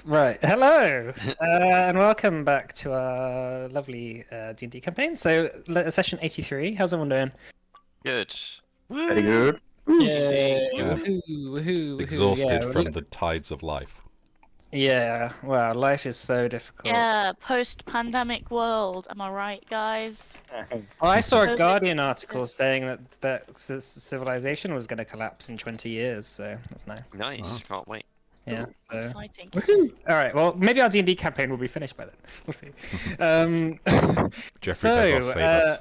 Right. Hello, and welcome back to our lovely D&D campaign. So, session 83. How's everyone doing? Good. Very good. Yay! Yeah. Woohoo! Woohoo! Woohoo! Yeah. Exhausted from the tides of life. Yeah. Wow. Life is so difficult. Yeah, post-pandemic world. Am I right, guys? Well, I saw a COVID Guardian article is- saying that civilization was going to collapse in 20 years. So that's nice. Nice. Can't wait. Yeah. Ooh, So. exciting. Woohoo! All right. Well, maybe our D&D campaign will be finished by then. We'll see. Jeffrey Bezos, save us.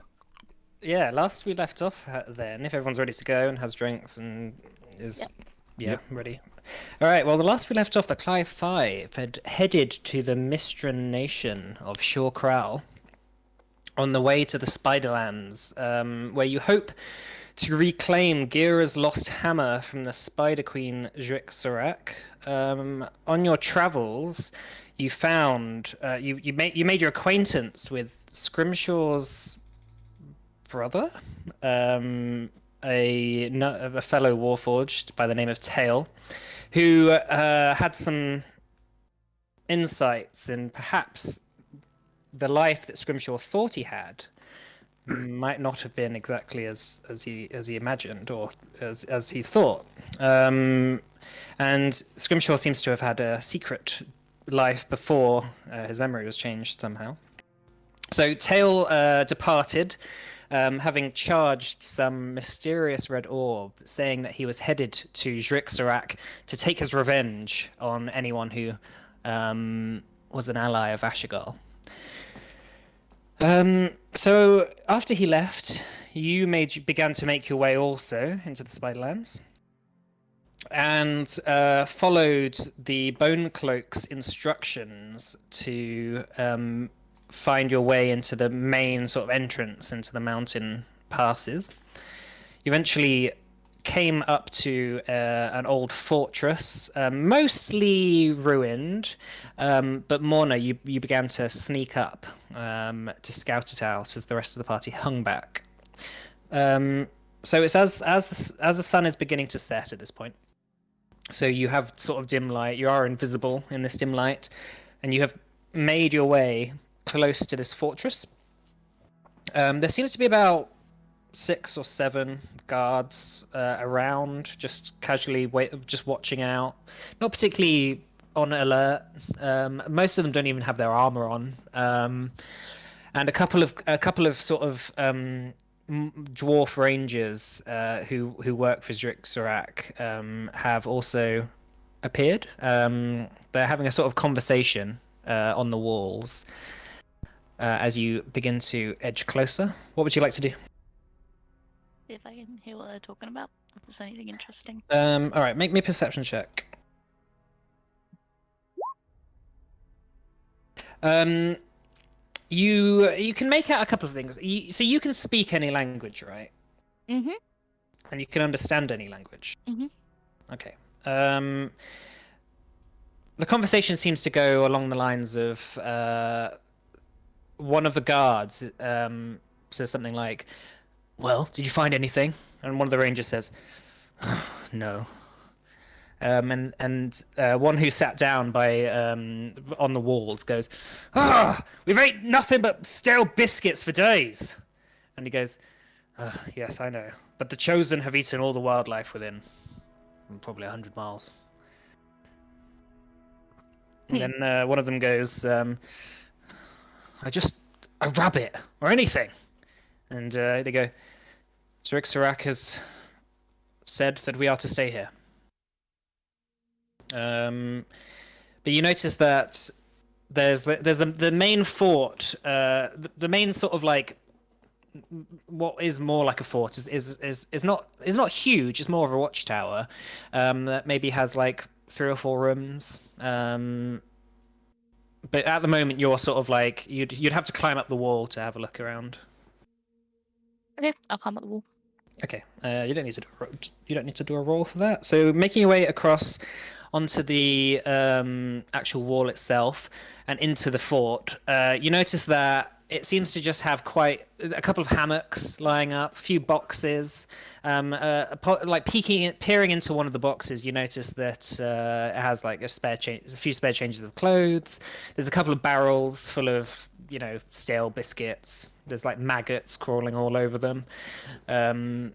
Yeah, last we left off then, if everyone's ready to go and has drinks and is ready. All right, well, the last we left off, the Clive Five had headed to the Mistran nation of Shore Crow on the way to the Spiderlands, where you hope to reclaim Gira's lost hammer from the Spider Queen Arak. On your travels, you found you made your acquaintance with Scrimshaw's brother, a fellow warforged by the name of Tail, who had some insights in perhaps the life that Scrimshaw thought he had might not have been exactly as he imagined or as he thought. And Scrimshaw seems to have had a secret life before his memory was changed somehow. So Tail departed, having charged some mysterious red orb, saying that he was headed to Arak to take his revenge on anyone who was an ally of Ashigal. So after he left, you began to make your way also into the Spiderlands, and followed the Bone Cloak's instructions to find your way into the main sort of entrance into the mountain passes. You eventually came up to an old fortress, mostly ruined, but Morna, you began to sneak up to scout it out as the rest of the party hung back. So it's as the sun is beginning to set at this point. So you have sort of dim light. You are invisible in this dim light, and you have made your way close to this fortress. There seems to be about 6 or 7 guards around, just casually just watching out, not particularly on alert. Most of them don't even have their armor on, and a couple of sort of dwarf rangers who work for Arak have also appeared. They're having a sort of conversation on the walls as you begin to edge closer. What would you like to do? See if I can hear what they're talking about. If there's anything interesting. All right, make me a perception check. You can make out a couple of things. So you can speak any language, right? Mhm. And you can understand any language. Mhm. Okay. The conversation seems to go along the lines of one of the guards says something like, "Well, did you find anything?" And one of the rangers says, "No." And one who sat down by on the walls goes, "We've ate nothing but stale biscuits for days." And he goes, "Yes, I know, but the Chosen have eaten all the wildlife within probably 100 miles." And then one of them goes, "Just a rabbit or anything." And they go, "Arak has said that we are to stay here." But you notice that there's the main fort, the main sort of like what is more like a fort is not huge. It's more of a watchtower that maybe has like 3 or 4 rooms. But at the moment, you're sort of like you'd have to climb up the wall to have a look around. Okay, I'll climb up the wall. Okay, you don't need to do a roll for that. So making your way across onto the actual wall itself and into the fort, you notice that it seems to just have quite a couple of hammocks lying up, a few boxes. Like peering into one of the boxes, you notice that it has like a few spare changes of clothes. There's a couple of barrels full of, stale biscuits. There's like maggots crawling all over them. And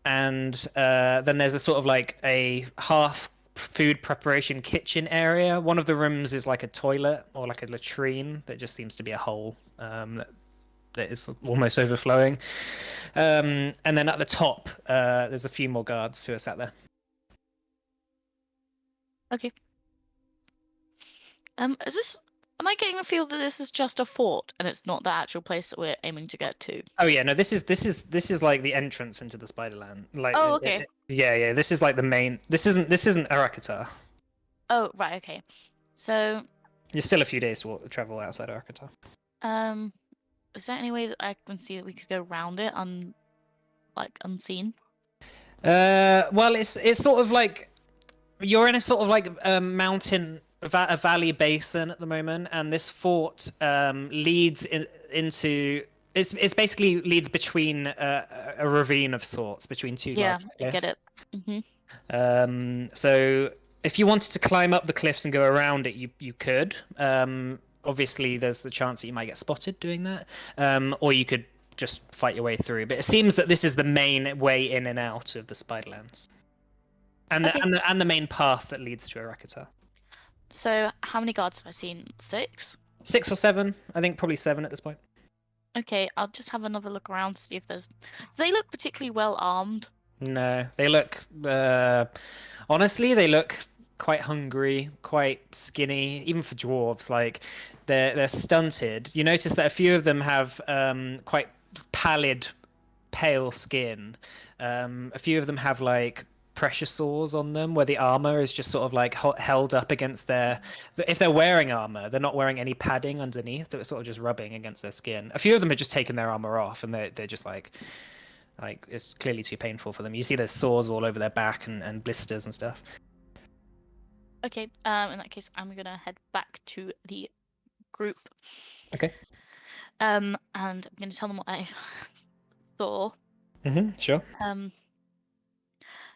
then there's a sort of like a half food preparation kitchen area. One of the rooms is like a toilet or like a latrine that just seems to be a hole that is almost overflowing. And then at the top, there's a few more guards who are sat there. Okay. Am I getting the feel that this is just a fort and it's not the actual place that we're aiming to get to? Oh yeah, no, this is like the entrance into the Spiderland. Like, Oh, okay. Yeah, this is like the main. This isn't Arak, Atar. Oh, right, okay. So, You're still a few days to travel outside Arak, Atar. is there any way that I can see that we could go around it unseen? Well, it's sort of like you're in a sort of like mountain, a valley basin at the moment, and this fort leads into. It's basically leads between a ravine of sorts between two large cliffs. I get it. So if you wanted to climb up the cliffs and go around it, you could. Obviously, there's the chance that you might get spotted doing that, or you could just fight your way through. But it seems that this is the main way in and out of the Spiderlands, and the main path that leads to Arakatar. So, how many guards have I seen? 6? 6 or 7, I think probably 7 at this point. Okay, I'll just have another look around to see if there's. Do they look particularly well armed? No, they look. Honestly, they look quite hungry, quite skinny, even for dwarves. Like they're stunted. You notice that a few of them have quite pallid, pale skin. A few of them have like pressure sores on them where the armor is just sort of like held up against their. If they're wearing armor, they're not wearing any padding underneath. They're sort of just rubbing against their skin. A few of them have just taken their armor off, and they're just like it's clearly too painful for them. You see there's sores all over their back and blisters and stuff. Okay, in that case, I'm gonna head back to the group. Okay. And I'm gonna tell them what I saw. Sure.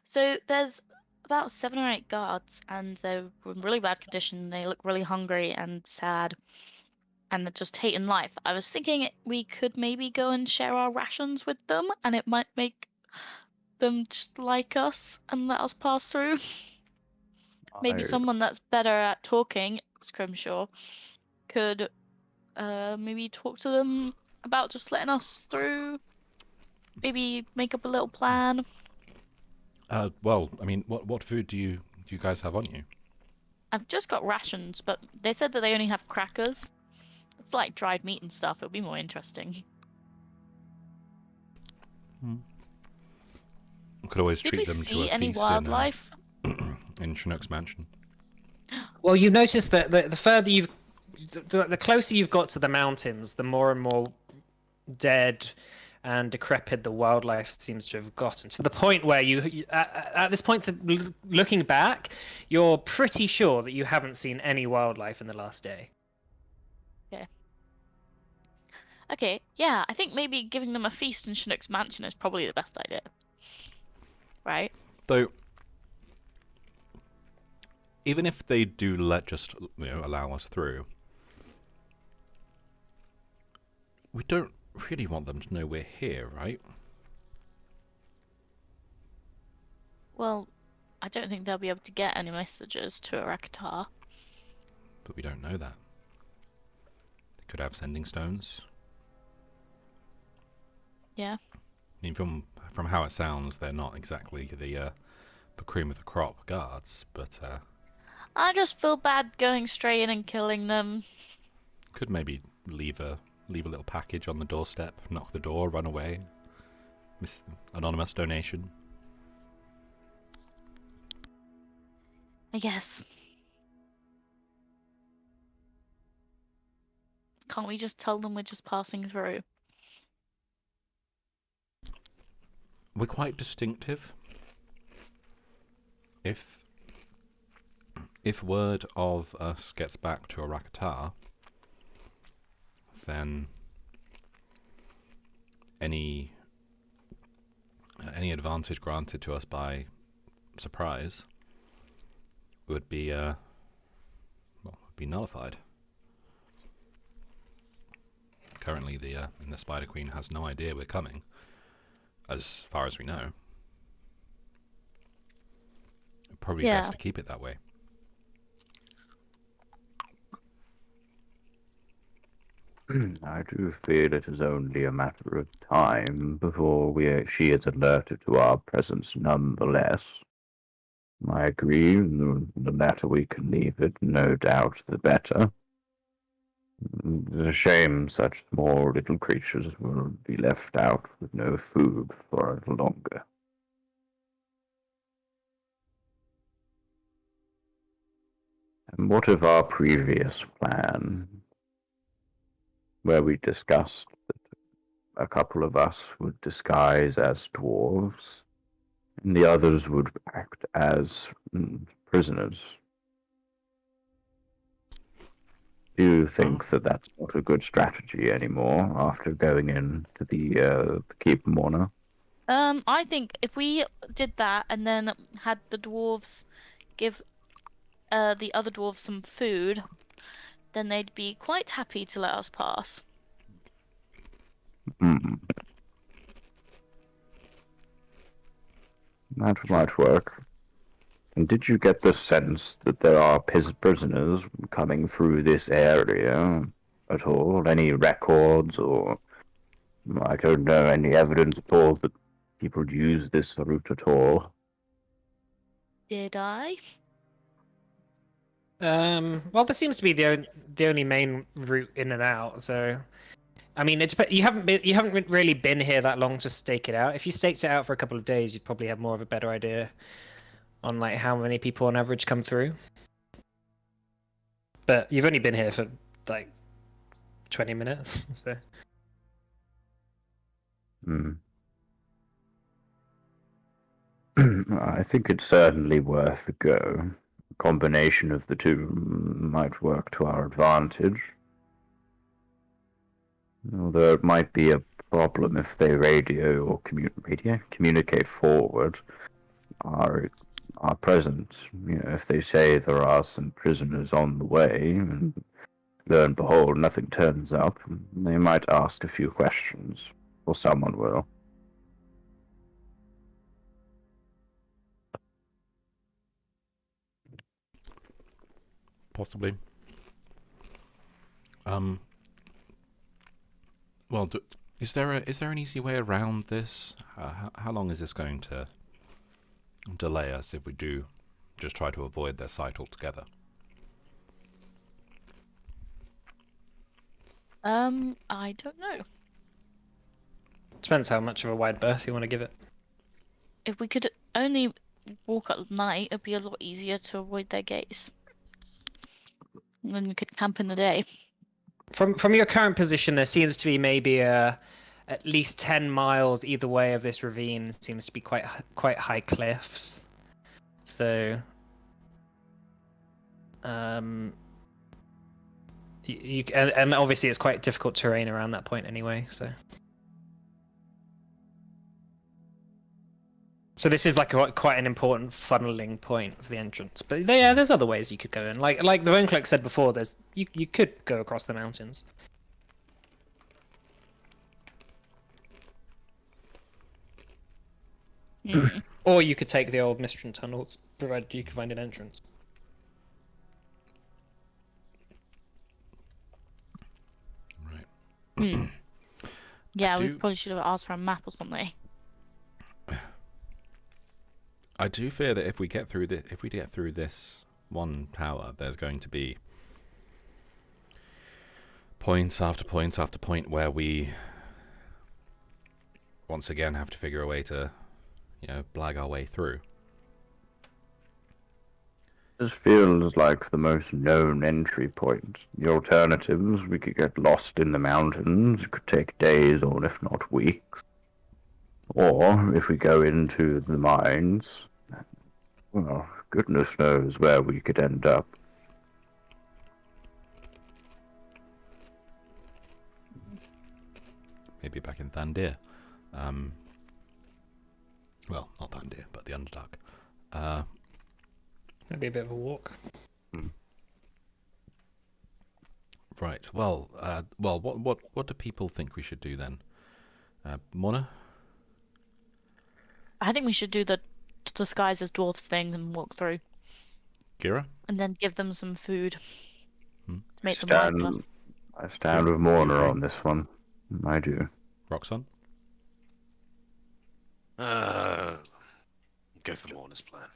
So there's about 7 or 8 guards, and they're in really bad condition. They look really hungry and sad, and they're just hating life. I was thinking we could maybe go and share our rations with them, and it might make them just like us and let us pass through. Maybe someone that's better at talking, Scrimshaw, could maybe talk to them about just letting us through. Maybe make up a little plan. Well, I mean, what food do you guys have on you? I've just got rations, but they said that they only have crackers. It's like dried meat and stuff. It'll be more interesting. We could always treat them to a see feast any wildlife? in Chinook's mansion. Well, you notice that the further the closer you've got to the mountains, the more and more dead and decrepit the wildlife seems to have gotten, to the point where you at this point, looking back, you're pretty sure that you haven't seen any wildlife in the last day. Okay, yeah, I think maybe giving them a feast in Chinook's mansion is probably the best idea. Right? Though, even if they do allow us through, we don't really want them to know we're here, right? Well, I don't think they'll be able to get any messages to Arakatar. But we don't know that. They could have sending stones. Yeah. I mean, from how it sounds, they're not exactly the cream of the crop guards, but I just feel bad going straight in and killing them. could maybe leave a little package on the doorstep, knock the door, run away. Anonymous donation. I guess. Can't we just tell them we're just passing through? We're quite distinctive. If word of us gets back to Arakatar, then any advantage granted to us by surprise would be nullified. Currently, the Spider Queen has no idea we're coming, as far as we know. Probably Yeah. best to keep it that way. I do feel it is only a matter of time before she is alerted to our presence nonetheless. I agree, the latter we can leave it, no doubt the better. It's a shame such small little creatures will be left out with no food for a little longer. And what of our previous plan, where we discussed that a couple of us would disguise as dwarves, and the others would act as prisoners? Do you think that that's not a good strategy anymore after going into the Keep Mourner? I think if we did that and then had the dwarves give the other dwarves some food, then they'd be quite happy to let us pass. Hmm. That might work. And did you get the sense that there are prisoners coming through this area at all? Any records or, I don't know, any evidence at all that people use this route at all? Did I? Well, this seems to be the only main route in and out. So, I mean, you haven't really been here that long to stake it out. If you staked it out for a couple of days, you'd probably have more of a better idea on like how many people on average come through. But you've only been here for like 20 minutes, so. I think it's certainly worth a go. A combination of the two might work to our advantage. Although it might be a problem if they communicate forward our presence. If they say there are some prisoners on the way, and lo and behold, nothing turns up, they might ask a few questions, or someone will. Possibly. Well, is there an easy way around this? How long is this going to delay us if we do just try to avoid their sight altogether? I don't know. Depends how much of a wide berth you want to give it. If we could only walk at night, it'd be a lot easier to avoid their gaze. And then we could camp in the day. From your current position, there seems to be maybe at least 10 miles either way of this ravine. Seems to be quite high cliffs. So, and obviously it's quite difficult terrain around that point anyway. So this is like quite an important funneling point for the entrance. But yeah, there's other ways you could go in. Like the Bone Cloak said before, you could go across the mountains. Or you could take the old Mistran tunnels, provided you could find an entrance. Right. Yeah, we probably should have asked for a map or something. I do fear that if we get through this one tower, there's going to be points after points after point where we once again have to figure a way to, blag our way through. This feels like the most known entry point. The alternatives, we could get lost in the mountains, it could take days or if not weeks. Or, if we go into the mines, well, goodness knows where we could end up. Maybe back in Thandir. Well, not that deer, but the Underdark. That'd be a bit of a walk. Right. Well, what do people think we should do then? Mona? I think we should do the disguise as dwarves thing and walk through, Gira? and then give them some food Hmm. to make them like us. I stand with Morna on this one. I do. Roxanne? Go for Morna's plan.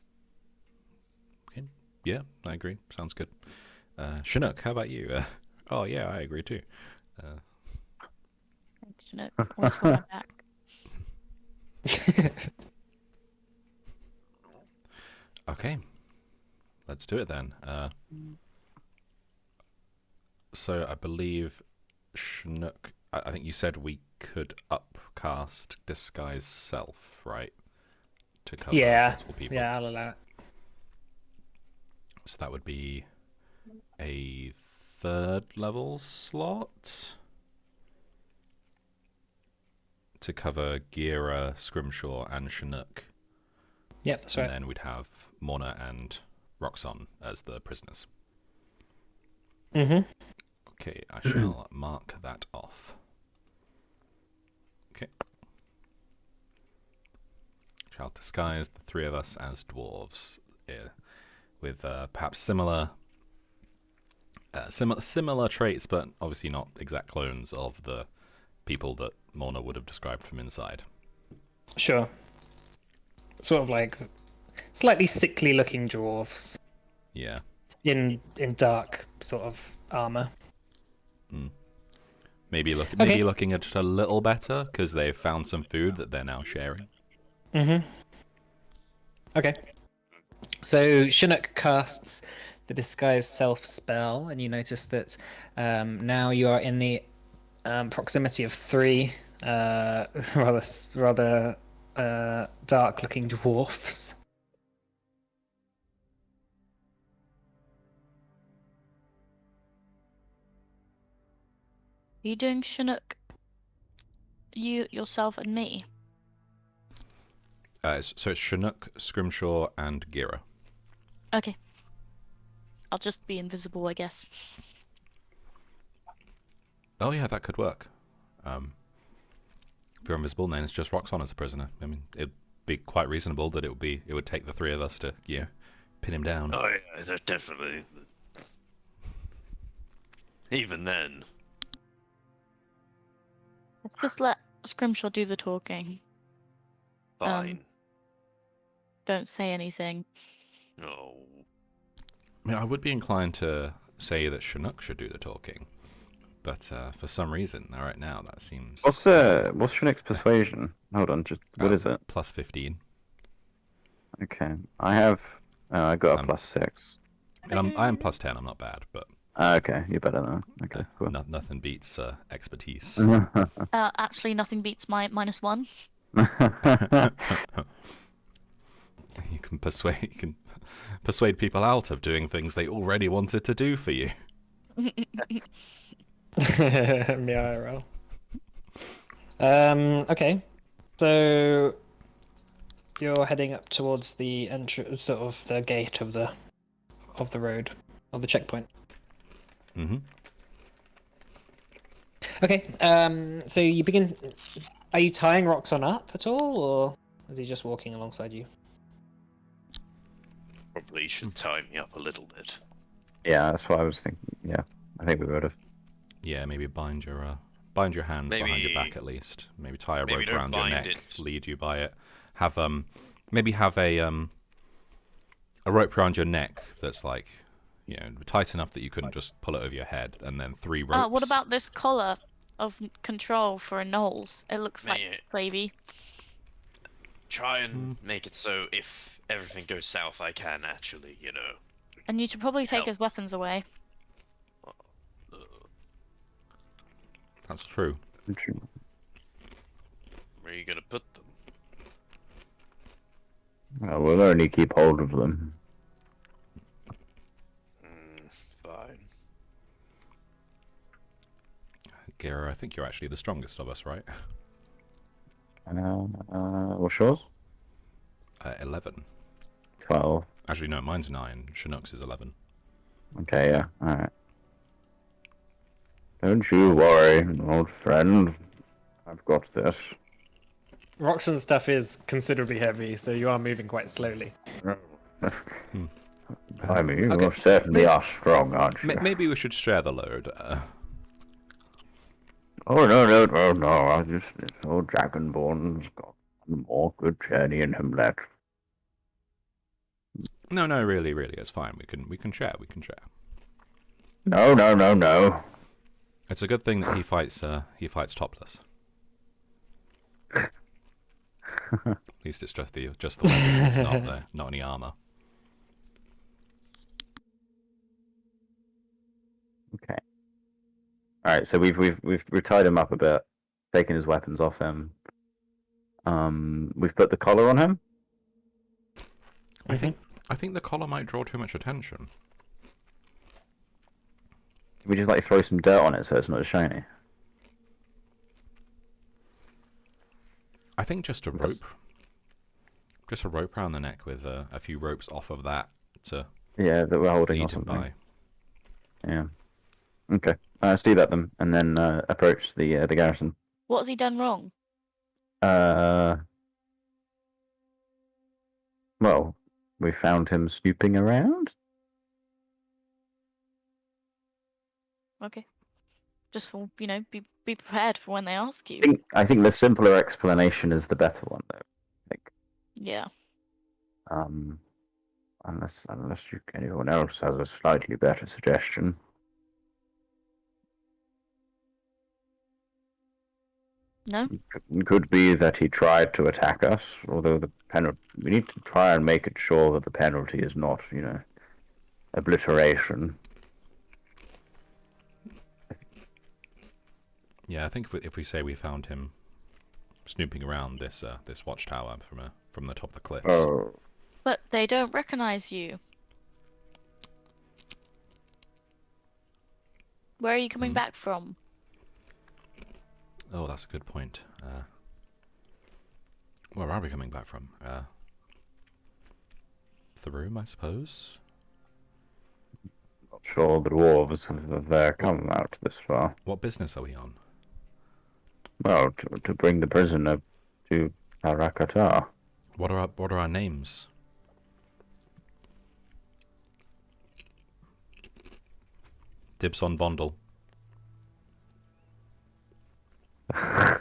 Okay. Yeah, I agree. Sounds good. Chinook, how about you? Oh yeah, I agree too. Thanks, Chinook. Always got my back. Okay, let's do it then. So I believe Chinook. I think you said we could upcast disguise self, right? To cover Yeah, multiple people. yeah, I'll allow it. So that would be a 3rd level slot to cover Gira, Scrimshaw, and Chinook. Yep, that's And right. then we'd have Morna and Roxanne as the prisoners. Mm-hmm. Okay, I shall mark that off. Okay. Shall disguise the 3 of us as dwarves, with perhaps similar traits, but obviously not exact clones of the people that Morna would have described from inside. Sure. Sort of like slightly sickly looking dwarves Yeah. in dark sort of armor. Maybe Okay. looking at it a little better because they've found some food that they're now sharing. Mm-hmm. Okay. So Chinook casts the disguise self spell, and you notice that now you are in the proximity of 3 rather dark-looking dwarfs. Are you doing Chinook? You, yourself, and me? So it's Chinook, Scrimshaw, and Gira. Okay. I'll just be invisible, I guess. Oh yeah, that could work. If you're invisible, then it's just Roxanne as a prisoner. I mean, it'd be quite reasonable that it would take the 3 of us to, pin him down. Oh yeah, that definitely. Even then. Let's just let Scrimshaw do the talking. Fine. Don't say anything. No. I mean, I would be inclined to say that Chinook should do the talking, but for some reason, right now, that seems... What's Shrinik's persuasion? Hold on, just what is it? Plus 15. Okay, I got a Um, +6. And I am plus 10, I'm not bad, but Okay, you're better now. Okay, cool. nothing beats expertise. Actually, nothing beats my -1. You can persuade people out of doing things they already wanted to do for you. Yeah, well. Okay. So you're heading up towards the entrance, sort of the gate of the road, of the checkpoint. Mm-hmm. Okay. So you begin. Are you tying Roxanne up at all, or is he just walking alongside you? Probably should tie me up a little bit. Yeah, that's what I was thinking. Yeah, I think we would have. Yeah, maybe bind your hands behind your back at least. Maybe tie a rope don't around your bind neck, it. lead you by it. Have maybe have a rope around your neck that's like, tight enough that you couldn't just pull it over your head, and then 3 ropes. What about this collar of control for a Knowles? It looks like Yeah. it's slavey. Try and make it so if everything goes south, I can actually, And you should probably take Help. his weapons away. That's true. Where are you gonna put them? Well, we'll only keep hold of them. Fine. Gera, I think you're actually the strongest of us, right? What's yours? 11. 12. Actually, no, mine's 9. Chinook's is 11. Okay, yeah, alright. Don't you worry, old friend. I've got this. Roxanne's stuff is considerably heavy, so you are moving quite slowly. I mean, you Okay. certainly are strong, aren't you? Maybe we should share the load. Oh, no. It's old Dragonborn's got one more good journey in him left. No, really, it's fine. We can share. No. It's a good thing that he fights topless. At least it's just the weapon. It's not any armor. Okay. Alright, so we've tied him up a bit, taken his weapons off him. We've put the collar on him. I think the collar might draw too much attention. We just like throw some dirt on it so it's not as shiny. I think just a rope around the neck with a few ropes off of that to Yeah, that we're holding or lead him something. by. Yeah. Okay. Let's do that then, and then approach the garrison. What has he done wrong? Well, we found him snooping around. Okay. Just for, be prepared for when they ask you. I think the simpler explanation is the better one, though. Yeah. Unless anyone else has a slightly better suggestion. No? It could be that he tried to attack us, although the penalty. We need to try and make it sure that the penalty is not, obliteration. Yeah, I think if we say we found him snooping around this watchtower from the top of the cliffs. Oh, But they don't recognize you. Where are you coming back from? Oh, that's a good point. Where are we coming back from? The room, I suppose. not sure the dwarves have come out this far. What business are we on? Well, to bring the prisoner to Arak. What are our names? Dibs on Vondel. I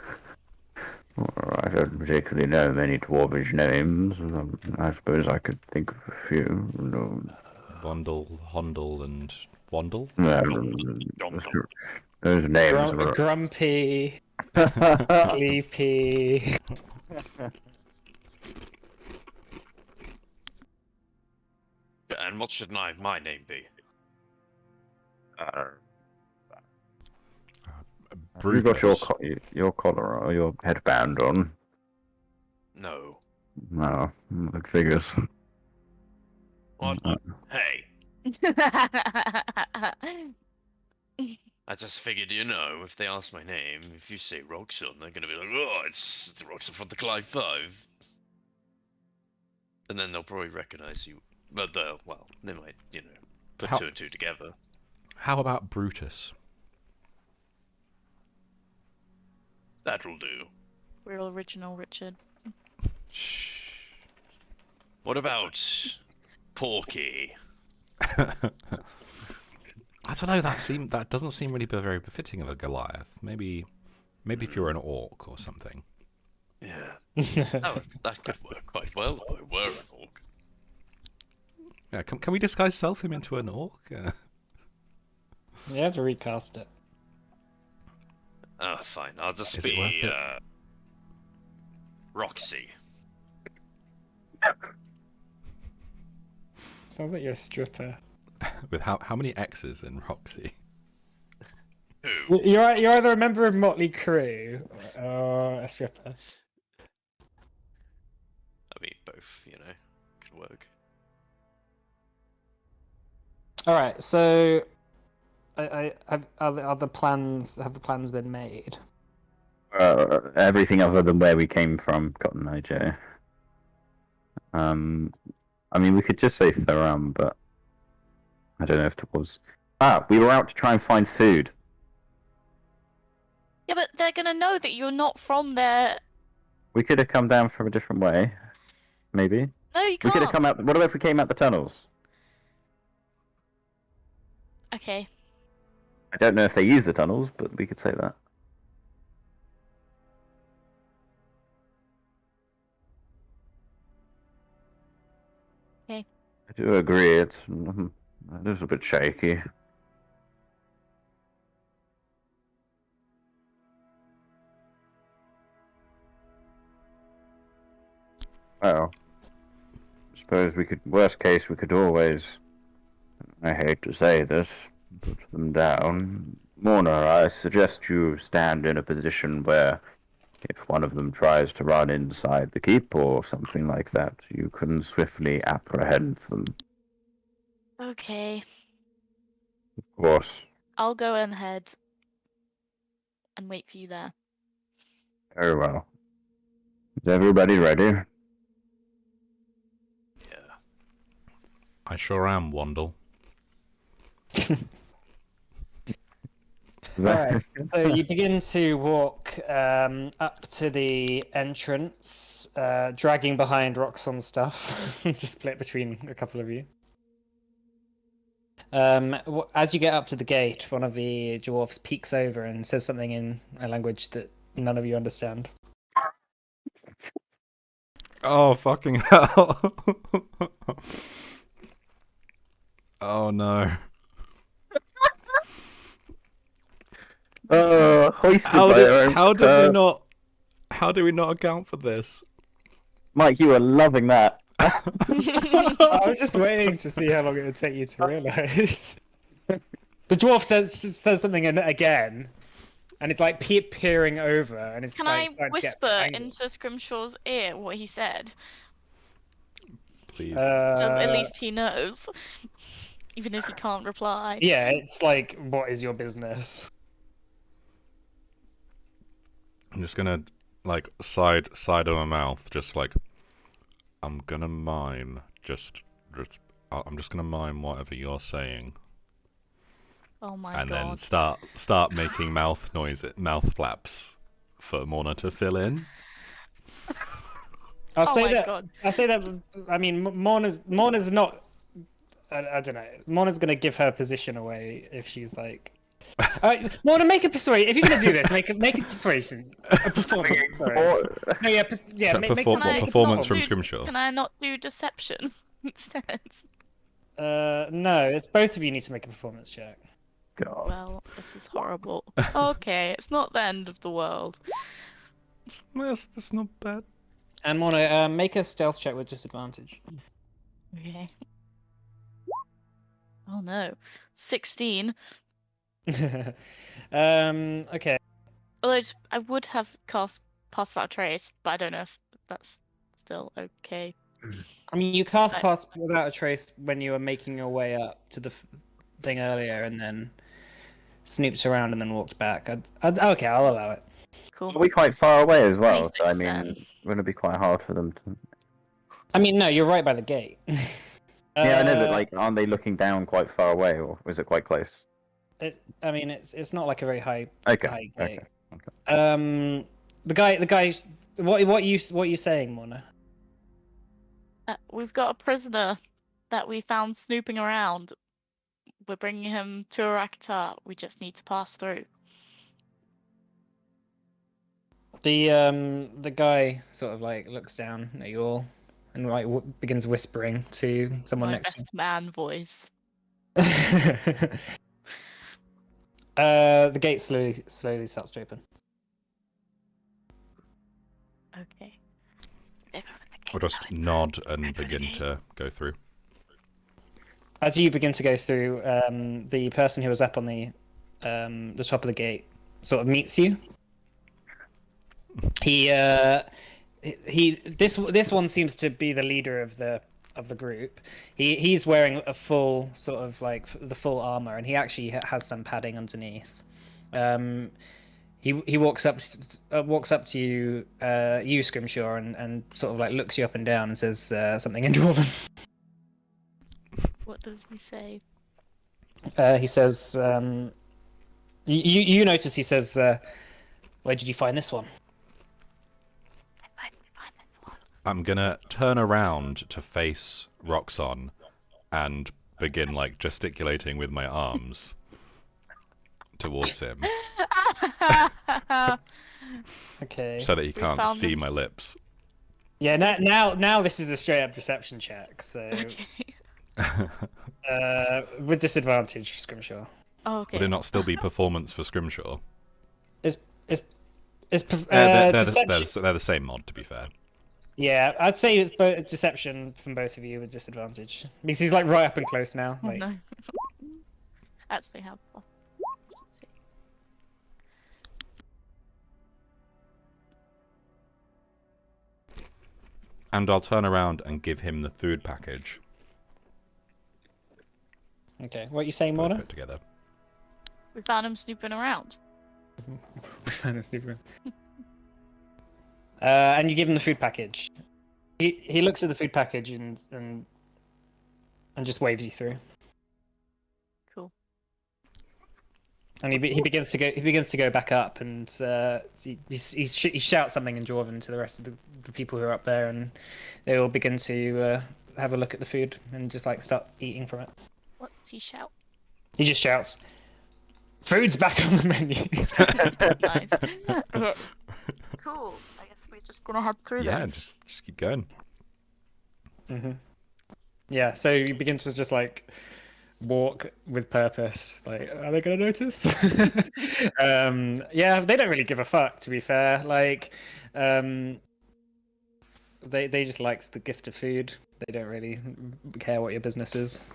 don't particularly know many dwarvish names. I suppose I could think of a few. No. Vondel, Hondel, and Wandel? Those names were... Grumpy, sleepy. And what should my name be? You got your collar or your headband on? No. No, like figures. What? Hey, I just figured, if they ask my name, if you say Roxanne, they're gonna be like, oh, it's Roxanne from the Clive 5. And then they'll probably recognize you. But they might, put two and two together. How about Brutus? That'll do. Real original, Richard. Shh. What about Porky? I don't know. That doesn't seem really very befitting of a Goliath. Maybe if you're an orc or something. Yeah. That could work quite well if I were an orc. Yeah, can we disguise him into an orc? You have to recast it. Oh, fine. I'll just Is it worth be it? Roxy. Sounds like you're a stripper. With how many X's in Roxy? Who? You're either a member of Motley Crue or a stripper. I mean, both, could work. All right, so have the plans been made? Everything other than where we came from, Cotton Eye Joe. I mean, we could just say Therum, but I don't know if it was. We were out to try and find food. Yeah, but they're gonna know that you're not from there. We could have come down from a different way, maybe. No, you We can't. could have come out. What if we came out the tunnels? Okay. I don't know if they use the tunnels, but we could say that. Okay. I do agree. It's a little bit shaky. Well, I suppose we could. Worst case, we could always. I hate to say this, put them down. Morna, I suggest you stand in a position where, if one of them tries to run inside the keep or something like that, you can swiftly apprehend them. Okay. Of course. I'll go ahead and wait for you there. Very well. Is everybody ready? Yeah. I sure am, Wandle. Alright, so you begin to walk up to the entrance, dragging behind Roxon's stuff to split between a couple of you. As you get up to the gate, one of the dwarves peeks over and says something in a language that none of you understand. Oh, fucking hell. Oh, no. Hoisted by our own How did curve. how do we not account for this? Mike, you were loving that. I was just waiting to see how long it would take you to realise. The dwarf says something again, and it's like peering over, and it's Can like I starting to get whisper angry. into Scrimshaw's ear what he said? Please. So at least he knows. Even if he can't reply. Yeah, it's like, what is your business? I'm just gonna, like, side of my mouth, just like, I'm gonna mime, I'm just gonna mime whatever you're saying. Oh my And god. then start making mouth flaps for Morna to fill in. I'll Oh say my that. God. I'll say that. I mean, Morna's not. I don't know. Morna's gonna give her position away if she's like. Morna, make a persuasion. If you're gonna do this, make a persuasion, a performance. Sorry. No, yeah, make Performance from do- Scrimshaw. Can I not do deception instead? No, it's both of you need to make a performance check. God. Well, this is horrible. Okay, it's not the end of the world. That's not bad. And Morna, make a stealth check with disadvantage. Okay. Oh no. 16. Okay. Although I would have cast Pass Without Trace, but I don't know if that's still okay. I mean, you cast Right. Pass Without a Trace when you were making your way up to the thing earlier, and then snooped around and then walked back. Okay, I'll allow it. Cool. Are we quite far away as well? So, I 26 mean, then. wouldn't it be quite hard for them to... I mean, no, you're right by the gate. Yeah, I know, but like, aren't they looking down quite far away, or is it quite close? I mean, it's not like a very high Okay, gate. okay. The guy. What you saying, Mona? We've got a prisoner that we found snooping around. We're bringing him to Arak. We just need to pass through. The guy sort of like looks down at you all and like begins whispering to someone My next to best man voice. him. The gate slowly starts to open. Okay. Or just nod and begin to go through. As you begin to go through, the person who was up on the top of the gate sort of meets you. This one seems to be the leader of the group. He's wearing a full sort of like the full armor, and he actually has some padding underneath. he walks up to you, you Scrimshaw, and sort of like looks you up and down and says something in Dwarven. What does he say? He says, you notice he says, "Where did you find this one?" I'm gonna turn around to face Roxon and begin like gesticulating with my arms towards him Okay. so that he We can't found see them my s- lips. Yeah. Now this is a straight up deception check. So Okay. with disadvantage, Scrimshaw. Oh, okay. Would it not still be performance for Scrimshaw? Is deception? They're the same mod, to be fair. Yeah, I'd say it's both deception from both of you with disadvantage because he's like right up and close now. Oh Like, no. Actually, have. Let's see. And I'll turn around and give him the food package okay, what are you saying, that I Mona? put together. We found him snooping around. And you give him the food package. He looks at the food package and just waves you through. Cool. And he begins to go back up, and he shouts something in Dwarven to the rest of the people who are up there, and they all begin to have a look at the food and just like start eating from it. What's he shout? He just shouts, "Food's back on the menu." Nice. Okay. Cool. I guess we're just gonna head through Yeah, then. just keep going. Mm-hmm. Yeah, so you begin to just like walk with purpose. Like, are they gonna notice? Yeah, they don't really give a fuck, to be fair. Like, they just likes the gift of food. They don't really care what your business is.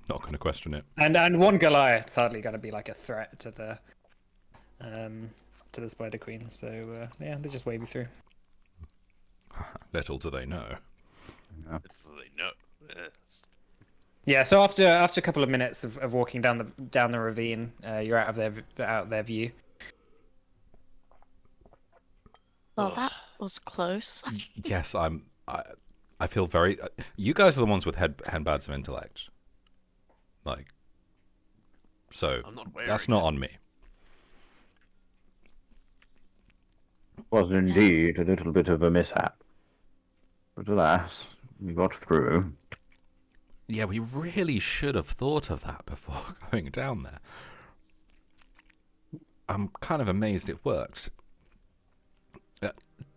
Not going to question it. And one Goliath's hardly gonna be like a threat to the Spider Queen. So yeah, they just wave you through. Little do they know. Yeah. They know. Yes. Yeah, so after a couple of minutes of walking down the ravine, you're out of their view. Well, that was close. Yes, I feel very. You guys are the ones with handbags of intellect. Like, so I'm not wearing that's not it. on me. Was indeed a little bit of a mishap. But alas, we got through. Yeah, we really should have thought of that before going down there. I'm kind of amazed it worked.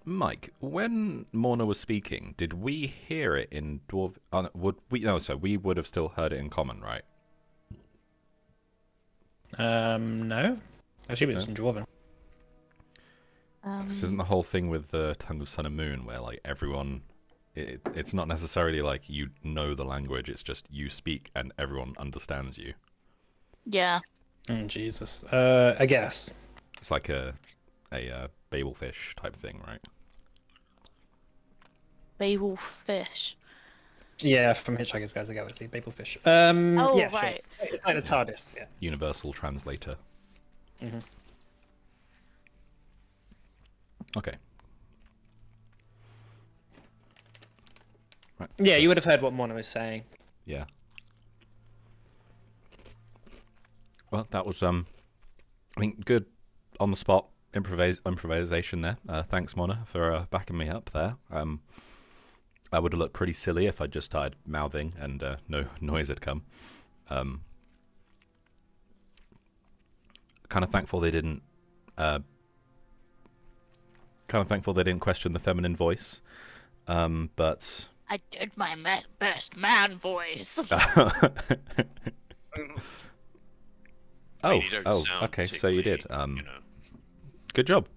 Mike, when Morna was speaking, did we hear it in Dwarf? Would we? No, so we would have still heard it in common, right? No. Actually, it's No? in Dwarven. This isn't the whole thing with the Tongue of Sun and Moon, where like everyone, it's not necessarily like you know the language. It's just you speak and everyone understands you. Yeah. Oh, Jesus. I guess. It's like a Babelfish type thing, right? Babel fish. Yeah, from Hitchhiker's Guide to the Galaxy, Babelfish. Oh, yeah, right. Sure. It's like the TARDIS. Yeah. Universal translator. Mhm. Okay. Right. Yeah, you would have heard what Mona was saying. Yeah. Well, that was I mean, good on the spot improvisation there. Thanks, Mona, for backing me up there. I would have looked pretty silly if I just started mouthing and no noise had come. Kind of thankful they didn't. Kind of thankful they didn't question the feminine voice. But I did my best man voice. I mean, you don't oh, sound okay. So you did. particularly, you know. Good job.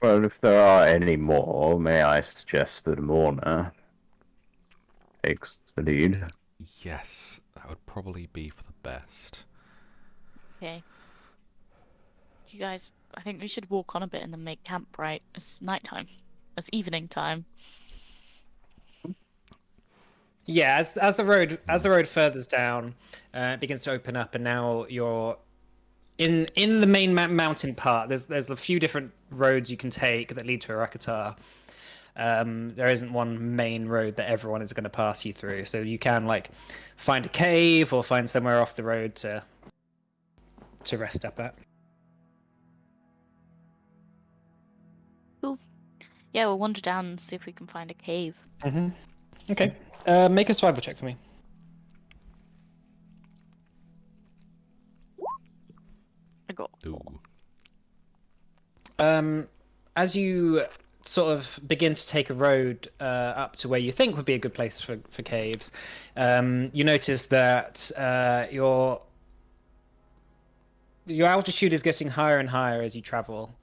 Well, if there are any more, may I suggest that Morna takes the lead? Yes, that would probably be for the best. Okay. You guys, I think we should walk on a bit and then make camp, right? It's nighttime. It's evening time. Yeah, as the road furthers down, it begins to open up, and now you're in the main mountain part. There's a few different roads you can take that lead to Arakatar. There isn't one main road that everyone is going to pass you through, so you can like find a cave or find somewhere off the road to rest up at. Cool. Yeah, we'll wander down and see if we can find a cave. Mm-hmm. Okay. Make a survival check for me. I got Ooh. As you sort of begin to take a road up to where you think would be a good place for caves, you notice that your altitude is getting higher and higher as you travel.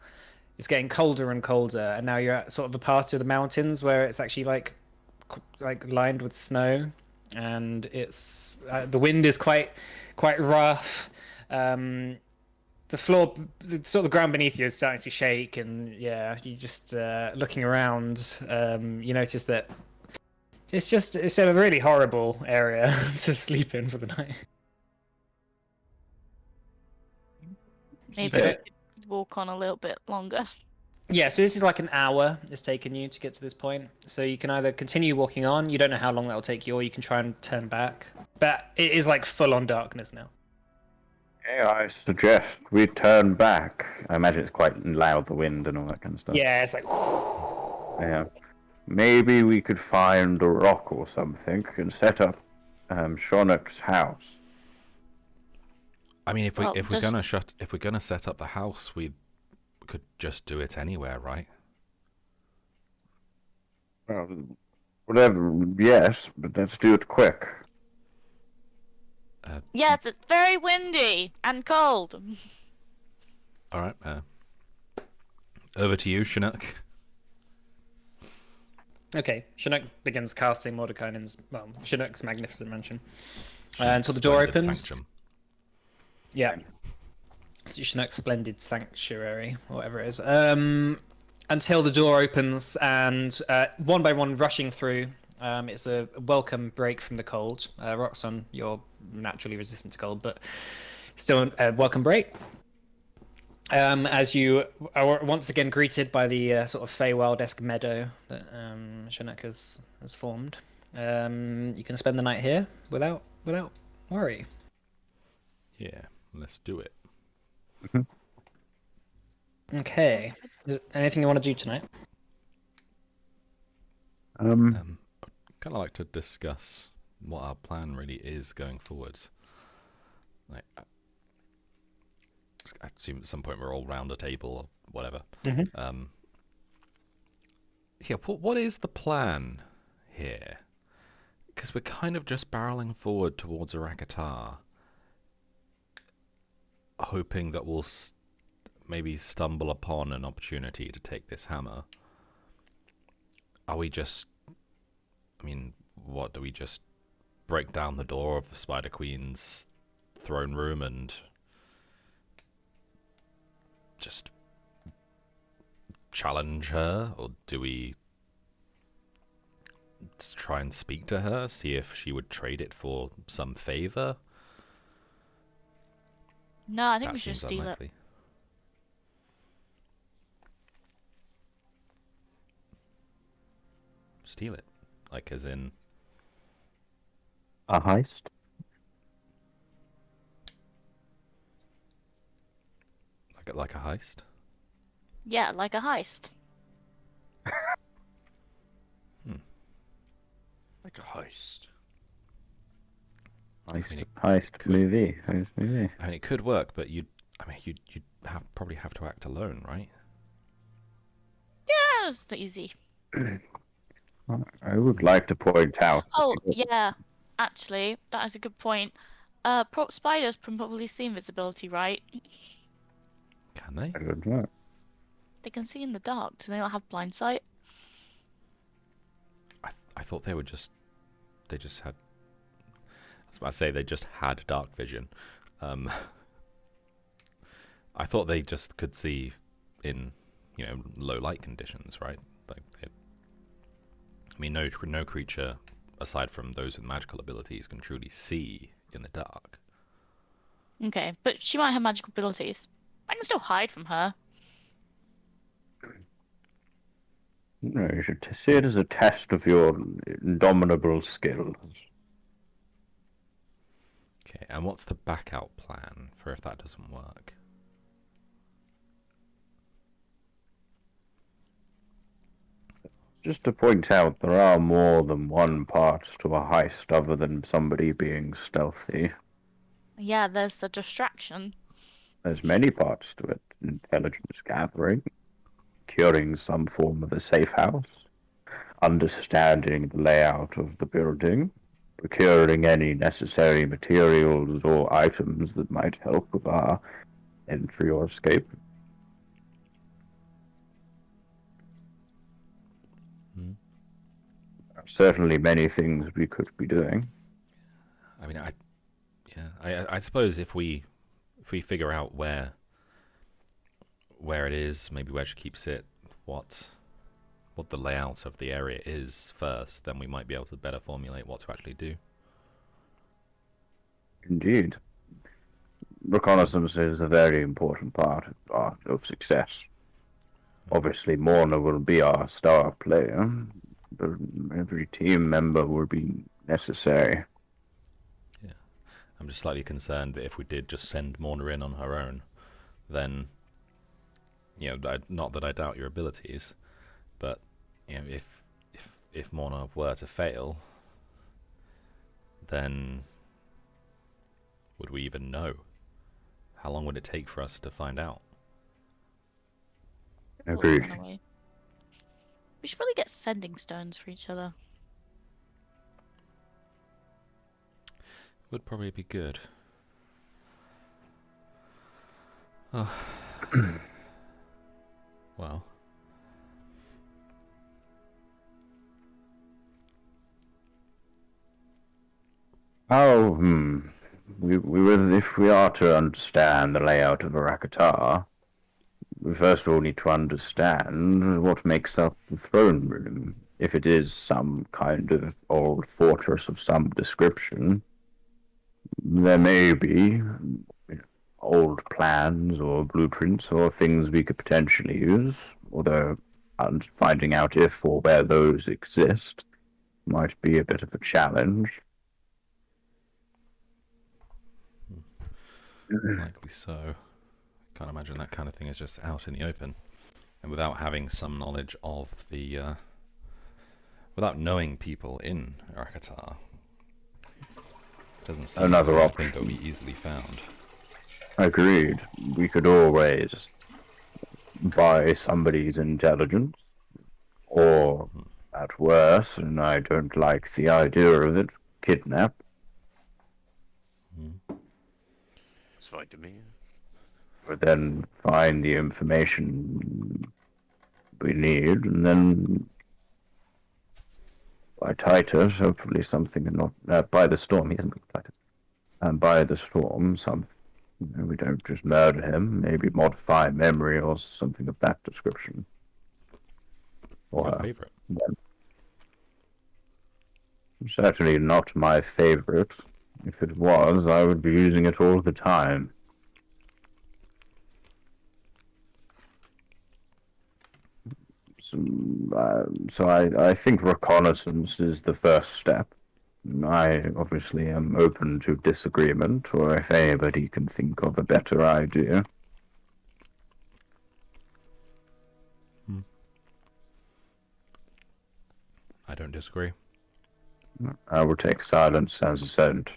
It's getting colder and colder, and now you're at sort of a part of the mountains where it's actually like lined with snow, and it's the wind is quite rough. The floor, sort of the ground beneath you is starting to shake, and yeah, you just looking around, you notice that it's a really horrible area to sleep in for the night. maybe Okay. we could walk on a little bit longer. Yeah, so this is like an hour it's taken you to get to this point. So you can either continue walking on, you don't know how long that will take you, or you can try and turn back. But it is like full on darkness now. Hey, I suggest we turn back. I imagine it's quite loud, the wind and all that kind of stuff. Yeah, it's like Yeah. Maybe we could find a rock or something and set up Shonok's house. I mean, if Well, we're gonna set up the house, we could just do it anywhere, right? Well, whatever, yes, but let's do it quick. Yes, it's very windy and cold. All right. Over to you, Chinook. okay. Chinook begins casting Mordekainen's Chinook's magnificent mansion until the door Splendid opens. sanctum. Yeah. Chinook's splendid sanctuary, or whatever it is. Until the door opens and one by one rushing through. It's a welcome break from the cold. Roxanne, you're naturally resistant to cold, but still a welcome break. As you are once again greeted by the sort of Feywild-esque meadow that Chinook has formed. You can spend the night here without worry. Yeah, let's do it. Okay. Is there anything you want to do tonight? Kind of like to discuss what our plan really is going forwards. Like, I assume at some point we're all round a table or whatever. Mhm. Yeah, what is the plan here? Because we're kind of just barreling forward towards Arakatar, hoping that we'll maybe stumble upon an opportunity to take this hammer. Are we just... I mean, what, do we just break down the door of the Spider Queen's throne room and just challenge her? Or do we try and speak to her, see if she would trade it for some favor? No, I think That we should seems steal unlikely. Steal it? Like as in... A heist? Like a heist? it. Yeah, like a heist. Like a heist. Heist movie. I mean, it could work, but you'd probably have to act alone, right? Yeah, it's easy. I would like to point out. Oh, yeah. Actually, that is a good point. Spiders can probably see invisibility, right? Can they? I don't know. They can see in the dark. Do they not have blind sight? I thought they just had... I was about to say they just had dark vision. I thought they just could see in, low light conditions, right? Like, I mean, no creature aside from those with magical abilities, can truly see in the dark. Okay, but she might have magical abilities. I can still hide from her. No, you should see it as a test of your indomitable skills. Okay, and what's the back-out plan for if that doesn't work? Just to point out, there are more than one part to a heist other than somebody being stealthy. Yeah, there's the distraction. There's many parts to it. Intelligence gathering, securing some form of a safe house, understanding the layout of the building, procuring any necessary materials or items that might help with our entry or escape. Certainly many things we could be doing. I mean, I suppose if we figure out where it is, maybe where she keeps it, what the layout of the area is first, then we might be able to better formulate what to actually do. Indeed. Reconnaissance is a very important part of success. Obviously, Morna will be our star player, but every team member will be necessary. Yeah, I'm just slightly concerned that if we did just send Morna in on her own, then, you know, not that I doubt your abilities, but, you know, if Morna were to fail, then would we even know? How long would it take for us to find out? Agreed. We should probably get sending stones for each other. Would probably be good. Oh. Well. Oh, we will, if we are to understand the layout of Arak, we first of all need to understand what makes up the throne room. If it is some kind of old fortress of some description, there may be old plans or blueprints or things we could potentially use, although finding out if or where those exist might be a bit of a challenge. Likely so. Can't imagine that kind of thing is just out in the open, and without having some knowledge of the, without knowing people in Arakatar, doesn't seem Another like option that would be easily found. Agreed. We could always buy somebody's intelligence, or at worst, and I don't like the idea of it, kidnap. It's fine to me. But then find the information we need, and then by Titus, hopefully something, and not by the storm. He isn't Titus. And by the storm, we don't just murder him. Maybe modify memory or something of that description. Or Your favorite? Certainly not my favorite. If it was, I would be using it all the time. So I think reconnaissance is the first step. I obviously am open to disagreement, or if anybody can think of a better idea. I don't disagree. I will take silence as assent.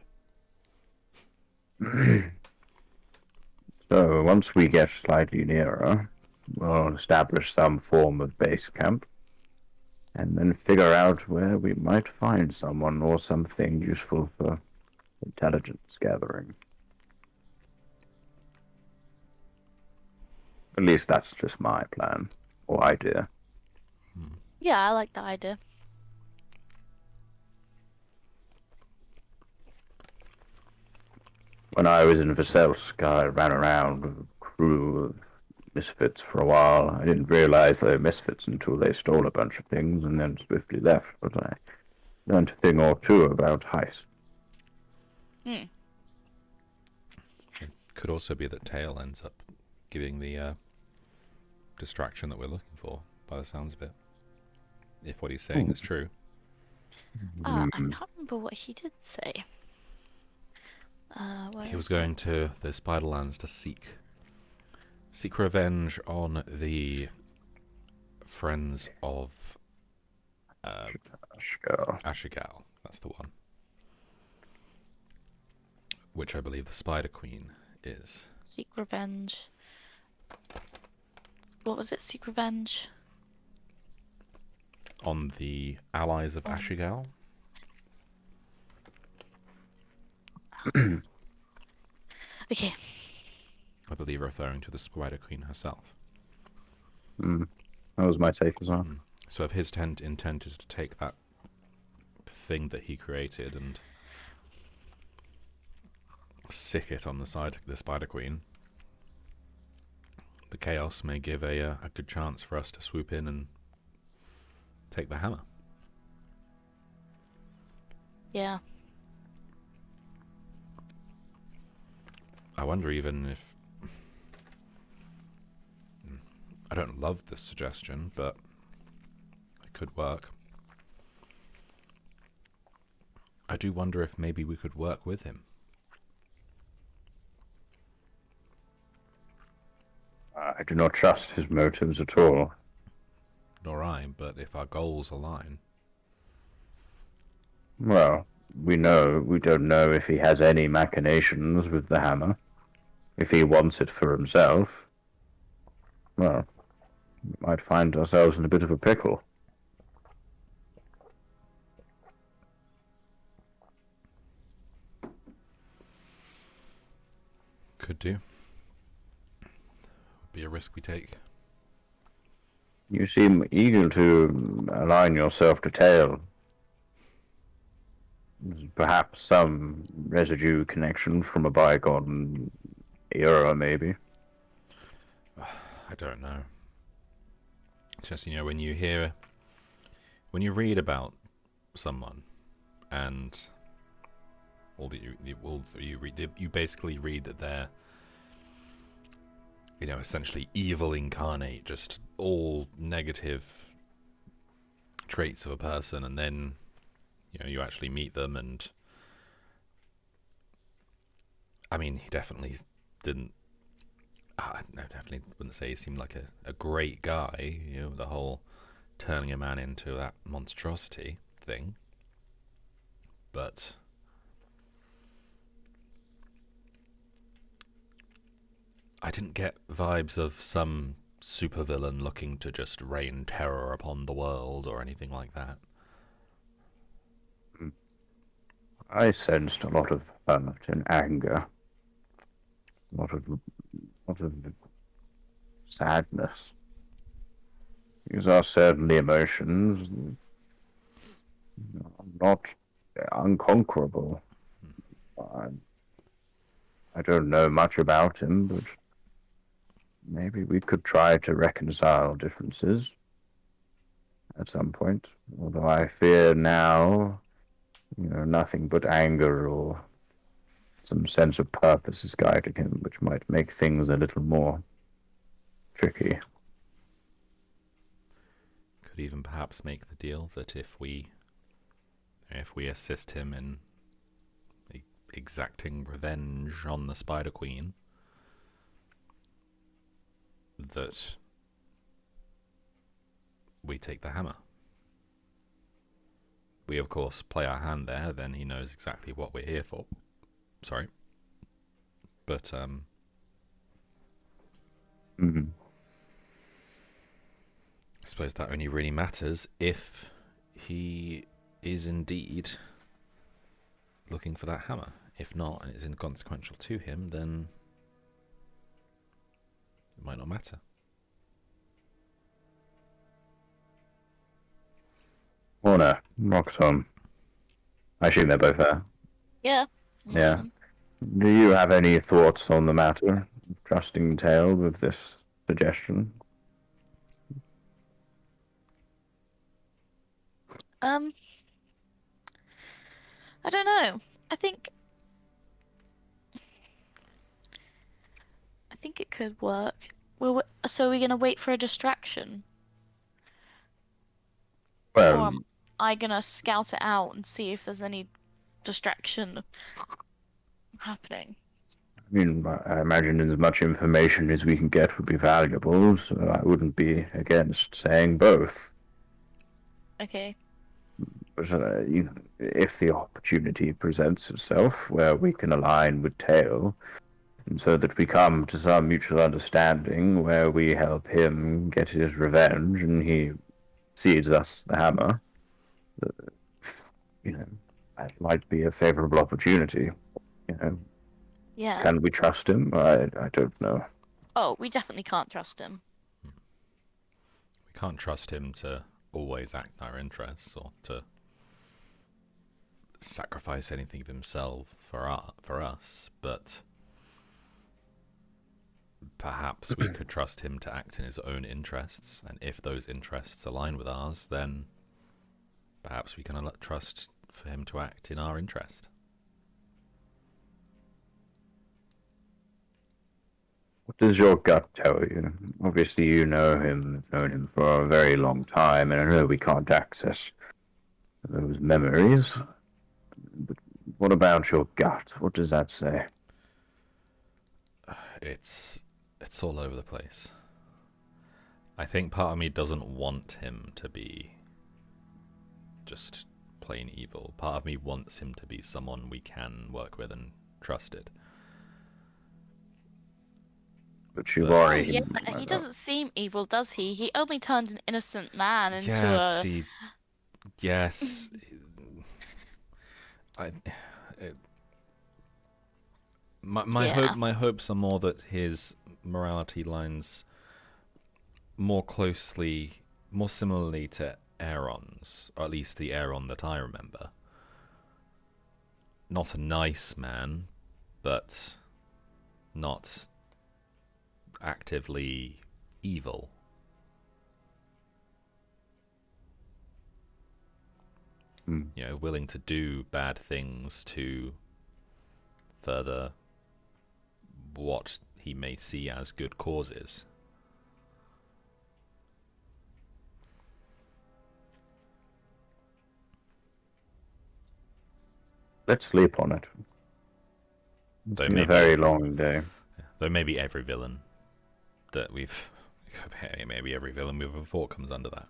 So once we get slightly nearer, we'll establish some form of base camp, and then figure out where we might find someone or something useful for intelligence gathering. At least that's just my plan, or idea. Yeah, I like that idea. When I was in Veselsk, I ran around with a crew of misfits for a while. I didn't realize they were misfits until they stole a bunch of things and then swiftly left, but I learned a thing or two about heist. Hmm. It could also be that Tail ends up giving the distraction that we're looking for, by the sounds of it. If what he's saying is true. I Hmm. can't remember what he did say. Where He was is it? going to the Spiderlands to seek revenge on the friends of Sure. Ashigal. That's the one. Which I believe the Spider Queen is. Seek revenge. What was it? Seek revenge? On the allies of On- Ashigal. Okay. I believe referring to the Spider Queen herself. That was my take as well. So if his intent is to take that thing that he created and sick it on the side of the Spider Queen, the chaos may give a good chance for us to swoop in and take the hammer. Yeah. I wonder even if... I don't love this suggestion, but it could work. I do wonder if maybe we could work with him. I do not trust his motives at all. Nor I, but if our goals align... Well, we don't know if he has any machinations with the hammer. If he wants it for himself, well, we might find ourselves in a bit of a pickle. Could do. Would be a risk we take. You seem eager to align yourself to Tail. Perhaps some residue connection from a bygone era, maybe. I don't know. Just, when you read about someone, and you basically read that they're, essentially evil incarnate, just all negative traits of a person, and then, you actually meet them, and I mean, he definitely didn't. No, definitely wouldn't say he seemed like a great guy. The whole turning a man into that monstrosity thing. But I didn't get vibes of some supervillain looking to just rain terror upon the world or anything like that. I sensed a lot of hurt and anger. A lot of sadness. These are certainly emotions, not unconquerable. I don't know much about him, but maybe we could try to reconcile differences at some point. Although I fear now, nothing but anger or some sense of purpose is guiding him, which might make things a little more tricky. Could even perhaps make the deal that if we assist him in exacting revenge on the Spider Queen, that we take the hammer. We of course play our hand there, then he knows exactly what we're here for. Sorry. But Mm-hmm. I suppose that only really matters if he is indeed looking for that hammer. If not, and it's inconsequential to him, then it might not matter. Warner, Roxholm. I assume they're both there. Yeah. Yeah. Awesome. Do you have any thoughts on the matter? Trusting Tail with this suggestion? I don't know. I think it could work. So we're gonna wait for a distraction, or Well, am I gonna scout it out and see if there's any distraction happening? I mean, I imagine as much information as we can get would be valuable, so I wouldn't be against saying both. Okay. But if the opportunity presents itself where we can align with Tail, and so that we come to some mutual understanding where we help him get his revenge and he cedes us the hammer, you know, that might be a favorable opportunity. You know, Yeah. can we trust him? I don't know. Oh, we definitely can't trust him. We can't trust him to always act in our interests or to sacrifice anything of himself for us, but perhaps we could trust him to act in his own interests, and if those interests align with ours, then perhaps we can trust for him to act in our interest. What does your gut tell you? Obviously, you know him, have known him for a very long time, and I know we can't access those memories. But what about your gut? What does that say? It's all over the place. I think part of me doesn't want him to be just plain evil. Part of me wants him to be someone we can work with and trusted. But you've But- Oh, already... yeah, he doesn't seem evil, does he? He only turned an innocent man into Yeah, a... see, yes. I, my Yeah. my hopes are more that his morality lines more similarly to Aaron's, or at least the Aaron that I remember. Not a nice man, but not actively evil. Hmm. You know, willing to do bad things to further what he may see as good causes. Let's sleep on it. It's Though been a maybe, very long day. though maybe every villain that we've, maybe every villain we've ever fought comes under that.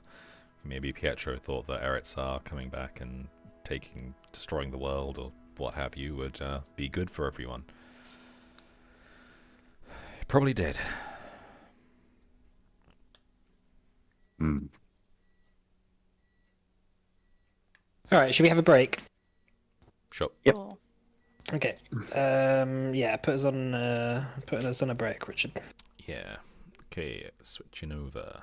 Maybe Pietro thought that Eretzar coming back and destroying the world or what have you would be good for everyone. It probably did. Hmm. All right, should we have a break? Sure. Yep. Oh. Okay. Yeah, putting us on a break, Richard. Yeah. Okay, switching over.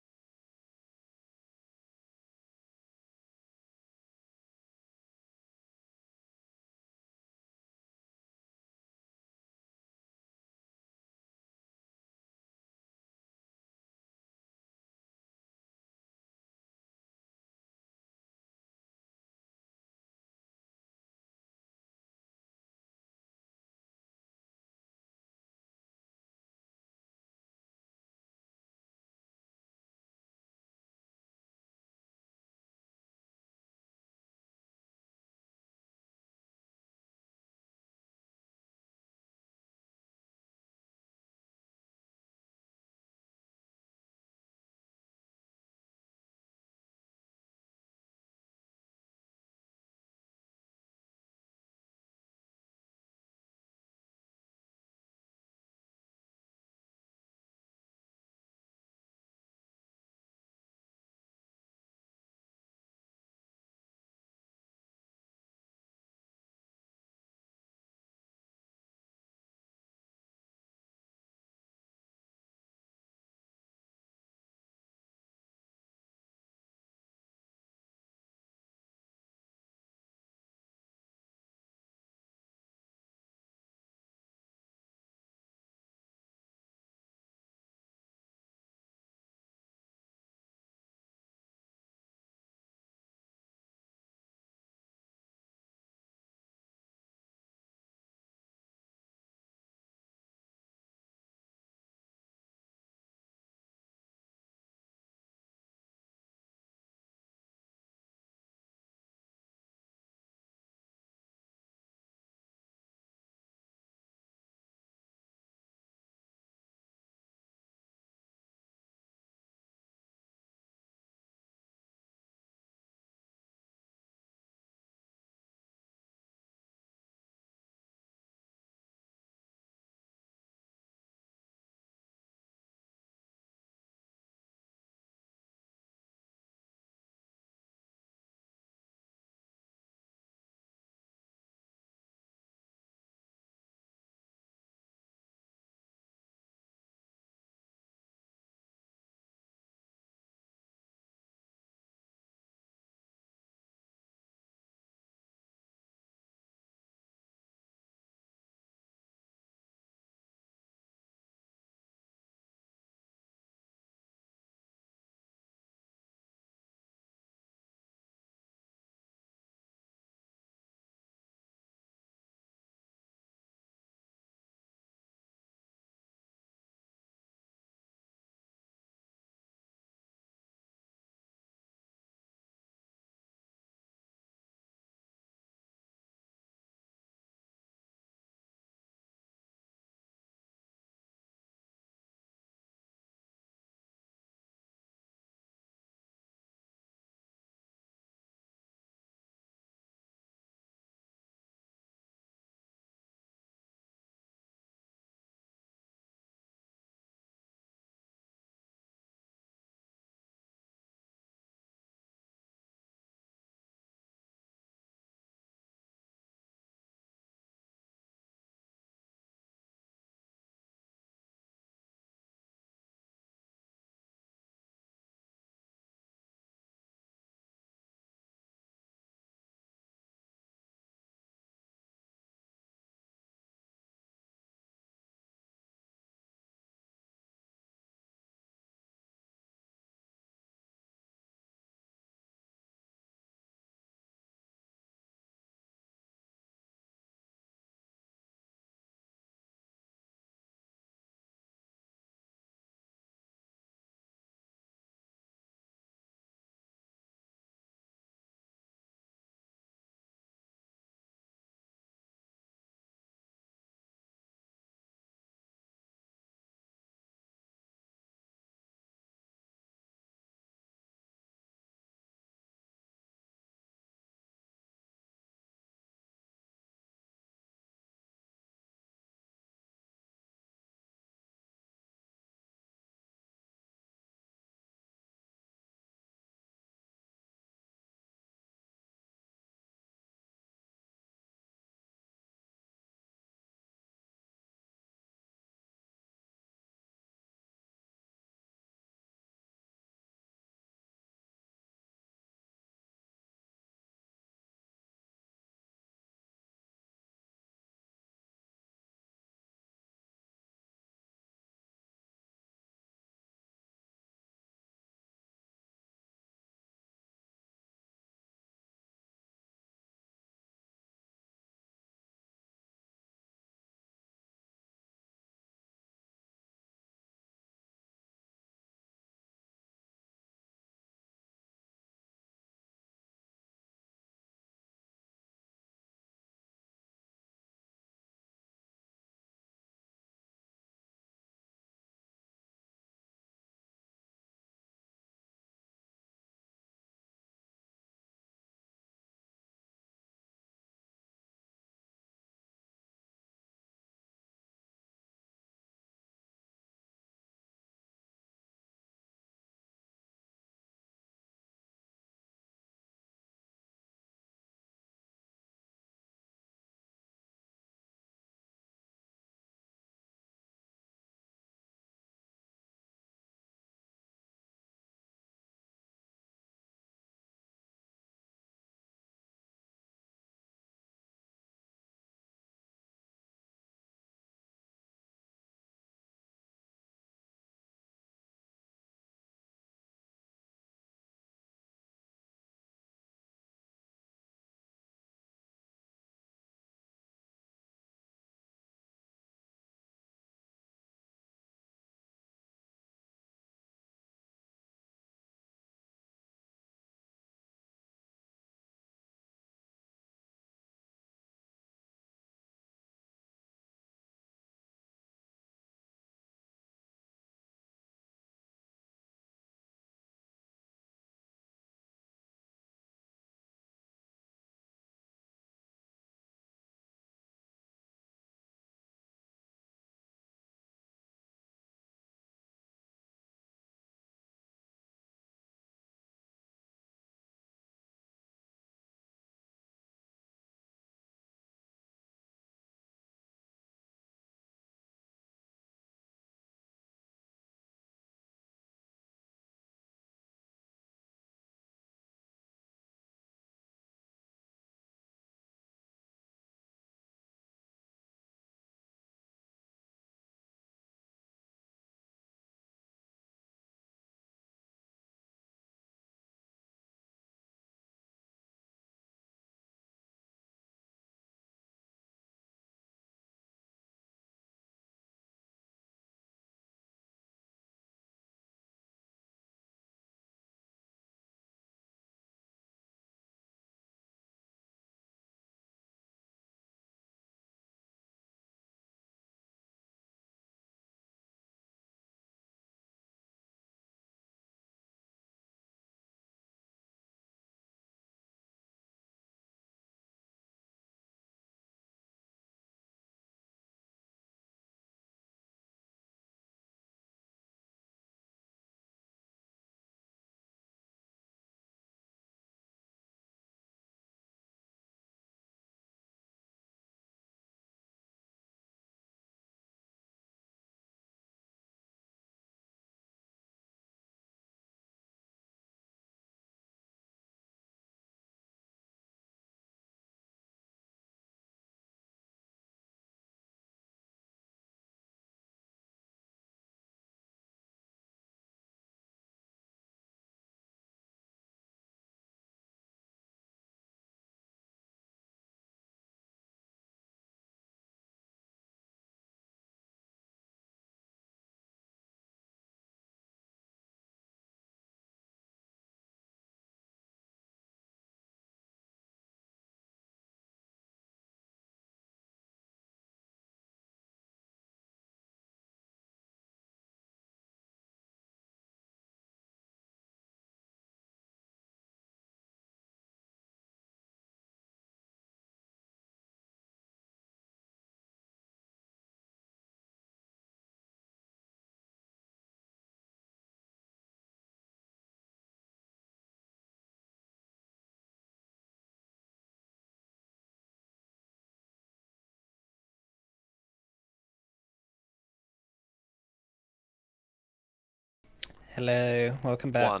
Hello, welcome back.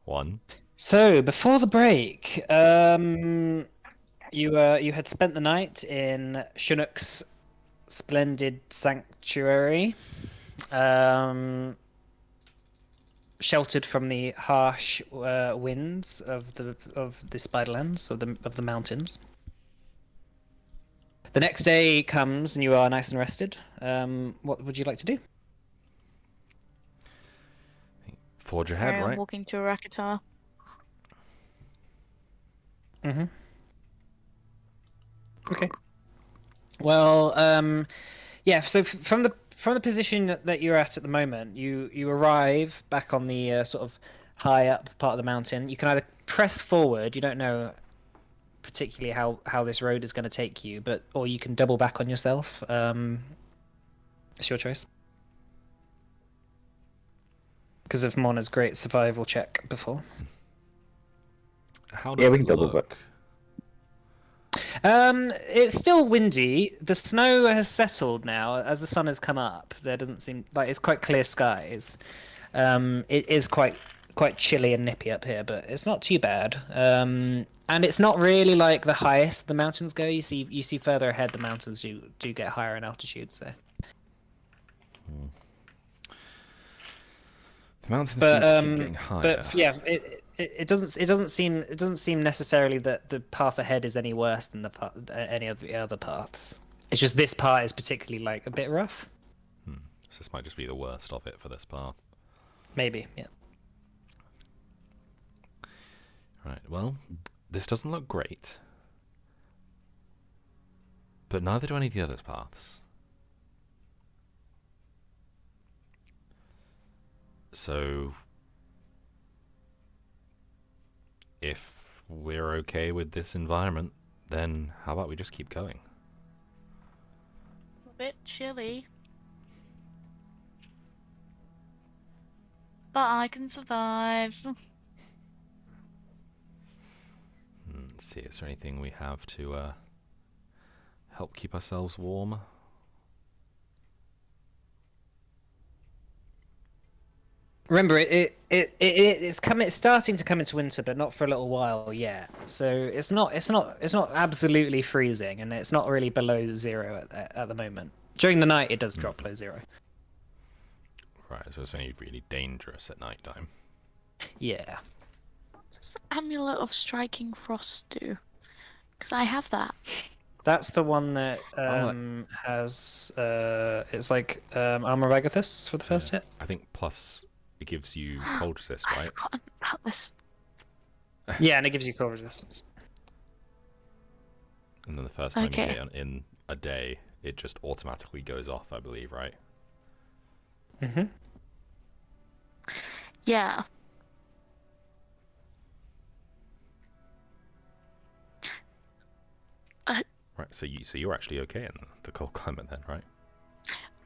One. So before the break, you had spent the night in Chinook's splendid sanctuary, sheltered from the harsh winds of the Spiderlands, of the mountains. The next day comes and you are nice and rested. What would you like to do? Forge ahead, I'm right? walking to Arak. Mm-hmm. Okay. Well, yeah. So from the position that you're at the moment, you arrive back on the sort of high up part of the mountain. You can either press forward. You don't know particularly how this road is going to take you, or you can double back on yourself. It's your choice. Because of Mona's great survival check before. How does Yeah, we it can double look? back. It's still windy. The snow has settled now as the sun has come up. There doesn't seem like it's quite clear skies. It is quite chilly and nippy up here, but it's not too bad. And it's not really like the highest the mountains go. You see further ahead the mountains do get higher in altitude. So, The mountains but seem to keep getting higher. but yeah, it doesn't seem necessarily that the path ahead is any worse than any of the other paths. It's just this part is particularly like a bit rough. So this might just be the worst of it for this path. Maybe, yeah. Right, well, this doesn't look great. But neither do any of the other paths. So, if we're okay with this environment, then how about we just keep going? A bit chilly. But I can survive. Let's see, is there anything we have to help keep ourselves warm? Remember, it's starting to come into winter, but not for a little while yet. So it's not absolutely freezing, and it's not really below zero at the moment. During the night, it does drop below zero. Right, so it's only really dangerous at night time. Yeah. What does the Amulet of Striking Frost do? Because I have that. That's the one that has it's like Armor of Agathis for the first hit. I think plus it gives you cold resist, I've right? forgotten about this. Yeah, and it gives you cold resistance. And then the first time you Okay. hit in a day, it just automatically goes off, I believe, right? Mm-hmm. Yeah. Right, so you're actually okay in the cold climate then, right?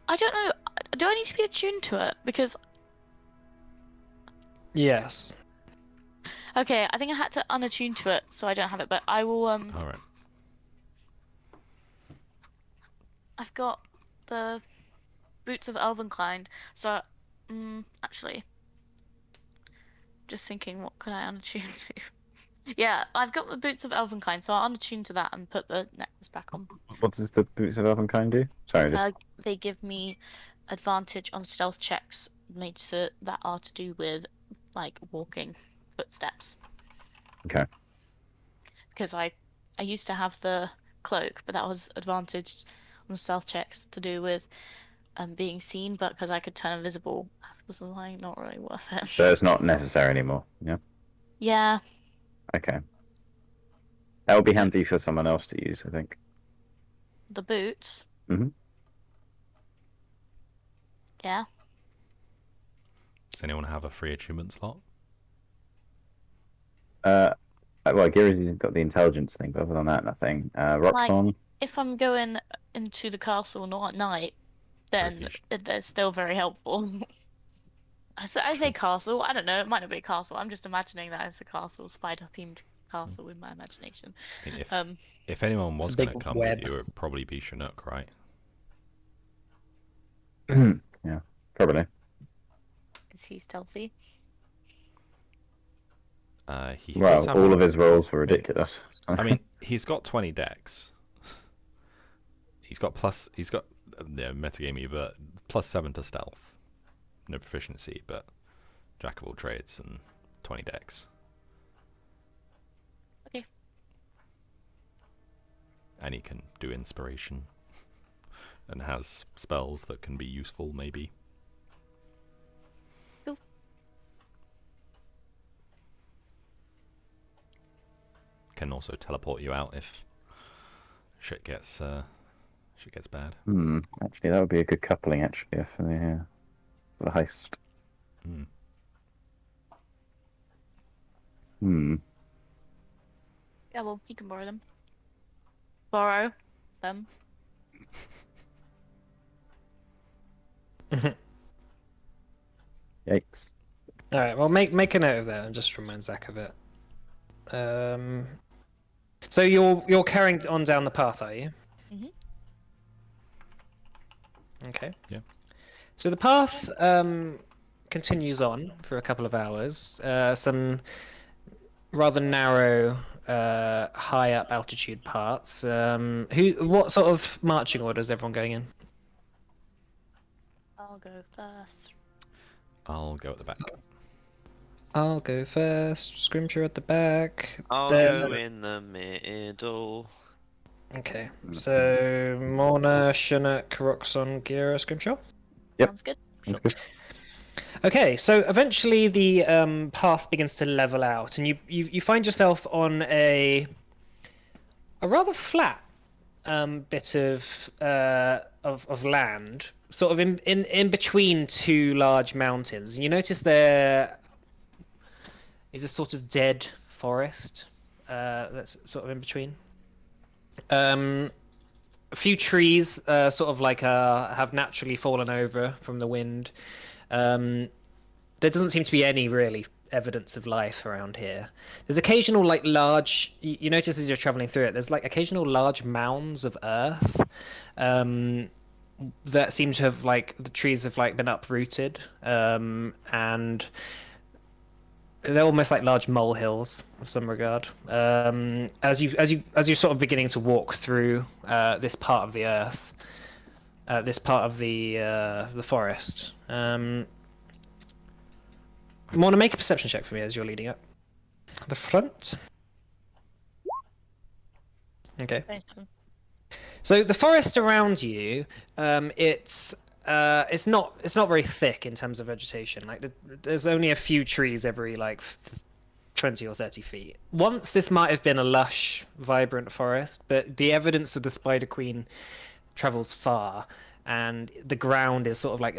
I don't know. Do I need to be attuned to it? Because Yes. okay, I think I had to unattune to it, so I don't have it. But I will. All right. I've got the Boots of Elvenkind. So, actually, just thinking, what can I unattune to? Yeah, I've got the Boots of Elvenkind, so I'll unattune to that and put the necklace back on. What does the Boots of Elvenkind do? Sorry, just... They give me advantage on stealth checks that are to do with like walking footsteps. Okay. Because I used to have the cloak, but that was advantage on stealth checks to do with being seen, but because I could turn invisible, it was like not really worth it. So it's not necessary anymore, yeah? Yeah. Okay. That would be handy for someone else to use, I think. The boots. Mm-hmm. Yeah. Does anyone have a free attunement slot? Well, Gary's got the intelligence thing, but other than that, nothing. Roxxon? If I'm going into the castle not at night, then they're still very helpful. I say castle. I don't know. It might not be a castle. I'm just imagining that it's a castle, spider-themed castle in my imagination. I think if anyone was a going to big come web. with you, it would probably be Chinook, right? Yeah, probably. Is he stealthy? He does Well, have all a- of his rolls were ridiculous. I mean, he's got 20 dex. He's got metagamey, but +7 to stealth. No proficiency, but jack of all trades and 20 dex. Okay. And he can do inspiration. And has spells that can be useful, maybe. Cool. Can also teleport you out if shit gets bad. Actually, that would be a good coupling, actually, for the heist. Yeah, well, he can borrow them. Borrow them. Yikes. All right. Well, make a note of that and just remind Zach of it. So you're carrying on down the path, are you? Mhm. Okay. Yeah. So the path continues on for a couple of hours. Some rather narrow, high up altitude parts. What sort of marching order is everyone going in? I'll go first. I'll go at the back. I'll go first. Scrimshaw at the back. I'll then- go in the middle. Okay. So Morna, Chinook, Roxon, Gira, Scrimshaw. Yep. Sounds good. That's good. Okay, so eventually the path begins to level out, and you find yourself on a rather flat bit of land, sort of in between two large mountains. And you notice there is a sort of dead forest that's sort of in between. A few trees sort of like have naturally fallen over from the wind. There doesn't seem to be any really evidence of life around here. There's occasional like large. You notice as you're traveling through it, there's like occasional large mounds of earth that seem to have like the trees have like been uprooted, and they're almost like large molehills of some regard. As you're sort of beginning to walk through this part of the earth, this part of the forest. You want to make a perception check for me as you're leading up the front. Okay. 27. So the forest around you, it's not very thick in terms of vegetation. Like there's only a few trees every like 20 or 30 feet. Once this might have been a lush, vibrant forest, but the evidence of the Spider Queen travels far, and the ground is sort of like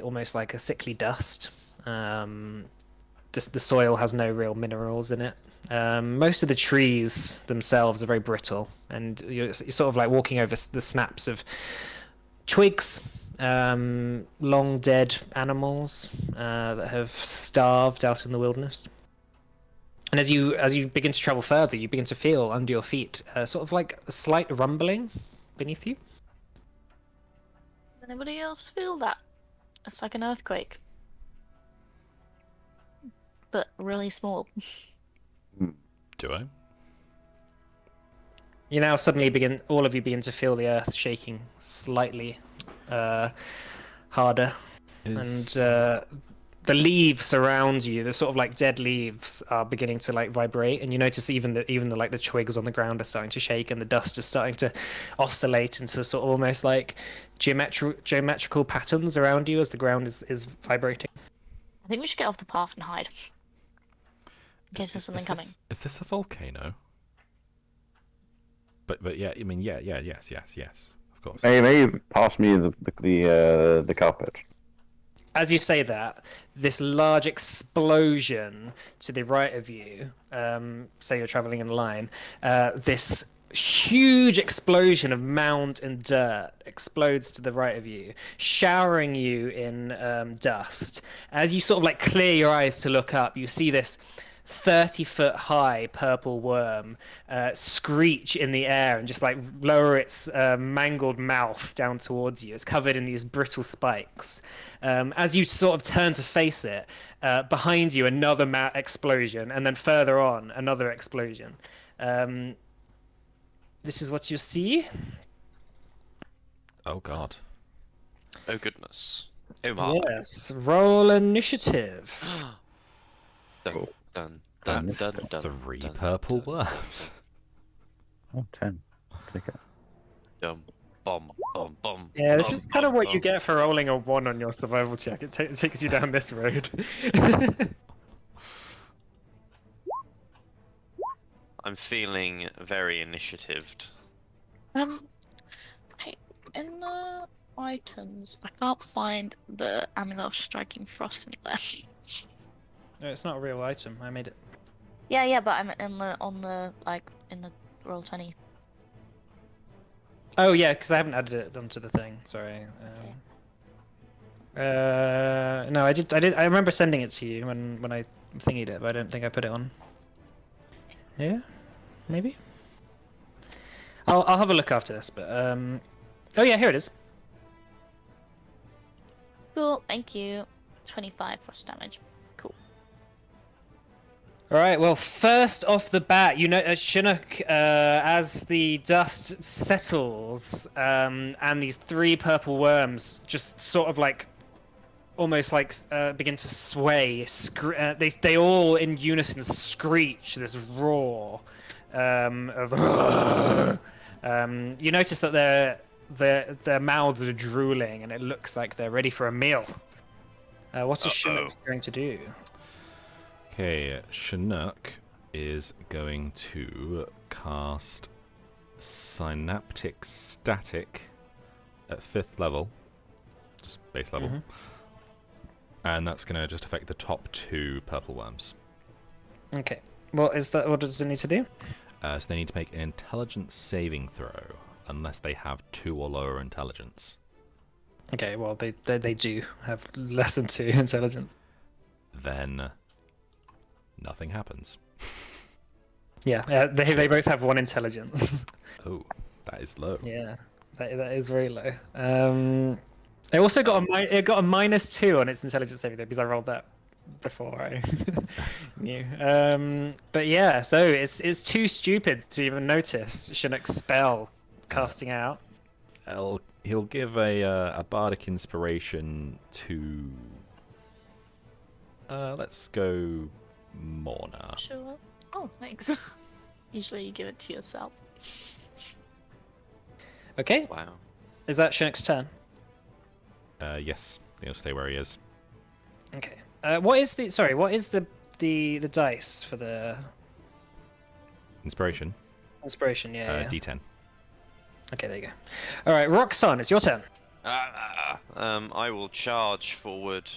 almost like a sickly dust. The soil has no real minerals in it. Most of the trees themselves are very brittle, and you're sort of like walking over the snaps of twigs, long dead animals that have starved out in the wilderness. And as you begin to travel further, you begin to feel under your feet sort of like a slight rumbling beneath you. Does anybody else feel that? It's like an earthquake. But really small. Do I? You now suddenly all of you begin to feel the earth shaking slightly harder, and the leaves around you, the sort of like dead leaves, are beginning to like vibrate, and you notice even the like the twigs on the ground are starting to shake, and the dust is starting to oscillate into sort of almost like geometrical patterns around you as the ground is vibrating. I think we should get off the path and hide. In case there's something coming. Is this a volcano? But yeah, I mean yes, of course. May pass me the carpet. As you say that, this large explosion to the right of you, say you're traveling in a line, this huge explosion of mound and dirt explodes to the right of you, showering you in dust. As you sort of like clear your eyes to look up, you see this 30-foot high purple worm screech in the air and just like lower its mangled mouth down towards you. It's covered in these brittle spikes. As you sort of turn to face it, behind you another explosion, and then further on another explosion. This is what you see. Oh god. Oh goodness. Oh my. Yes, roll initiative. Dun, dun, dun, That's dun, dun, 3 dun, purple dun, worms. Oh, 10. Take it. dum, bum, bum, bum. Yeah, this bum, is kind of bum, what you bum. get for rolling a 1 on your survival check. It takes you down this road. I'm feeling very initiatived. I, in the items, I can't find the amulet of striking frost anywhere. No, it's not a real item. I made it. Yeah, but I'm in the in the roll 20. Oh yeah, because I haven't added it onto the thing. Sorry. No, I did. I remember sending it to you when I thingied it, but I don't think I put it on. Yeah, maybe. I'll have a look after this, but oh yeah, here it is. Cool, thank you. 25 frost damage. Cool. All right. Well, first off the bat, you know, Chinook, as the dust settles, and these 3 purple worms just sort of like, almost like begin to sway. They all in unison screech this roar of. You notice that their mouths are drooling, and it looks like they're ready for a meal. What is Chinook going to do? Okay, Chinook is going to cast Synaptic Static at 5th level, just base level, and that's going to just affect the top 2 purple worms. Okay. What does it need to do? So they need to make an intelligence saving throw, unless they have 2 or lower intelligence. Okay, well, they do have less than 2 intelligence. Then nothing happens. Yeah, they both have 1 intelligence. Oh, that is low. Yeah, that is very low. It also got a -2 on its intelligence saving throw because I rolled that before I knew. But yeah, so it's too stupid to even notice Chinook's spell casting out. He'll give a bardic inspiration to. Let's go Morna. Sure. Oh, thanks. Usually you give it to yourself. Okay, Wow. is that Chinook's turn? Yes, he'll stay where he is. Okay. What is the dice for the Inspiration. inspiration? Yeah. D10. Okay, there you go. All right, Roxanne, it's your turn. I will charge forward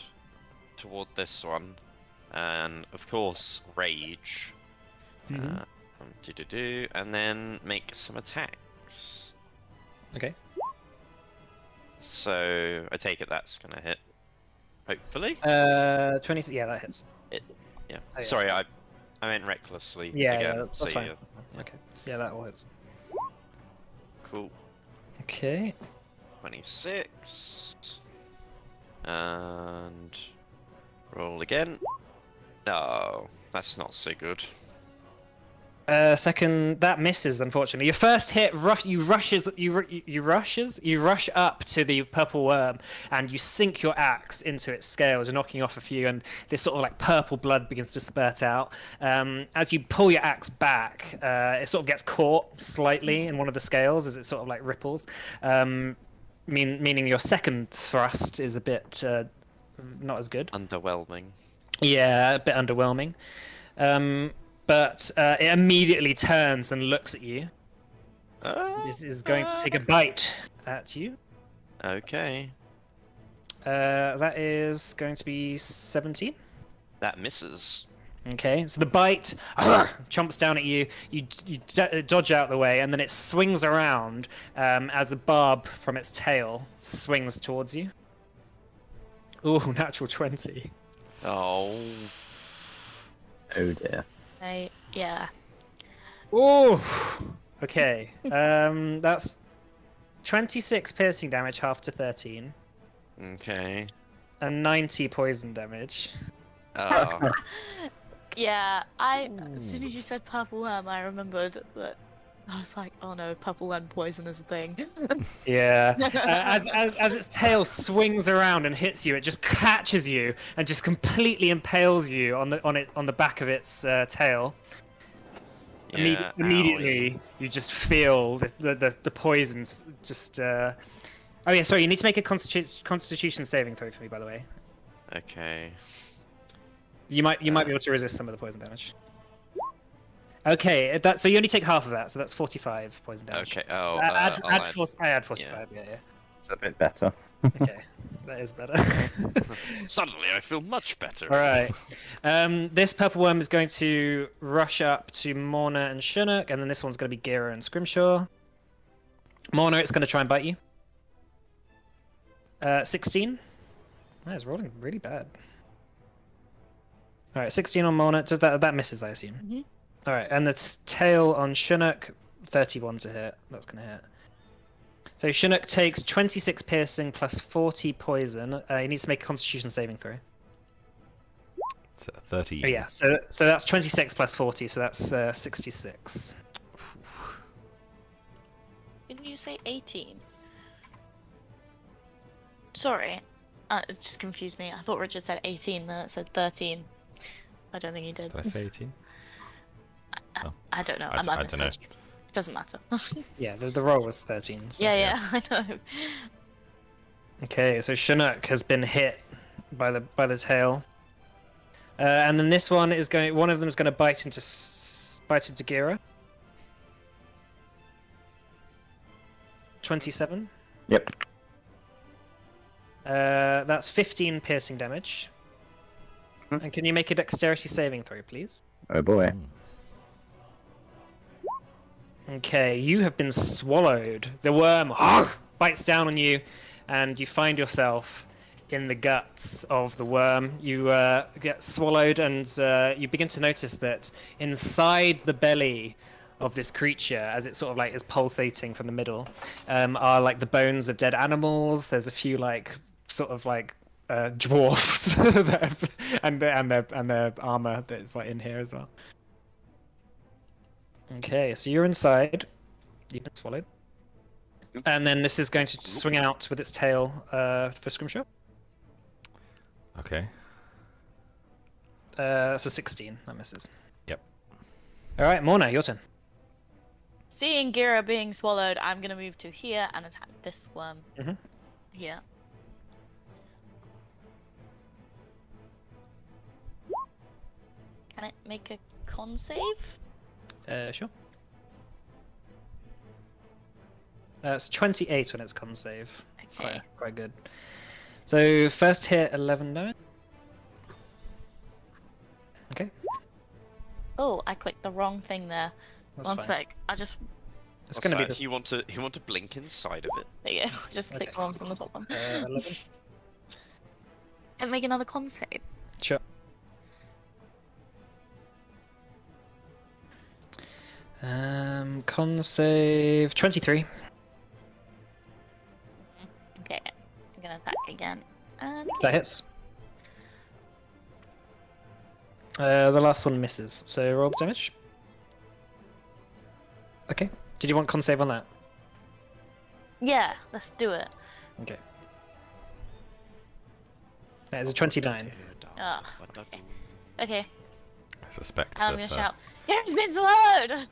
toward this one, and of course rage. And then make some attacks. Okay. So I take it that's gonna hit. Hopefully. 20. Yeah, that hits. Yeah. Oh, yeah. Sorry, I meant recklessly. Yeah, again, that's so fine. yeah. Okay. Yeah, that all hits. Cool. Okay. 26. And roll again. No, that's not so good. Second, that misses. Unfortunately, your first hit, you rush up to the purple worm, and you sink your axe into its scales, knocking off a few, and this sort of like purple blood begins to spurt out. As you pull your axe back, it sort of gets caught slightly in one of the scales as it sort of like ripples. Meaning your second thrust is a bit not as good. Underwhelming. Yeah, a bit underwhelming. But it immediately turns and looks at you. This is going to take a bite at you. Okay. That is going to be 17. That misses. Okay, so the bite chomps down at you. You dodge out the way, and then it swings around as a barb from its tail swings towards you. Ooh, natural 20. Oh. Oh dear. Yeah. Ooh. Okay. That's 26 piercing damage, half to 13, Okay. and 90 poison damage. Oh. Yeah, as soon as you said purple worm, I remembered that I was like, oh no, purple worm poison is a thing. Yeah. As its tail swings around and hits you, it just catches you and just completely impales you on the back of its tail. Yeah. Immediately, you just feel the poisons just. Oh yeah, sorry. You need to make a Constitution saving throw for me, by the way. owie. Okay. You might be able to resist some of the poison damage. Okay, so you only take half of that, so that's 45 poison damage. Okay. Oh. I I'll add 45. Yeah. It's a bit better. Okay, that is better. Suddenly, I feel much better. All right. This purple worm is going to rush up to Morna and Chinook, and then this one's going to be Gira and Scrimshaw. Morna, it's going to try and bite you. 16. That is rolling really bad. All right, 16 on Morna. Does that misses, I assume? Mhm. All right, and the tail on Chinook, 31 to hit. That's going to hit. So Chinook takes 26 piercing plus 40 poison. He needs to make a Constitution saving throw. It's 30. Oh, yeah, so that's 26 plus 40, so that's 66. Didn't you say 18? Sorry, it just confused me. I thought Richard said 18, then it said 13. I don't think he did. Did I say 18? I don't know. I might don't know. misheard you. Doesn't matter. Yeah, the roll was 13. So. yeah, I know. Okay, so Chinook has been hit by the tail, and then this one is going. One of them is going to bite into Gira. 27. Yep. That's 15 piercing damage. Hmm. And can you make a dexterity saving throw, please? Oh boy. Okay, you have been swallowed. The worm bites down on you, and you find yourself in the guts of the worm. You get swallowed, and you begin to notice that inside the belly of this creature, as it sort of like is pulsating from the middle, are like the bones of dead animals. There's a few like sort of like dwarfs and their armor that's like in here as well. Okay, so you're inside. You've been swallowed. And then this is going to swing out with its tail for Scrimshaw. Okay. That's a 16. That misses. Yep. All right, Morna, your turn. Seeing Gira being swallowed, I'm gonna move to here and attack this worm. Mhm. Here. Can it make a con save? Sure. It's 28 when it's con save. It's Okay. quite good. So first hit 11 damage. Okay, Oh, I clicked the wrong thing there. that's One fine. sec. I just It's What's going to be that? this. You want to blink inside of it? there you go. Just clicked Okay. one from the top one. 11. And make another con save. Sure. Con save 23. Okay. I'm gonna attack again. And That hits. The last one misses. So roll the damage. Okay. Did you want con save on that? yeah, let's do it. Okay. That is a 29. Ah, okay. I suspect I'm gonna that. shout, Gira's been swallowed!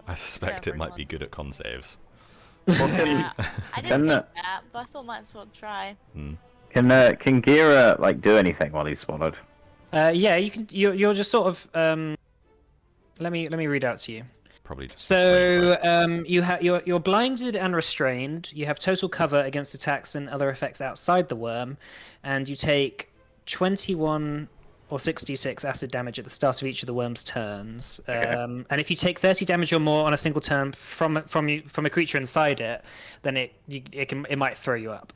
I suspect it might be everyone. good at con saves. Yeah, I didn't Can, think that, but I thought might as well try. Can Gira like do anything while he's swallowed? Yeah, you can. You're just sort of. Let me read out to you. Probably. Just So you're blinded and restrained. You have total cover against attacks and other effects outside the worm, and you take 21 or 66 acid damage at the start of each of the worm's turns. And if you take 30 damage or more on a single turn from a creature inside it, then it might throw you up.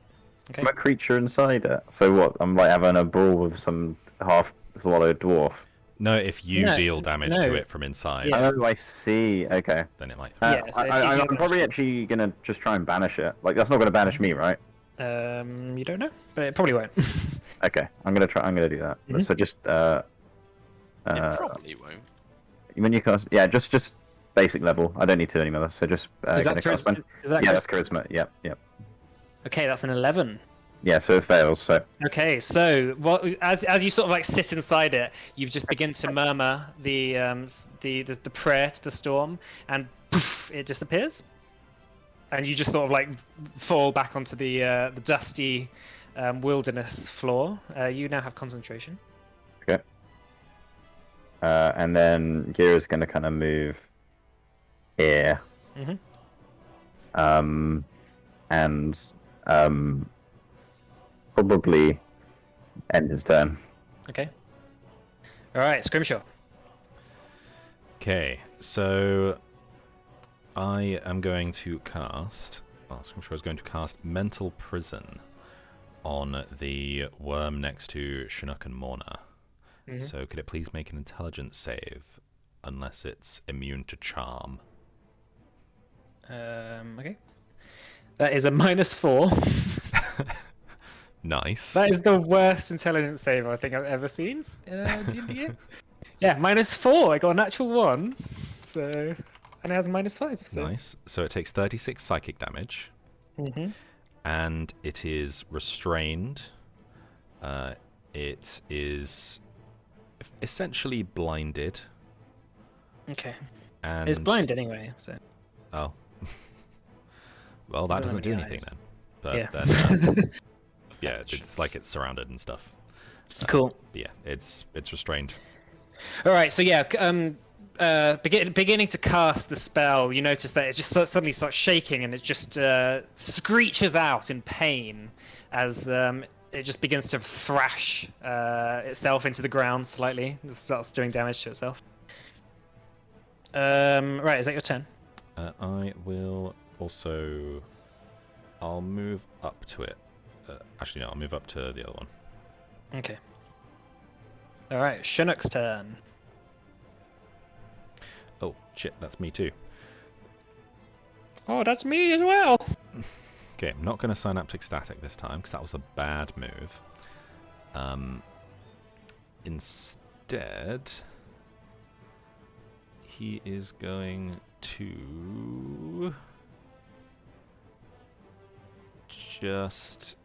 Okay. I'm a creature inside it. So what? I'm like having a brawl with some half swallowed dwarf? No, if you No, deal damage to no. it from inside, Yeah. Oh, I see. Okay. then it might. Yeah, so if you I'm deal probably damage- actually gonna just try and banish it. Like that's not gonna banish me, right? You don't know, but it probably won't. Okay, I'm gonna try. I'm gonna do that. Mhm. So just It probably won't. when you cast, yeah, just basic level. I don't need to anymore. So just Is that gonna cast one. charisma? Is that Yeah, that's charisma? charisma. Yep, yep. Okay, that's an 11. Yeah, so it fails. So Okay, so what as you sort of like sit inside it, you just begin to murmur the prayer to the storm, and poof, it disappears, and you just sort of like fall back onto the dusty wilderness floor. You now have concentration. okay. And then Gira's gonna kind of move here. Mhm. And probably end his turn. Okay. All right, Scrimshaw. Okay, so I am going to cast. Well, I'm sure I was going to cast Mental Prison on the worm next to Chinook and Morna. Mhm. So could it please make an intelligence save, unless it's immune to charm? Okay. That is a -4. Nice. That is the worst intelligence save I think I've ever seen in a D&D game. Yeah, -4. I got a natural 1, so and it has a -5. So. Nice. So it takes 36 psychic damage, Mm-hmm. and it is restrained. It is essentially blinded. Okay. And It's blind anyway, so. Oh. Well, that Doesn't doesn't have do any anything eyes. then. But Yeah. then, yeah, it's like it's surrounded and stuff. Cool. But yeah, it's restrained. All right, so yeah, beginning to cast the spell, you notice that it just suddenly starts shaking and it just screeches out in pain as it just begins to thrash itself into the ground slightly. It starts doing damage to itself. Right, is that your turn? I will also. I'll move up to it. Actually, no, I'll move up to the other one. Okay. All right, Chinook's turn. Oh, shit, that's me too. Oh, that's me as well. Okay, I'm not going to Synaptic Static this time because that was a bad move. Instead, he is going to just.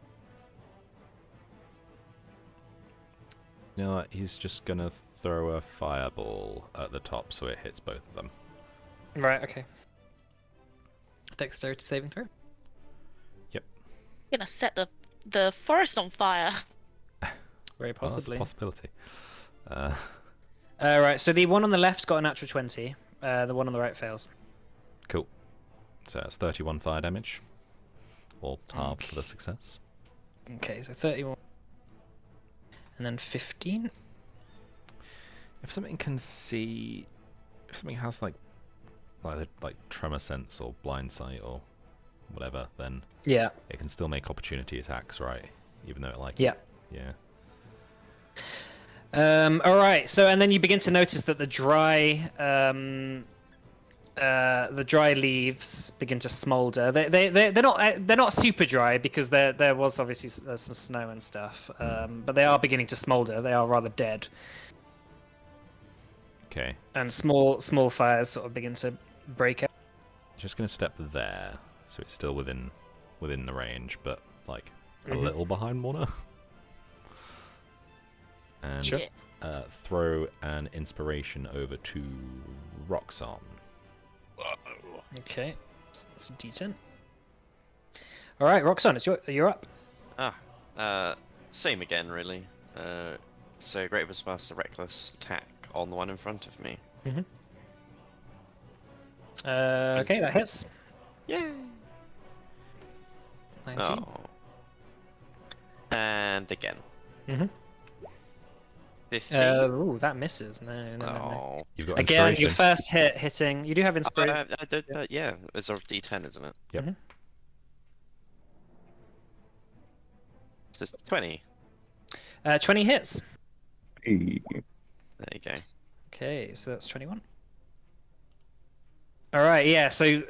You know what? He's just going to throw a fireball at the top so it hits both of them. Right, okay. Dexterity saving throw. Gonna set the forest on fire. Very Well, that's a possibly. possibility. Right, so the one on the left's got a natural 20. The one on the right fails. Cool. So that's 31 fire damage. Or halved for the success. Okay, so 31. And then 15. If something can see, if something has like tremor sense or blind sight or whatever, then Yeah. it can still make opportunity attacks, right? Even though it like Yeah. yeah. All right. So, and then you begin to notice that the dry leaves begin to smolder. They're not super dry because there was obviously some snow and stuff. But they are beginning to smolder. They are rather dead, Okay. and small fires sort of begin to break out. Just gonna step there, so it's still within the range, but like a Mhm. little behind Warner. And Sure. throw an inspiration over to Roxon. Okay. That's a D10. All right, Roxanne, you're up. Same again, really. So Great Master Reckless attack on the one in front of me. Okay, that hits. Yay! 19. Oh. And again. Mhm. 15. Ooh, that misses. No. Oh. You've got Again, your inspiration. first hitting. You do have inspiration. I did that, yeah. It's a D10, isn't it? Yep. Mhm. So it's 20. 20 hits. Hey. There you go. Okay, so that's 21. All right, yeah. So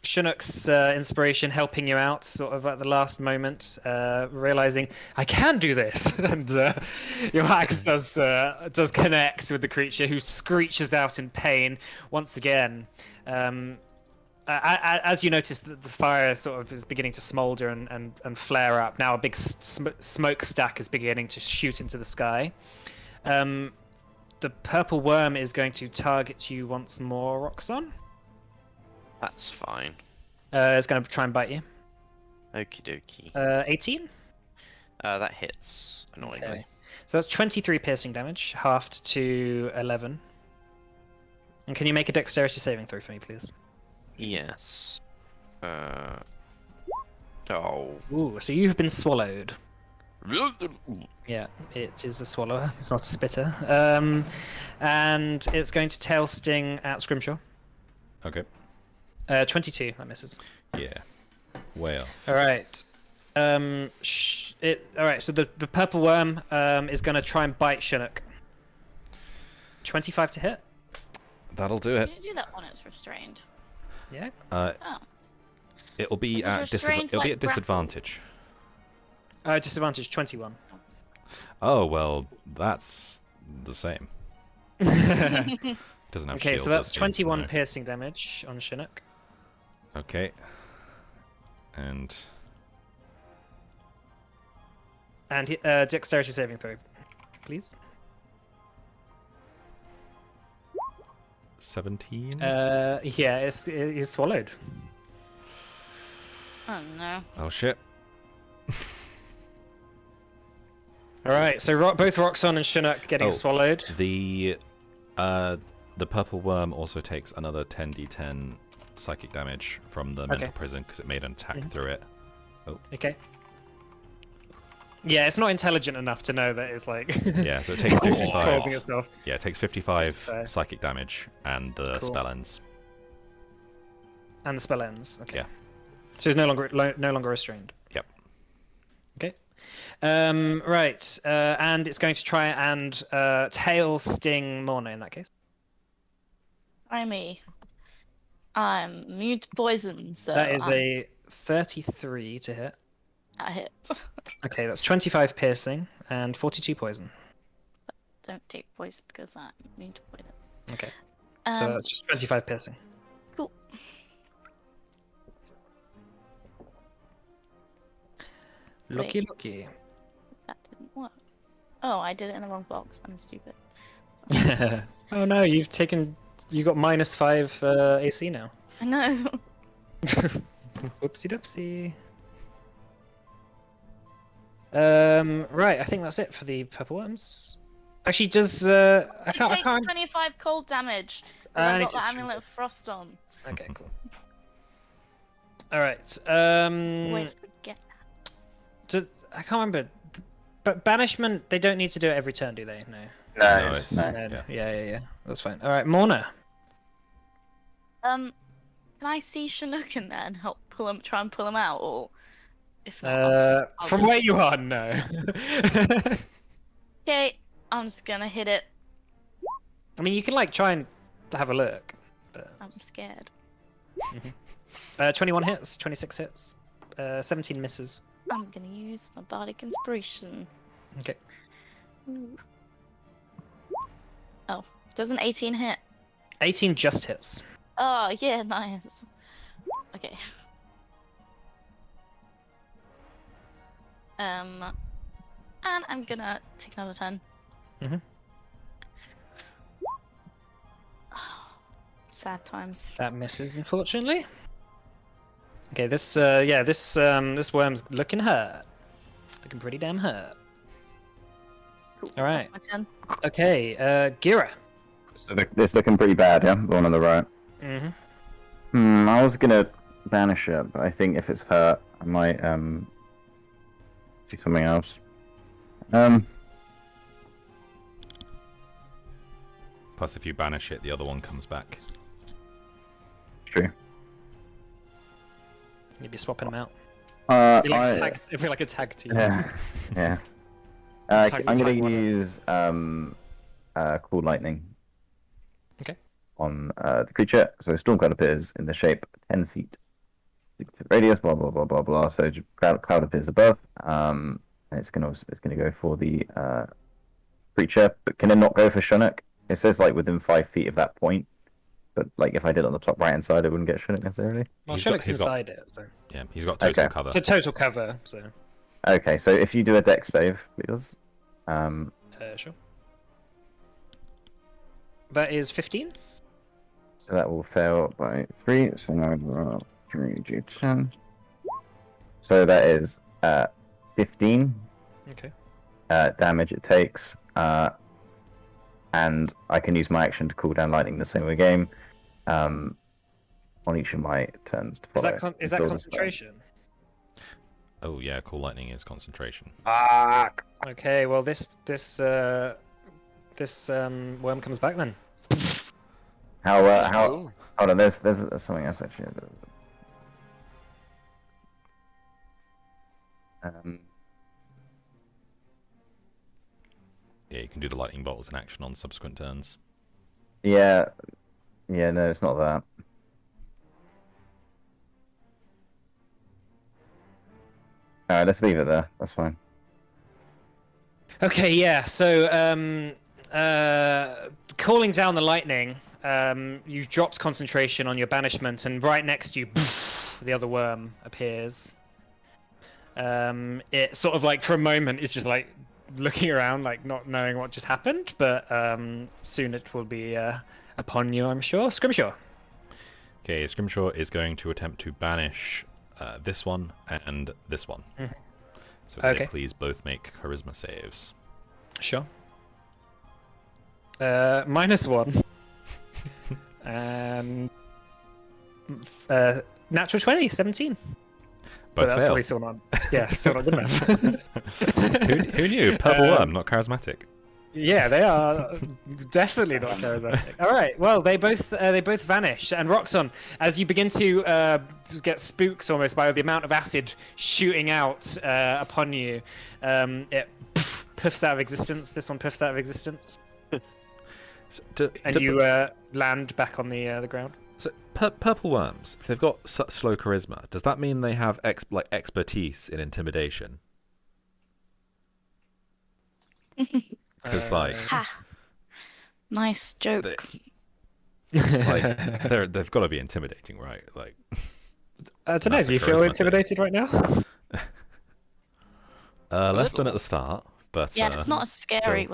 Chinook's inspiration helping you out, sort of at the last moment, realizing I can do this, and your axe does connect with the creature, who screeches out in pain once again. As you notice that the fire sort of is beginning to smolder and flare up, now a big smokestack is beginning to shoot into the sky. The purple worm is going to target you once more, Roxon. That's fine. It's going to try and bite you. Okie dokie. 18? That hits, annoyingly. Okay. So that's 23 piercing damage, halved to 11. And can you make a dexterity saving throw for me, please? Yes. Oh. Ooh, so you have been swallowed. Yeah, it is a swallower. It's not a spitter. And it's going to tail sting at Scrimshaw. Okay. 22, that misses. Yeah. Way off. All right. All right. So the purple worm is going to try and bite Chinook. 25 to hit. That'll do it. Can you do that when it's restrained? Yeah. Oh. It'll be This is at restrained, it'll be like, at disadvantage. Disadvantage 21. Oh well, that's the same. Doesn't have Okay, shield, so that's does he? 21 No. piercing damage on Chinook. Okay. And And dexterity saving throw, please. 17. Yeah, he's swallowed. Oh no. Oh shit. All right, so both Roxon and Chinook getting Oh. swallowed. The purple worm also takes another 10d10 psychic damage from the mental prison because it made an attack through it. Okay. Yeah, it's not intelligent enough to know that it's like Yeah, so it takes 55. causing itself. Yeah, it takes 55 That's fair. psychic damage and the Cool. spell ends. And the spell ends. Okay. Yeah. So he's no longer restrained. Yep. Okay. Right. And it's going to try and tail sting Morna in that case. I'm immune to poison, so That is a 33 to hit. that hits. Okay, that's 25 piercing and 42 poison. Don't take poison because I'm immune to poison. Okay. So that's just 25 piercing. Cool. Lucky, Wait. lucky. That didn't work. Oh, I did it in the wrong box. I'm stupid. Oh no, you got -5 AC now. I know. Whoopsie doopsie. Right, I think that's it for the purple worms. Actually, does I It can't. I takes can't... 25 cold damage. But Ah, I've it got the is amulet of frost on. Okay, cool. All right. Always forget. I can't remember. But banishment, they don't need to do it every turn, do they? No. No, Nice. it's- No. Yeah. That's fine. All right, Morna. Can I see Chinook in there and help try and pull him out, or if not, I'll From just- where you are, no. Okay, I'm just gonna hit it. I mean, you can like try and have a look. But I'm scared. 21 hits, 26 hits, 17 misses. I'm gonna use my bardic inspiration. Okay. Ooh. Oh, does an 18 hit? 18 just hits. Oh yeah, nice. Okay. And I'm gonna take another turn. Mhm. Sad times. That misses, unfortunately. Okay, this worm's looking hurt. Looking pretty damn hurt. Cool. All right. That's my turn. Okay, Gira. So it's looking pretty bad, yeah? The one on the right. Mm-hmm. I was gonna banish it, but I think if it's hurt, I might see something else. Plus, if you banish it, the other one comes back. True. You'd be swapping them out. It'd It'd be like a tag team. Yeah, yeah. Attack I'm the going type to one. use Cool Lightning. Okay. On the creature. So Storm Cloud appears in the shape 10 feet. 6 foot radius, blah, blah, blah, blah, blah. So cloud appears above. And it's going to go for the creature. But can it not go for Shunnock? It says like within 5 feet of that point. But like if I did it on the top right hand side, it wouldn't get Shunnock necessarily. Well, He's got- Shellick's he's got- inside it, so. Yeah, he's got total Okay. cover. So total cover, so. Okay, so if you do a dex save, please. Sure. That is 15. So that will fail by 3. So now I roll 3d10. So that is 15 Okay. damage it takes. And I can use my action to cool down lightning the same game on each of my turns to Is follow. that Until the concentration? Oh yeah, Cool Lightning is concentration. Fuck! Okay, well this worm comes back then. How Cool. hold on, there's something else actually. Yeah, you can do the lightning bolt as an action on subsequent turns. Yeah, no, it's not that. Alright, let's leave it there. That's fine. Okay, yeah. So, calling down the lightning, you dropped concentration on your banishment, and right next to you, the other worm appears. It sort of like for a moment is just like looking around, like not knowing what just happened, but soon it will be upon you, I'm sure. Scrimshaw. Okay, Scrimshaw is going to attempt to banish this one and this one. Mhm. So could Okay. they please both make charisma saves. Sure. -1. And natural 20, 17. But Both that's fail. probably still not. Yeah, still not good enough. who knew? Purple worm, not charismatic. Yeah, they are definitely not charismatic. All right, well, they both vanish. And Roxon, as you begin to get spooked almost by the amount of acid shooting out upon you, it puffs out of existence. This one puffs out of existence, So, and you land back on the ground. So purple worms, if they've got such slow charisma, does that mean they have expertise in intimidation? Because like Ha! Nice joke. they've got to be intimidating, right? Like I don't know. That's Do a you feel charisma intimidated right now? less than at the start, but Yeah, it's not as scary still.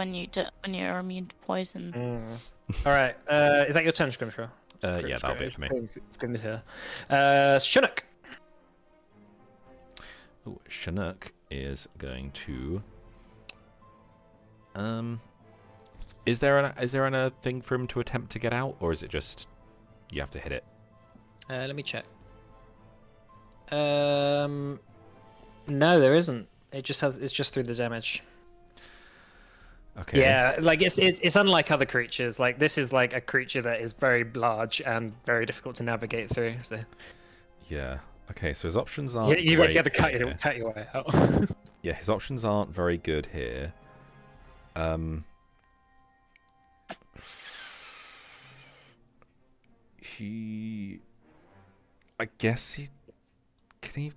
when you're immune to poison. All right. Is that your turn, Scrimshaw? Yeah, that'll be it for me. It's good to hear. Chinook. Ooh, Chinook is going to. Is there a thing for him to attempt to get out, or is it just you have to hit it? Let me check. No, there isn't. It's just through the damage. Okay. Yeah, like it's unlike other creatures. Like this is like a creature that is very large and very difficult to navigate through. So Yeah. Okay, so his options aren't. you basically have to great cut here. your way out. Yeah, his options aren't very good here. I guess he can he.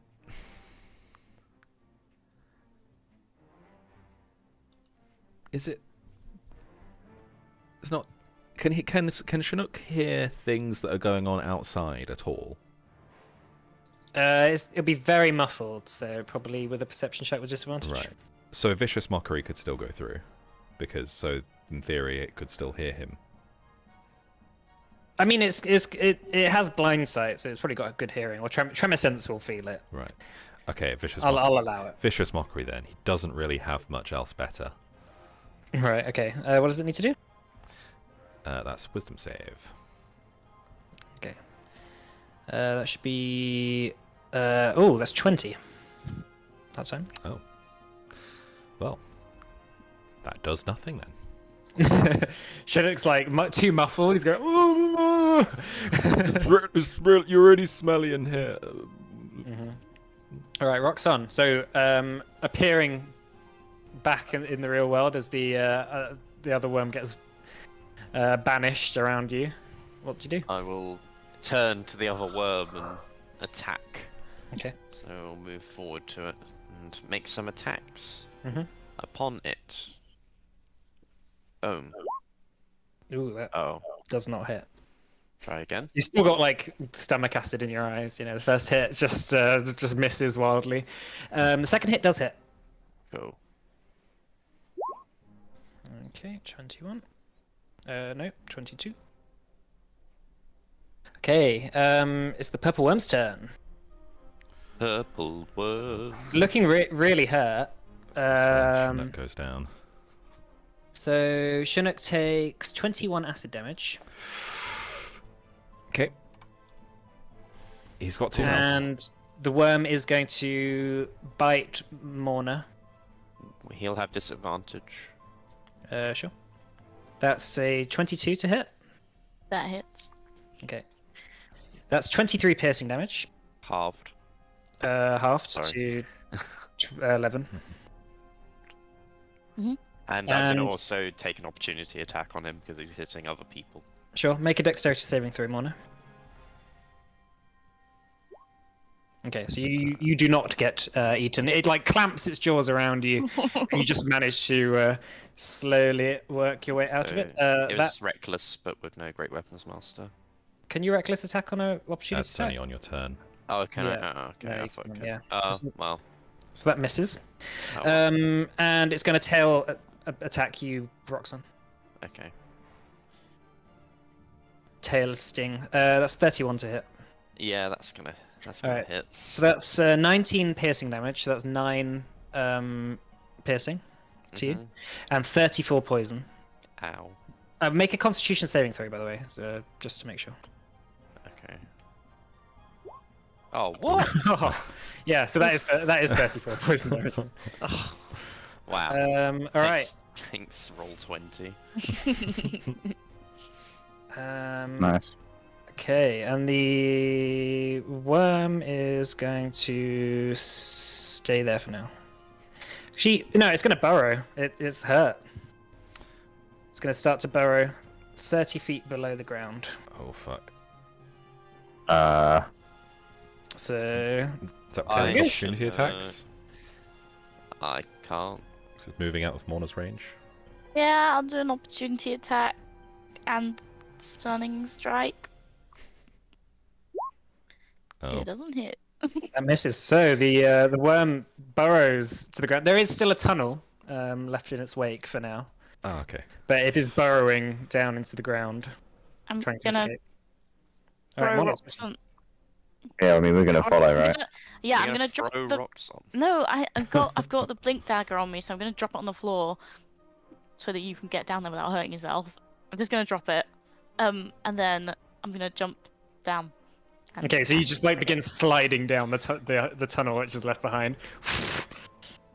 Is it? It's not. Can Chinook hear things that are going on outside at all? It'll be very muffled, so probably with a perception check with disadvantage. Right. So vicious mockery could still go through, because so in theory it could still hear him. I mean, it has blind sight, so it's probably got a good hearing. Or tremor sense will feel it. Right. Okay. I'll allow it. Vicious mockery. Then he doesn't really have much else better. Right. Okay. What does it need to do? That's wisdom save. Okay. That should be. Oh, that's 20. That's fine. Oh. Well, that does nothing then. Chinook's like too muffled. He's going. "Oh, You're really smelly in here. All right, Roxon. So, appearing back in the real world as the other worm gets banished around you. What do you do? I will turn to the other worm and attack. Okay. So I'll move forward to it and make some attacks Mhm. upon it. Boom. Ooh, that Oh, does not hit. try again. You've still got like stomach acid in your eyes. You know, the first hit just misses wildly. The second hit does hit. Cool. Okay, 21. No, 22. Okay, it's the purple worm's turn. Purple worm. It's looking really hurt. Chinook goes down. So Chinook takes 21 acid damage, Okay. He's got 2 now. and the worm is going to bite Morna. He'll have disadvantage. Sure. That's a 22 to hit. That hits. Okay. That's 23 piercing damage, Halved. halved Sorry. to 11. And I'm And- going to also take an opportunity attack on him because he's hitting other people. Sure. Make a dexterity saving throw, Morna. Okay, so you do not get eaten. It like clamps its jaws around you, and you just manage to slowly work your way out of it. It was That reckless, but with no great weapons master. can you reckless attack on a opportunity That's attack? only on your turn. Oh, can Yeah. I? Oh, okay, Yeah, I you thought can, I could. yeah. Well. So that misses. Oh, well. And it's going to tail attack you, Roxanne. Okay. Tail sting. That's 31 to hit. Yeah, that's gonna Alright. hit. So that's 19 piercing damage. So that's 9 piercing to you, Mhm. and 34 poison. Ow. Make a Constitution saving throw, by the way, so, just to make sure. Okay. Oh, what? Yeah, so that is 34 poison damage. Oh, wow. All right. Thanks, roll 20. Nice. Okay, and the worm is going to stay there for now. No, it's going to burrow. It's hurt. It's going to start to burrow 30 feet below the ground. Oh, fuck. So Is that I 10 guess- opportunity attacks? I can't. Is it moving out of Morna's range? Yeah, I'll do an opportunity attack and stunning strike. Oh. It doesn't hit. that misses. So the worm burrows to the ground. There is still a tunnel left in its wake for now, Oh, okay. but it is burrowing down into the ground, I'm trying to gonna escape. All right, throw Mona's rocks on. Yeah, I mean, we're gonna follow, I'm right? gonna- yeah, You're I'm gonna drop throw the. rocks on. No, I've got the blink dagger on me, so I'm gonna drop it on the floor, so that you can get down there without hurting yourself. I'm just gonna drop it, and then I'm gonna jump down. and Okay, so you attack just it. like begin sliding down the tunnel which is left behind.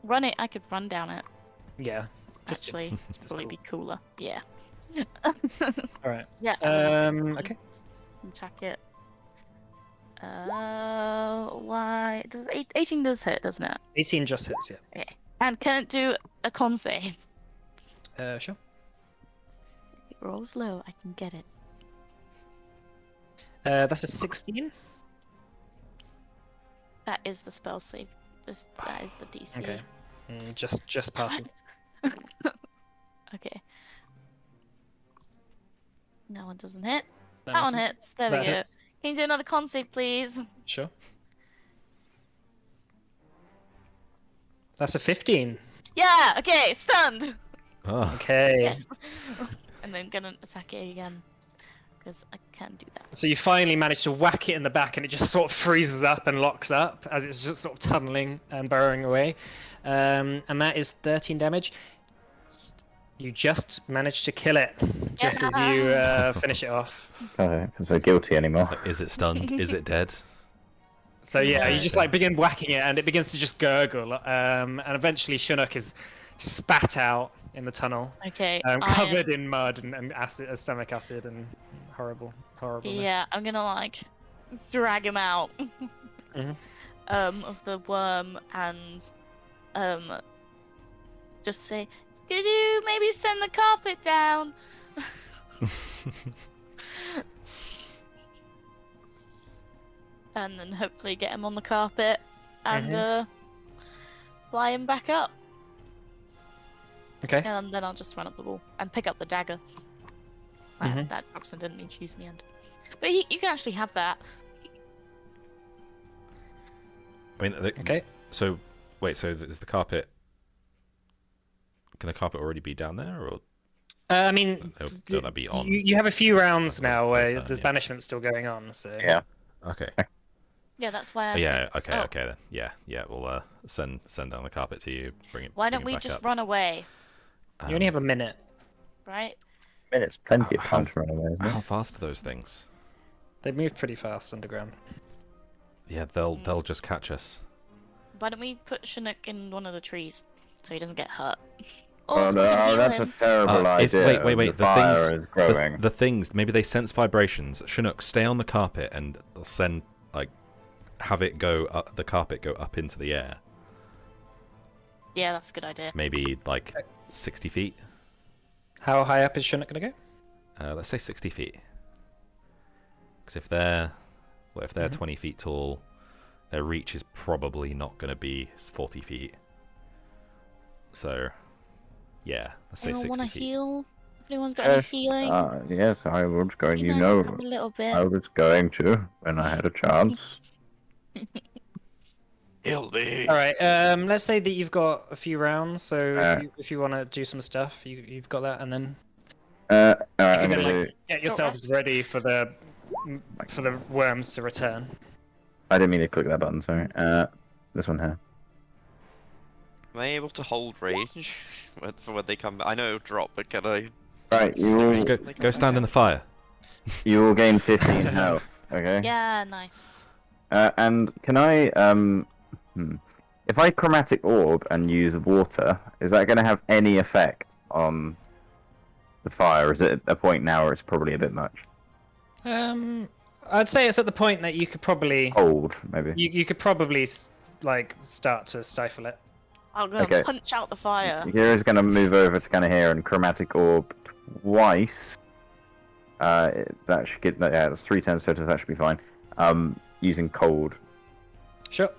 Run it. I could run down it. Yeah. Just Actually, it's probably be cooler. Yeah. All right. Yeah. Okay. Attack it. Why? 18 does hit, doesn't it? 18 just hits. Yeah. And can it do a con save? Sure. If it rolls low, I can get it. That's a 16. That is the spell save. That is the DC. Okay. Just passes. Okay. That one doesn't hit. That That one misses. hits. There That we go. hits. Can you do another con save, please? Sure. That's a 15. Yeah. Okay. Stunned. Oh. Okay. Yes. And then gonna attack it again because I can't do that. So you finally manage to whack it in the back, and it just sort of freezes up and locks up as it's just sort of tunneling and burrowing away. And that is 13 damage. You just managed to kill it, just as you finish it off. Okay, because they're guilty anymore. Is it stunned? Is it dead? So yeah, you Right. just like begin whacking it, and it begins to just gurgle. And eventually, Chinook is spat out in the tunnel, Okay. covered in mud and acid, stomach acid, and horrible. Yeah, I'm gonna like drag him out Mhm. of the worm and just say, "Could you maybe send the carpet down?" And then hopefully get him on the carpet and fly him back up. Okay. And then I'll just run up the wall and pick up the dagger. That Roxanne didn't need to use in the end. But you can actually have that. I mean, Okay. So, wait. So is the carpet? Can the carpet already be down there, or I mean, will that be on? you have a few rounds now where turn, the yeah. banishment's still going on. So Yeah. Okay. Yeah, that's why I Yeah. said. Okay. Oh, Okay then. Yeah. We'll send down the carpet to you. Bring it. Why bring don't it we back just up. run away, you only have a minute. right? I mean, it's plenty of How- time to run away. Isn't it? How fast are those things? They move pretty fast underground. Yeah, they'll just catch us. Why don't we put Chinook in one of the trees so he doesn't get hurt? Oh Also, we no, can heal that's him. a terrible idea. Wait. The The fire things, is growing. the things. Maybe they sense vibrations. Chinook, stay on the carpet and they'll send have it go up, the carpet go up into the air. Yeah, that's a good idea. Maybe 60 feet. How high up is Chinook gonna go? Let's say 60 feet. Because if they're 20 feet tall, their reach is probably not going to be 40 feet. So, yeah, let's say Anyone 60 want to feet. heal? If anyone's got any healing, Yes, I was going. be You nice know, to have a little bit. I was going to when I had a chance. Heal me. All right. Let's say that you've got a few rounds. So if you want to do some stuff, you've got that, and then All right, you I'm can gonna then, do. get yourselves ready for the worms to return. I didn't mean to click that button. Sorry. This one here. Am I able to hold range for when they come back? I know it'll drop, but can I? Right, you Just all, go stand in the fire. you all gain 15 health. Okay. Yeah, nice. And can I if I chromatic orb and use water, is that going to have any effect on the fire? Is it at a point now where it's probably a bit much? I'd say it's at the point that you could probably Cold, maybe. you could probably start to stifle it. I'm gonna Okay. punch out the fire. Kira's going to move over to kind of here and chromatic orb twice. That should get that's 3 turns total. That should be fine. Using cold. Sure.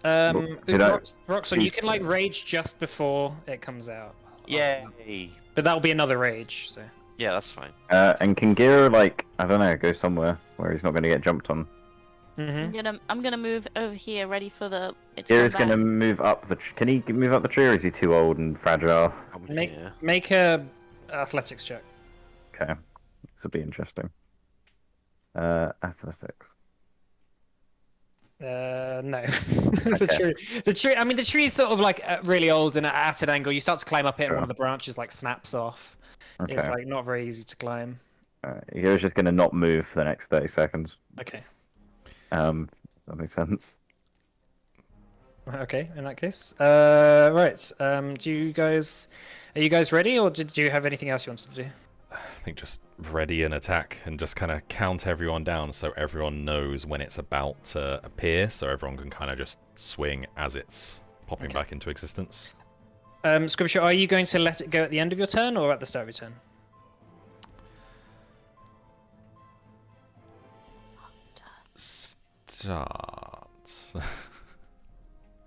did I- Roxanne, you can rage just before it comes out. Yay! But that'll be another rage. So. Yeah, that's fine. And can Gira I don't know, go somewhere where he's not going to get jumped on? Mm-hmm. I'm gonna move over here, ready for the. It's Gira's going to move up the. Can he move up the tree, or is he too old and fragile? Come Make here. make a athletics check. Okay, this will be interesting. Athletics. No. Okay. The tree. I mean, the tree's sort of really old and at an angle. You start to climb up it, and one of the branches snaps off. Okay. It's not very easy to climb. Gira's just going to not move for the next 30 seconds. Okay. That makes sense. Okay. In that case, right. Are you guys ready, or did you have anything else you wanted to do? I think just ready an attack and just kind of count everyone down so everyone knows when it's about to appear, so everyone can kind of just swing as it's popping back into existence. Scripture, are you going to let it go at the end of your turn or at the start of your turn? Start.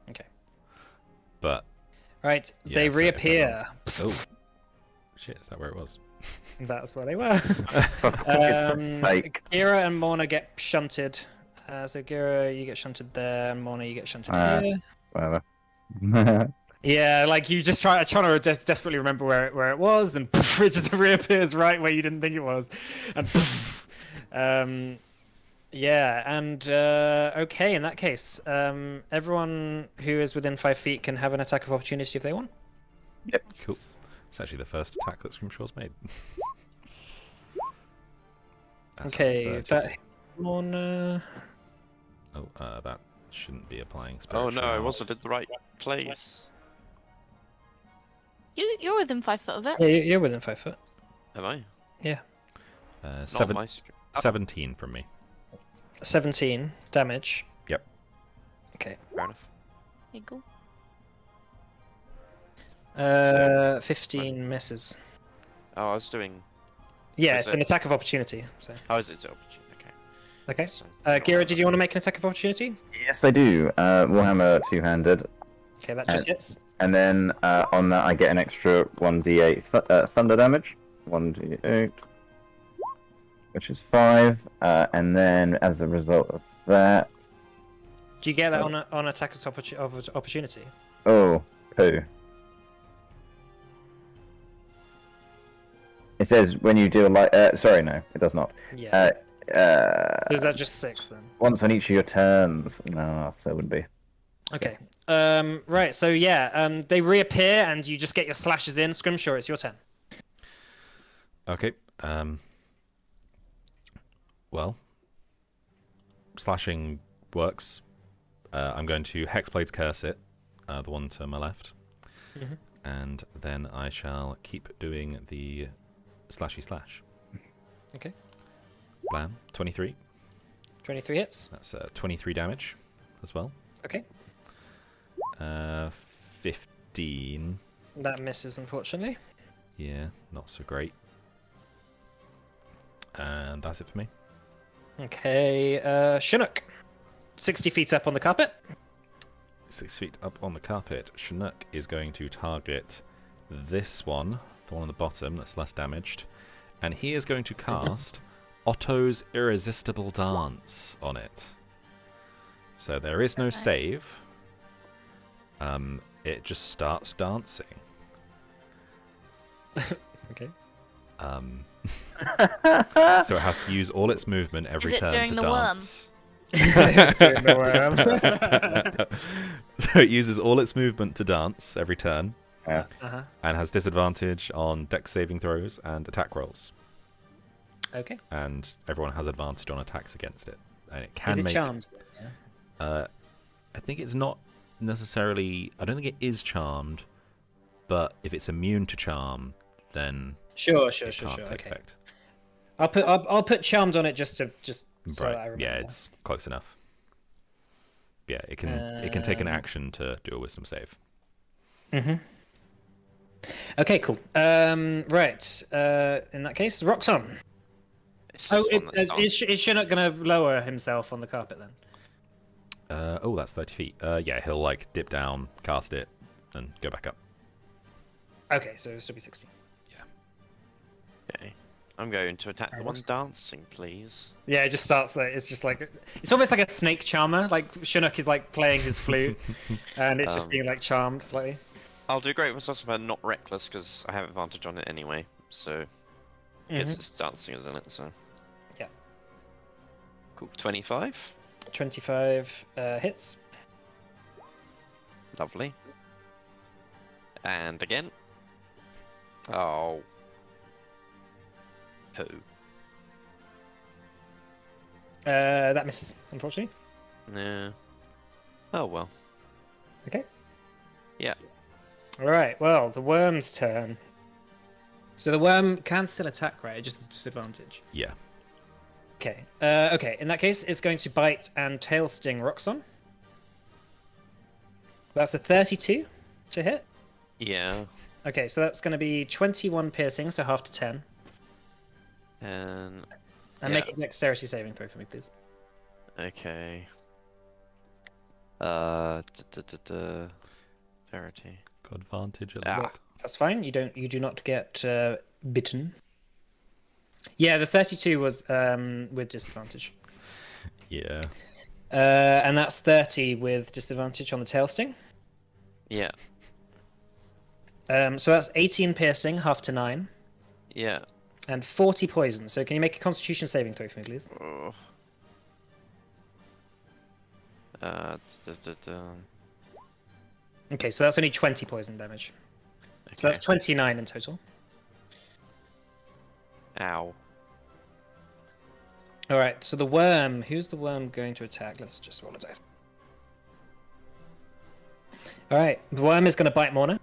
Okay. But Right. Yeah, They so reappear. oh shit, is that where it was? That's where they were. For goodness sake. Gira and Morna get shunted. So Gira, you get shunted there, and Morna, you get shunted here. Whatever. Yeah, you just trying to desperately remember where it was, and it just reappears right where you didn't think it was, and yeah, and okay, in that case, everyone who is within 5 feet can have an attack of opportunity if they want. Yep. Cool. It's actually the first attack that Scrimshaw's made. That's Okay, 30. that hits Morna. Oh, that shouldn't be applying Oh spiritual. no, I wasn't in the right place. You're within 5 foot of it. Yeah, you're within 5 foot. Am I? Seven, Not my 17 from me. 17 damage. Yep. Okay. Fair enough. Okay, cool. 15 misses. Oh, I was doing. Yeah, Was it's it- an attack of opportunity. So. How is it opportunity? Okay. Okay. So, Gira, did you want to make an attack of opportunity? Yes, I do. Warhammer two-handed. Okay, that just hits. And then on that, I get an extra 1d8 thunder damage. 1d8, which is 5. And then as a result of that, Do you get that on attack of opportunity? oh, poo. It says when you do a light. Sorry, no, it does not. Yeah. So is that just 6 then? Once on each of your turns. No, so it would be. Okay. Right. So yeah, they reappear and you just get your slashes in. Scrimshaw, it's your turn. Okay. Well, slashing works. I'm going to Hexblade's Curse it, the one to my left. Mhm. And then I shall keep doing the slashy slash. Okay. Blam. 23. 23 hits. That's 23 damage as well. Okay. 15. That misses, unfortunately. Yeah, not so great. And that's it for me. Okay. Chinook. 60 feet up on the carpet. 6 feet up on the carpet, Chinook is going to target this one, the one on the bottom that's less damaged, and he is going to cast Otto's Irresistible Dance on it. So there is no Nice. save. It just starts dancing. Okay. So it has to use all its movement every it turn doing to the worm? dance. It's doing the worm. So it uses all its movement to dance every turn, Uh-huh. and has disadvantage on dex saving throws and attack rolls. Okay. And everyone has advantage on attacks against it. And it can Is it make. charmed? I think it's not necessarily. I don't think it is charmed, but if it's immune to charm, then Sure. it can't take Okay. effect. I'll put charmed on it just so that I Right? remember. Yeah, it's close enough. Yeah, it can take an action to do a wisdom save. Mhm. Okay, cool. Right. In that case, Roxon. It's Oh, this one that's done. is Chinook gonna lower himself on the carpet then? Oh, that's 30 feet. Yeah, he'll like dip down, cast it, and go back up. Okay, so it'll still be 60. Okay. I'm going to attack the Alright, one what's- dancing, please. Yeah, it just starts like it's just like it's almost like a snake charmer. Like Chinook is like playing his flute, and it's just being like charmed slightly. I'll do great results but not reckless because I have advantage on it anyway. So it's its dancing, isn't it? So Yeah. Cool. 25. 25 hits. Lovely. And again. Oh. Who? That misses, unfortunately. No. Oh well. Okay. Yeah. All right. Well, the worm's turn. So the worm can still attack, right? It just has disadvantage. Yeah. Okay. Okay. In that case, it's going to bite and tail sting Roxon. That's a 32 to hit. Yeah. Okay, so that's going to be 21 piercing, so half to 10. And And make a dexterity saving throw for me, please. okay. Dexterity. Got advantage at Ah. least. That's fine. You do not get bitten. Yeah, the 32 was with disadvantage. Yeah. And that's 30 with disadvantage on the tail sting. Yeah. So that's 18 piercing, half to 9, Yeah. and 40 poison. So can you make a Constitution saving throw for me, please? Oh. Okay, so that's only 20 poison damage. So Okay. that's 29 in total. Ow. All right. So the worm. Who's the worm going to attack? Let's just roll a dice. All right. The worm is going to bite Morna.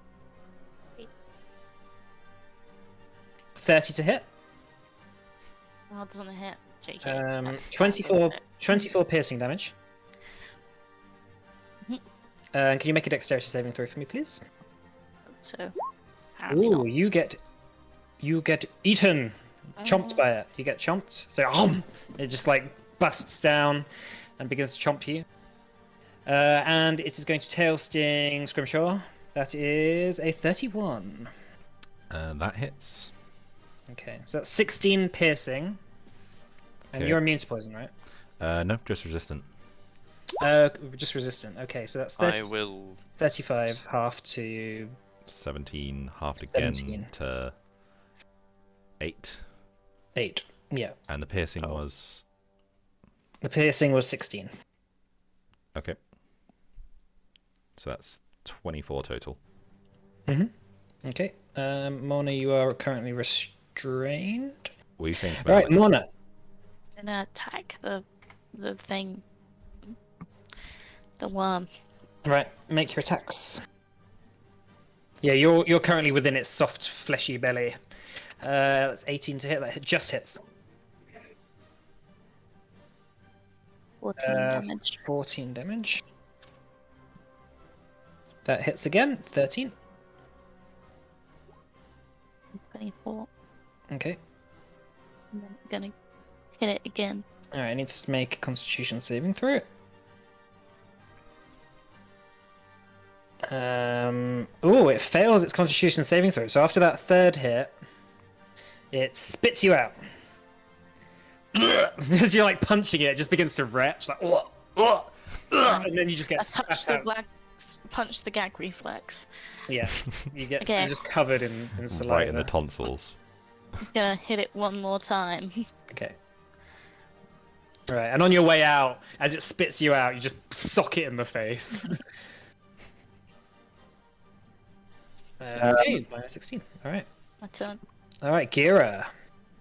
30 to hit. Oh, it doesn't hit. JK. 24 piercing damage. Mhm. Can you make a dexterity saving throw for me, please? So Apparently Ooh, not. you get eaten, chomped by it. You get chomped. So it just like busts down and begins to chomp you. And it is going to tail sting Scrimshaw. That is a 31. That hits. Okay, so that's 16 piercing. And Okay. you're immune to poison, right? No, just resistant. Just resistant. Okay, so that's I will. 35 half to 17 halved again 17. to 8. 8. Yeah. And the piercing was... The piercing was 16. Okay. So that's 24 total. Okay. Mona, you are currently restrained. Were you saying something Right, like Mona. Gonna attack the thing. The worm. Right, make your attacks. Yeah, you're currently within its soft, fleshy belly. That's 18 to hit. That just hits. 14 damage. 14 damage. That hits again. 13. 24. Okay. And then I'm gonna hit it again. All right, it needs to make a Constitution saving throw. Oh, it fails its Constitution saving throw. So after that third hit, it spits you out. As you're like punching it, it just begins to retch, like and then you just get spat out. Punch the gag reflex. Yeah, you're Okay. just covered in saliva. right in the tonsils? I'm gonna hit it one more time. Okay. Right, and on your way out, as it spits you out, you just sock it in the face. Okay, minus 16. All right. My turn. All right, Gira.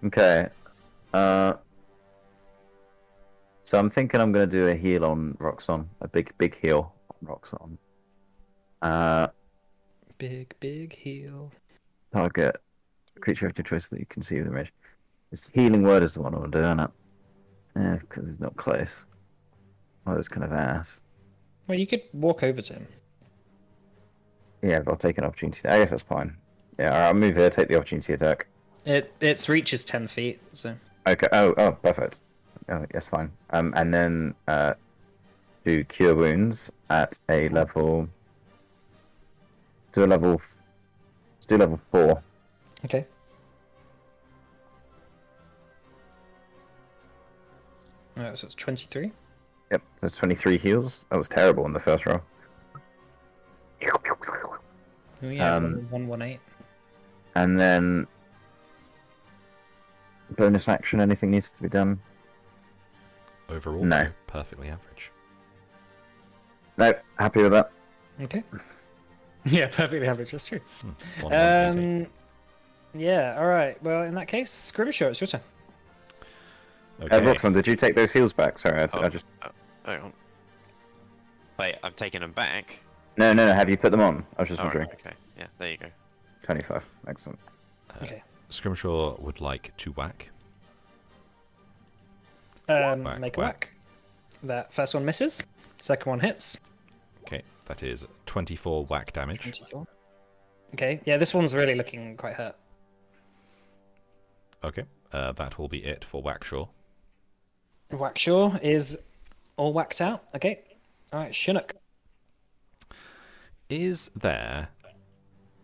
Okay. So I'm thinking I'm going to do a heal on Roxanne. A big heal on Roxanne. Big heal. Target creature of your choice that you can see with the range. This healing word is the one I want to do, isn't it? Yeah, because it's not close. Oh, it's kind of ass. Well, you could walk over to him. Yeah, but I'll take an opportunity. I guess that's fine. Yeah, alright, I'll move here, take the opportunity attack. Its reach is 10 feet, so. Okay, oh, perfect. Oh, yes, fine. And then do cure wounds at a level. Let's do level 4. Okay. Alright, so it's 23. Yep, that's 23 heals. That was terrible in the first roll. Oh, yeah, 118. And then bonus action. Anything needs to be done? Overall, No. though, perfectly average. No, happy with that. Okay. Yeah, perfectly average, that's true. 1/1 Yeah, alright. Well, in that case, Scrimshaw, it's your turn. Okay. Roxanne, did you take those heals back? Sorry, I just. Hang on. Wait, I'm taking them back. No. Have you put them on? I was just Oh, wondering. okay. Yeah, there you go. 25. Excellent. Okay. Scrimshaw would like to whack. Make a whack. That first one misses. Second one hits. Okay, that is 24 whack damage. 24. Okay, yeah, this one's really looking quite hurt. Okay, that will be it for Whackshaw. Whackshaw is all whacked out. Okay. Alright, Chinook. Is there...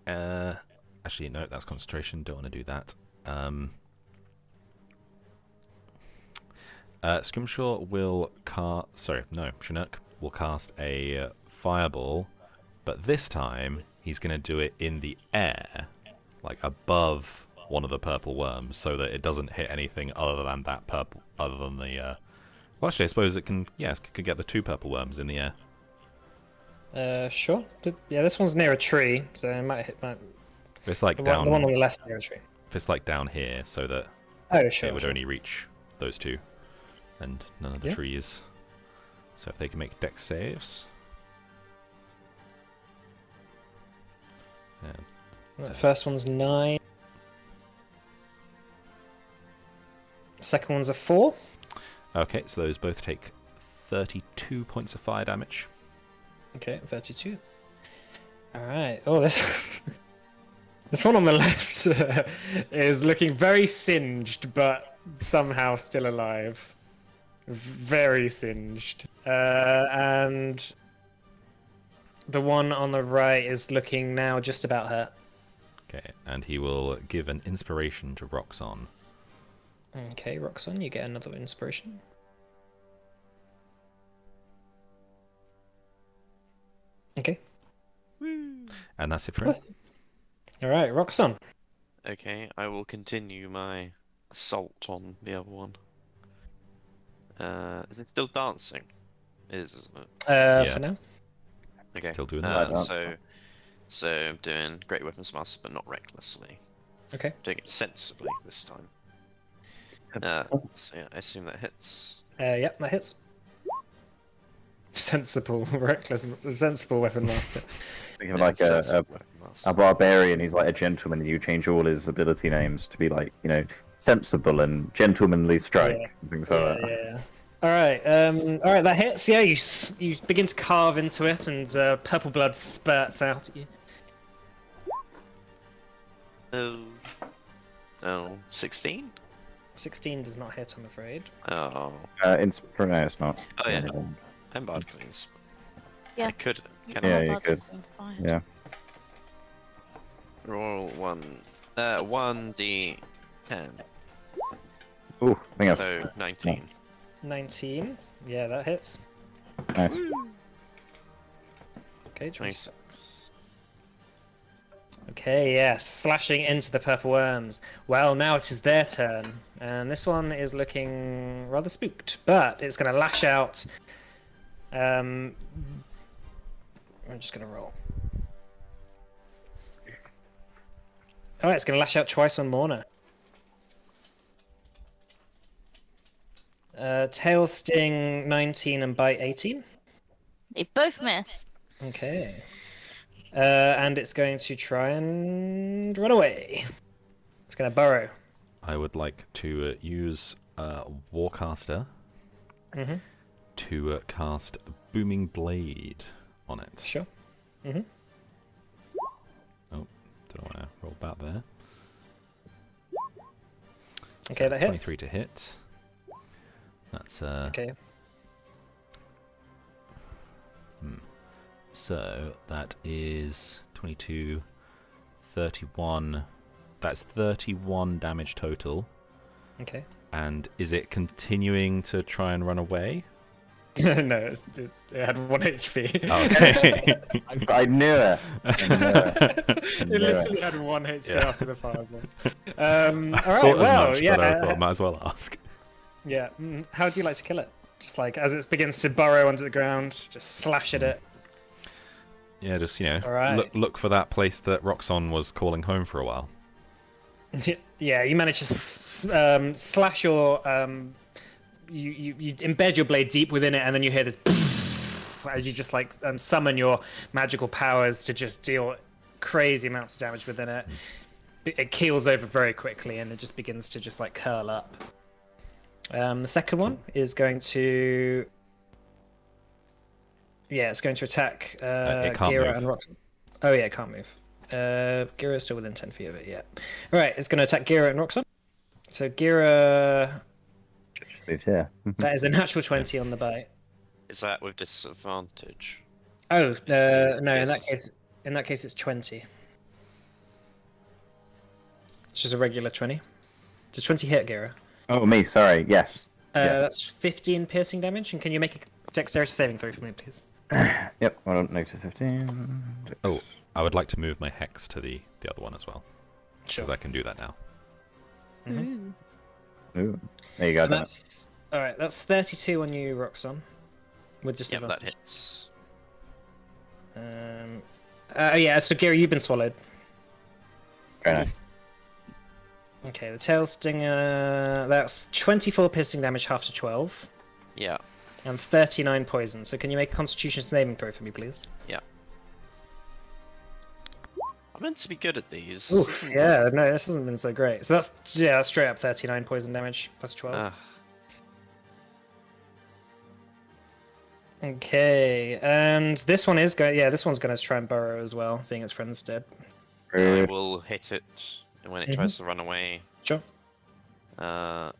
actually, no, that's concentration. Don't want to do that. Scrimshaw will cast... Sorry, no, Chinook will cast a fireball, but this time he's going to do it in the air, like above one of the purple worms, so that it doesn't hit anything other than that purple, other than the... Well, actually, I suppose it can... Yeah, it could get the 2 purple worms in the air. Sure. Yeah, this one's near a tree, so it might hit... If it's like The down... one on the left near a tree. If it's like down here, so that Oh, sure. it would sure. only reach those 2, and none of the Yeah. trees. So if they can make dex saves... The first one's 9. Second one's a 4. Okay, so those both take 32 points of fire damage. Okay, 32. Alright. Oh, this... This one on the left is looking very singed, but somehow still alive. Very singed. And the one on the right is looking now just about hurt. Okay, and he will give an inspiration to Roxon. Okay, Roxon, you get another inspiration. Okay. And that's it for him. All right, Roxon. Okay, I will continue my assault on the other one. Is it still dancing? It is, isn't it? For now. Okay. Still doing that. So I'm doing Great Weapons Master, but not recklessly. Okay. Doing it sensibly this time. So yeah, I assume that hits. Yep, that hits. Sensible, reckless, sensible weapon master. Think of like a barbarian. He's like a gentleman, and you change all his ability names to be like, sensible and gentlemanly strike and things like that. Yeah. All right, that hits. Yeah, you begin to carve into it, and purple blood spurts out at you. Oh, 16? 16 does not hit, I'm afraid. Oh. No, it's not. Oh yeah. I'm bad cleans. Yeah. I could. Can Yeah, I you could. Yeah. roll 1d10? Ooh, I think that's So 19. 19. Yeah, that hits. nice. Okay, 26. Okay, yeah, slashing into the purple worms. Well, now it is their turn, and this one is looking rather spooked, but it's going to lash out. I'm just going to roll. Alright, it's going to lash out twice on Morna. Tail Sting 19 and Bite 18. They both miss. Okay. And it's going to try and run away. It's going to burrow. I would like to use Warcaster Mm-hmm. to cast Booming Blade on it. Sure. Mm-hmm. Oh, don't want to roll back there. Okay, that hits. 23 to hit. That's Okay. So that is 22, 31. That's 31 damage total. Okay. And is it continuing to try and run away? No, it had 1 HP. Okay. I knew it. It literally had 1 HP Yeah. after the fireball. All I right, thought as well, much, yeah. but I thought I might as well ask. Yeah. How do you like to kill it? Just like as it begins to burrow under the ground, just slash at it. Yeah, just Alright. look for that place that Roxon was calling home for a while. Yeah, you manage to slash your you embed your blade deep within it, and then you hear this as you just like summon your magical powers to just deal crazy amounts of damage within it. It keels over very quickly, and it just begins to just like curl up. The second one is going to. Yeah, it's going to attack It can't Gira move. and Roxon. Oh yeah, it can't move. Gira is still within 10 feet of it, yeah. Alright, it's going to attack Gira and Roxon. So Gira, Just moved here. that is a natural 20 on the bite. Is that with disadvantage? Oh, no, in Yes. that case it's 20. It's just a regular 20. Does 20 hit, Gira? Oh, me. Sorry. Yes. Yeah. That's 15 piercing damage, and can you make a dexterity saving throw for me, please? Yep. Hold on. Negative 15. Oh, I would like to move my hex to the other one as well, Sure. because I can do that now. Mhm. Ooh. There you go. And Dan. that's alright, that's 32 on you, Roxon. With Yep, disadvantage. that hits. Yeah, so Gira, you've been swallowed. Very nice. Okay, the tail stinger, that's 24 piercing damage, half to 12, Yeah. and 39 poison. So can you make a constitution saving throw for me, please? I'm meant to be good at these. Oof, yeah, no, this hasn't been so great. So that's straight up 39 poison damage, plus 12. Ah, Okay, and this one is going. Yeah, this one's going to try and burrow as well, seeing its friend's dead. I will hit it when it Mhm. tries to run away. Sure.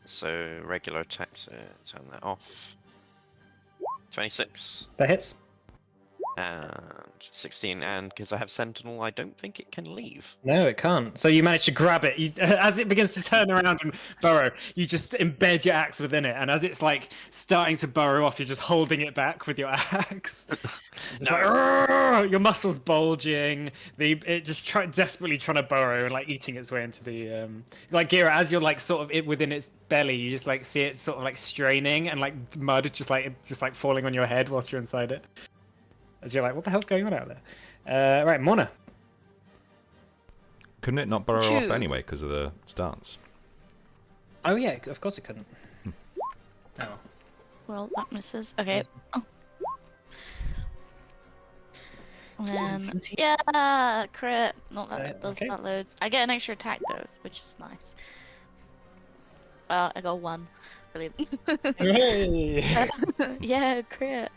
So regular attacks, turn that off. 26 That hits. and 16, and because I have Sentinel, I don't think it can leave. No, it can't. So you manage to grab it. You, as it begins to turn around and burrow, you just embed your axe within it. And as it's like starting to burrow off, you're just holding it back with your axe. It's No. like, "Arrgh!" Your muscles bulging. It just desperately trying to burrow and like eating its way into the like Gira. As you're like sort of within its belly, you just like see it sort of like straining and like mud just like falling on your head whilst you're inside it. As you're like, what the hell's going on out there? Right, Mona. Couldn't it not burrow off True. anyway because of the stance? Oh yeah, of course it couldn't. Oh. Well, that misses. Okay. Oh. And then, 17. yeah, crit. Not that does okay. that loads. I get an extra attack though, which is nice. I got 1. Brilliant. Hooray! Yeah, crit.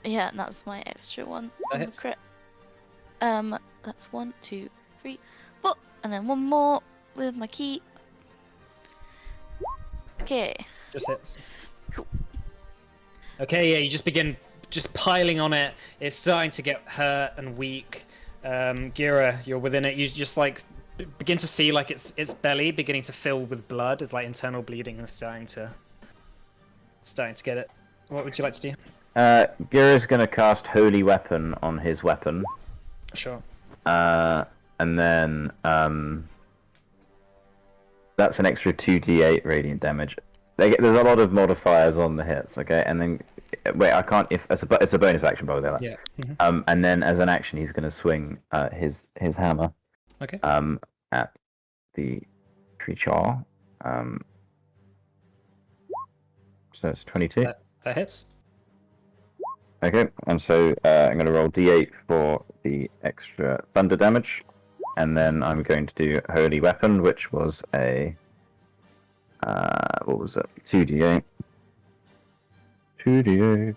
Yeah, and that's my extra 1 That on the hits. crit. That's 1, 2, 3, 4, and then 1 more with my key. Okay. Just hits. Cool. Okay, yeah, you just begin just piling on it. It's starting to get hurt and weak. Gira, you're within it. You just like begin to see like its belly beginning to fill with blood as like internal bleeding is starting to get it. What would you like to do? Gira's gonna cast Holy Weapon on his weapon. Sure. And then that's an extra 2d8 radiant damage. There's a lot of modifiers on the hits, okay? And then wait, I can't. If it's a bonus action, by the way. Yeah. And then as an action, he's gonna swing his hammer. Okay. At the creature. So it's 22. That hits. Okay, and so I'm going to roll d8 for the extra thunder damage, and then I'm going to do Holy Weapon, which was a what was it? 2d8. 2d8.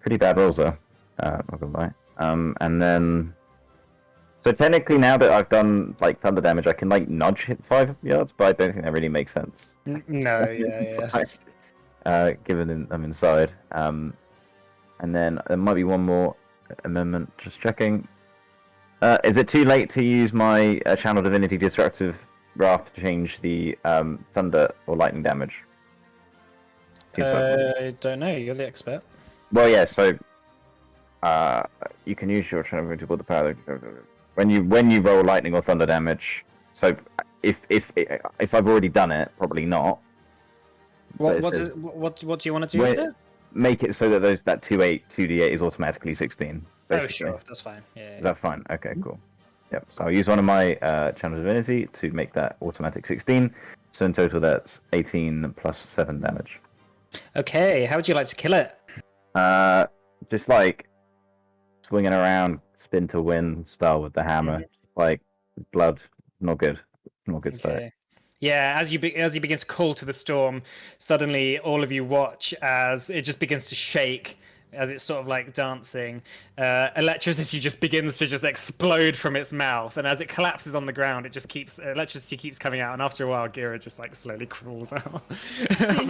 Pretty bad rolls though. Not gonna lie. And then so technically now that I've done like thunder damage, I can like nudge hit 5 yards, but I don't think that really makes sense. No, yeah. Given I'm inside. And then there might be one more amendment, just checking. Is it too late to use my Channel Divinity Destructive Wrath to change the thunder or lightning damage? I don't know. You're the expert. Well, yeah, so you can use your Channel Divinity to the power when you roll lightning or thunder damage. So if I've already done it, probably not. What do you want to do with it? Make it so that that 2d8 is automatically 16. Basically. Oh, sure, that's fine. Yeah. Is that fine? Okay, cool. Yep. So I'll use one of my Channel Divinity to make that automatic 16. So in total, that's 18 plus 7 damage. Okay, how would you like to kill it? Just like swinging around, spin to win style with the hammer, like blood. Not good. Not good sight. Okay. Yeah, as you begin to call to the storm, suddenly all of you watch as it just begins to shake, as it's sort of like dancing. Electricity just begins to just explode from its mouth, and as it collapses on the ground, electricity keeps coming out, and after a while, Gira just like slowly crawls out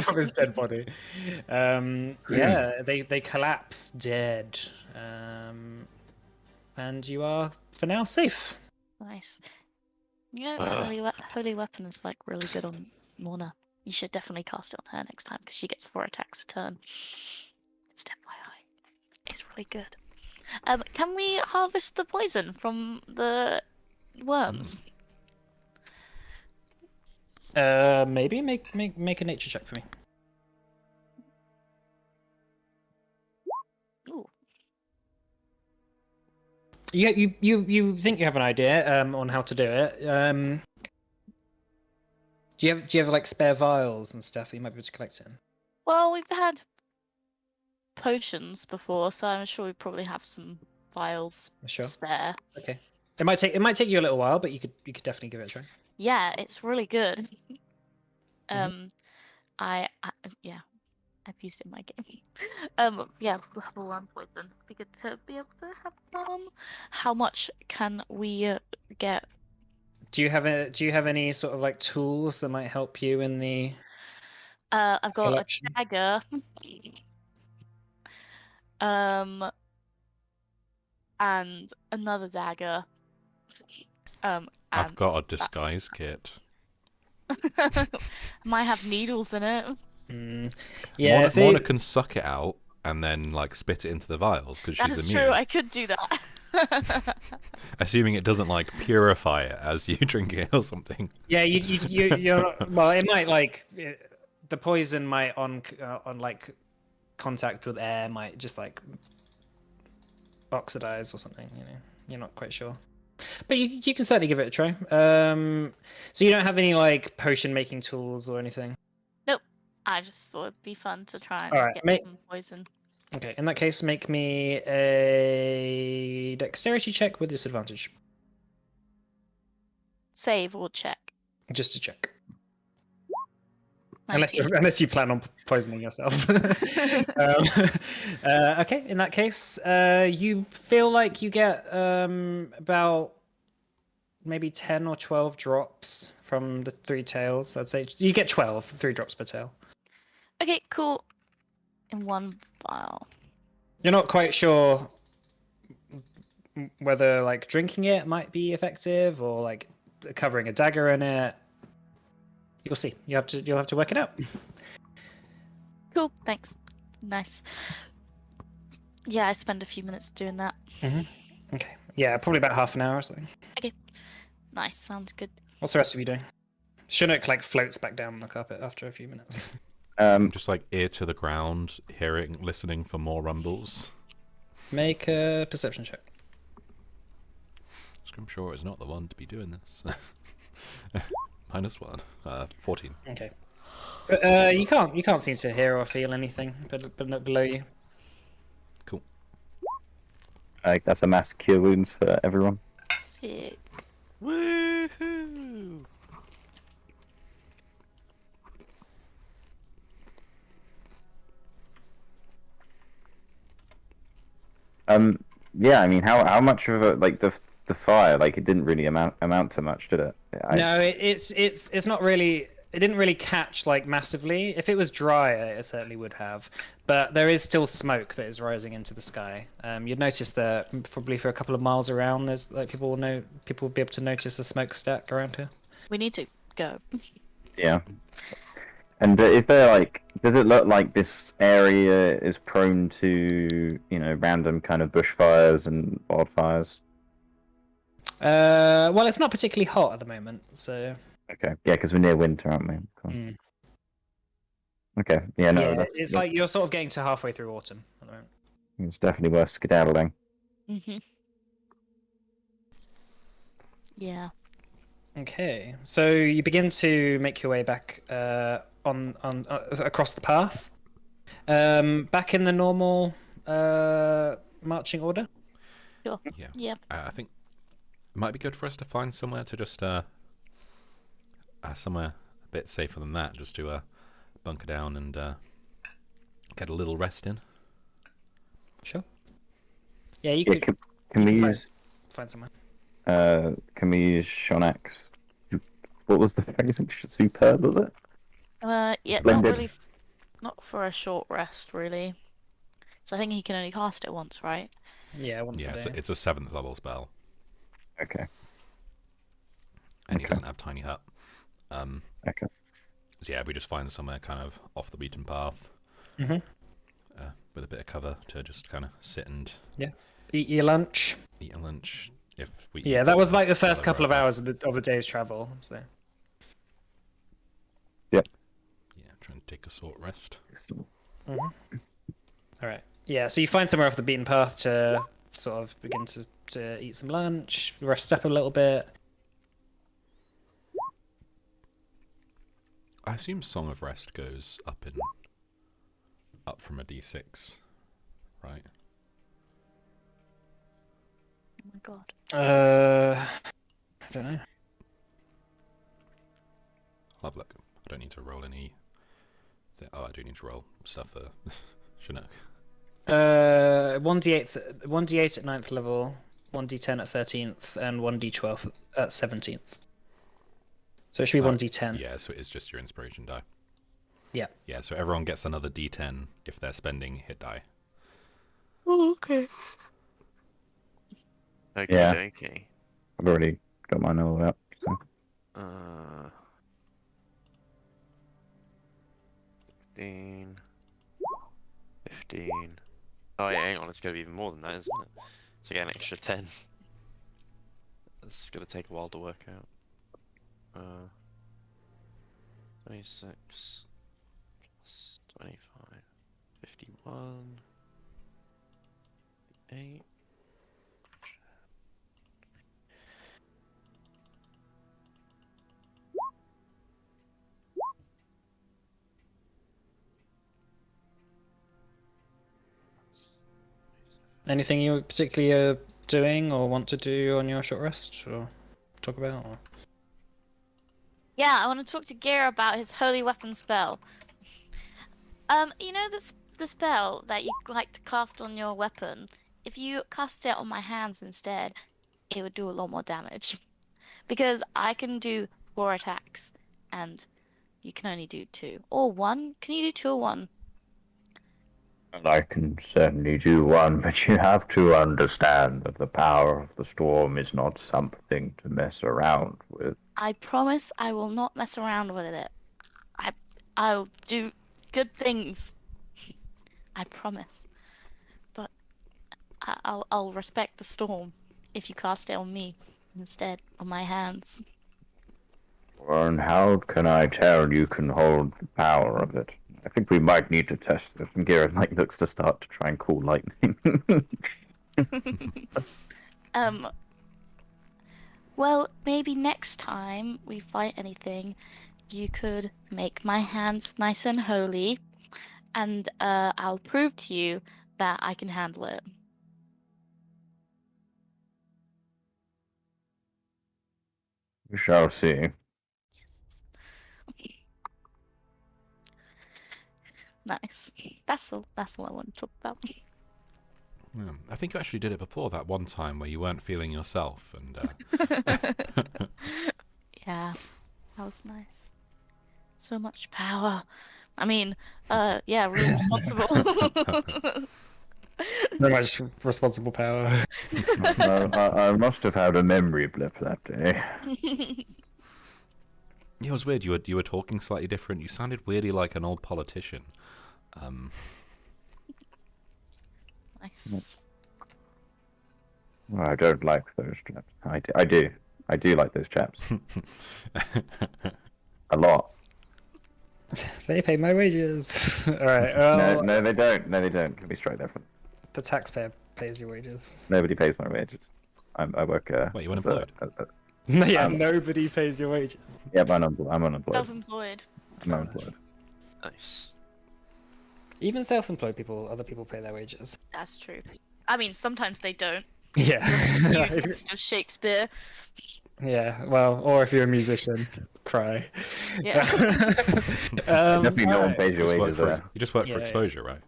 from his dead body. Yeah, they collapse dead, and you are for now safe. Nice. Yeah, holy weapon is like really good on Lorna. You should definitely cast it on her next time because she gets 4 attacks a turn. It's FYI. It's really good. Can we harvest the poison from the worms? Maybe make a nature check for me. Ooh. You think you have an idea on how to do it? Do you have like spare vials and stuff that you might be able to collect in? Well, we've had potions before, so I'm sure we probably have some vials Sure. spare. Okay. It might take you a little while, but you could definitely give it a try. Yeah, it's really good. Yeah. I've used it in my game. Yeah, level 1 poison. Be good to be able to have some. How much can we get? Do you have any sort of like tools that might help you in the I've got collection? a dagger. And another dagger. I've And got a that's- disguise kit. might have needles in it. Yeah, Morna, see, Morna can suck it out and then like spit it into the vials because That she's is immune. true. I could do that. Assuming it doesn't like purify it as you drink it or something. yeah, you're well. It might like the poison might on like contact with air might just like oxidize or something. You know, you're not quite sure, but you can certainly give it a try. So you don't have any like potion making tools or anything. I just thought it'd be fun to try and Alright, get some poison. Okay, in that case, make me a dexterity check with disadvantage, Save or check. just to check. 19. Unless you plan on poisoning yourself. Okay, in that case, you feel like you get about maybe 10 or 12 drops from the 3 tails. I'd say you get 12, 3 drops per tail. Okay, cool. In one vial. You're not quite sure whether like drinking it might be effective or like covering a dagger in it. You'll see. You'll have to work it out. Cool, thanks. Nice. Yeah, I spend a few minutes doing that. Okay. Yeah, probably about half an hour or something. Nice, sounds good. What's the rest of you doing? Chinook like floats back down the carpet after a few minutes. Just like ear to the ground, listening for more rumbles. Make a perception check. Scrimshaw is not the one to be doing this. -1. 14. Okay. But you can't seem to hear or feel anything below you. Cool. That's a mass cure wounds for everyone. Sick. Woohoo! Yeah, I mean, how much of a like the fire, like it didn't really amount to much, did it? No, it's not really. It didn't really catch like massively. If it was drier, it certainly would have. But there is still smoke that is rising into the sky. You'd notice that probably for a couple of miles around, there's like people will be able to notice a smokestack around here. We need to go. Yeah. And is there like, does it look like this area is prone to, random kind of bushfires and wildfires? Well, it's not particularly hot at the moment, so. Okay. Yeah, because we're near winter, aren't we? Cool. Mm. Okay. Yeah, no, Yeah, that's, it's like you're sort of getting to halfway through autumn at the moment. it's definitely worth skedaddling. Yeah. Okay, so you begin to make your way back on across the path, back in the normal marching order. Sure. Yeah. Yeah. I think it might be good for us to find somewhere to just somewhere a bit safer than that, just to bunker down and get a little rest in. Sure. Yeah, you Yeah, could can we find- use find somewhere. can we use Shonak's? What was the phrasing? Superb, was it? Yeah, not Splendid. really. Not for a short rest, really. So I think he can only cast it once, right? Yeah, once Yeah, a day. it's a 7th level spell, Okay. and he Okay. doesn't have Tiny Hut. Okay. So yeah, we just find somewhere kind of off the beaten path, Mhm. with a bit of cover to just kind of sit and Eat your lunch. eat a lunch. If we Yeah, eat that was the like the first couple of road. hours of the day's travel. So. Yeah, trying to take a short rest. All right. Yeah, so you find somewhere off the beaten path to sort of begin to eat some lunch, rest up a little bit. I assume Song of Rest goes up from a D6, right? Oh my god. I don't know. I'll have a look. I don't need to roll any Oh, I do need to roll stuff for Chinook. 1d8 at 9th level, 1d10 at 13th, and 1d12 at 17th. So it should be 1d10. Yeah, so it is just your inspiration die. Yeah. Yeah, so everyone gets another d10 if they're spending hit die. Oh, okay. Okay, Yeah. okay. I've already got mine all out. So. 15. 15. Oh, yeah, hang on, it's gonna be even more than that, isn't it? So get an extra 10. This is gonna take a while to work out. 26 plus 25. 51. 8. Anything you particularly are doing or want to do on your short rest, or talk about? Or... Yeah, I want to talk to Gear about his holy weapon spell. You know the spell that you like to cast on your weapon? If you cast it on my hands instead, it would do a lot more damage. Because I can do 4 attacks, and you can only do 2. Or 1? Can you do 2 or 1? And I can certainly do one, but you have to understand that the power of the storm is not something to mess around with. I promise I will not mess around with it. I'll do good things. I promise. But I'll respect the storm if you cast it on me instead, on my hands. Well, and how can I tell you can hold the power of it? I think we might need to test it. And Garrett looks to start to try and call lightning. Well, maybe next time we fight anything, you could make my hands nice and holy, and I'll prove to you that I can handle it. We shall see. Yes. Nice. That's all I want to talk about. Yeah, I think you actually did it before that one time where you weren't feeling yourself, and Yeah, that was nice. So much power. I mean, yeah, really responsible. Very much responsible power. I must have had a memory blip that day. it was weird. You were talking slightly different. You sounded weirdly like an old politician. Nice. Well, I don't like those chaps. I do like those chaps. A lot. They pay my wages. All right. Well, No, they don't. No, they don't. Let me strike that from. the taxpayer pays your wages. Nobody pays my wages. I work. Wait, you unemployed? Yeah, Um, nobody pays your wages. Yeah, but I'm unemployed. Self-employed. I'm unemployed. Nice. Even self-employed people, other people pay their wages. That's true. I mean, sometimes they don't. Yeah. Text of Shakespeare. Yeah. Well, or if you're a musician, cry. Yeah. Definitely no one alright. pays your wages there. You just work for Yeah, yeah. exposure, right?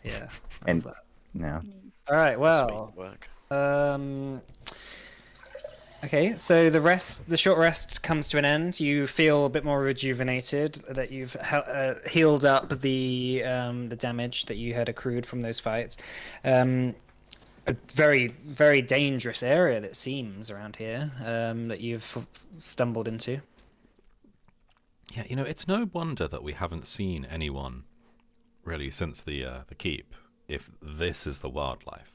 Yeah. And yeah. All right. Sweet Well. work. Okay, so the short rest comes to an end. You feel a bit more rejuvenated, that you've healed up the damage that you had accrued from those fights. A very, very dangerous area that seems around here, that you've stumbled into. Yeah, you know, it's no wonder that we haven't seen anyone really since the keep. If this is the wildlife.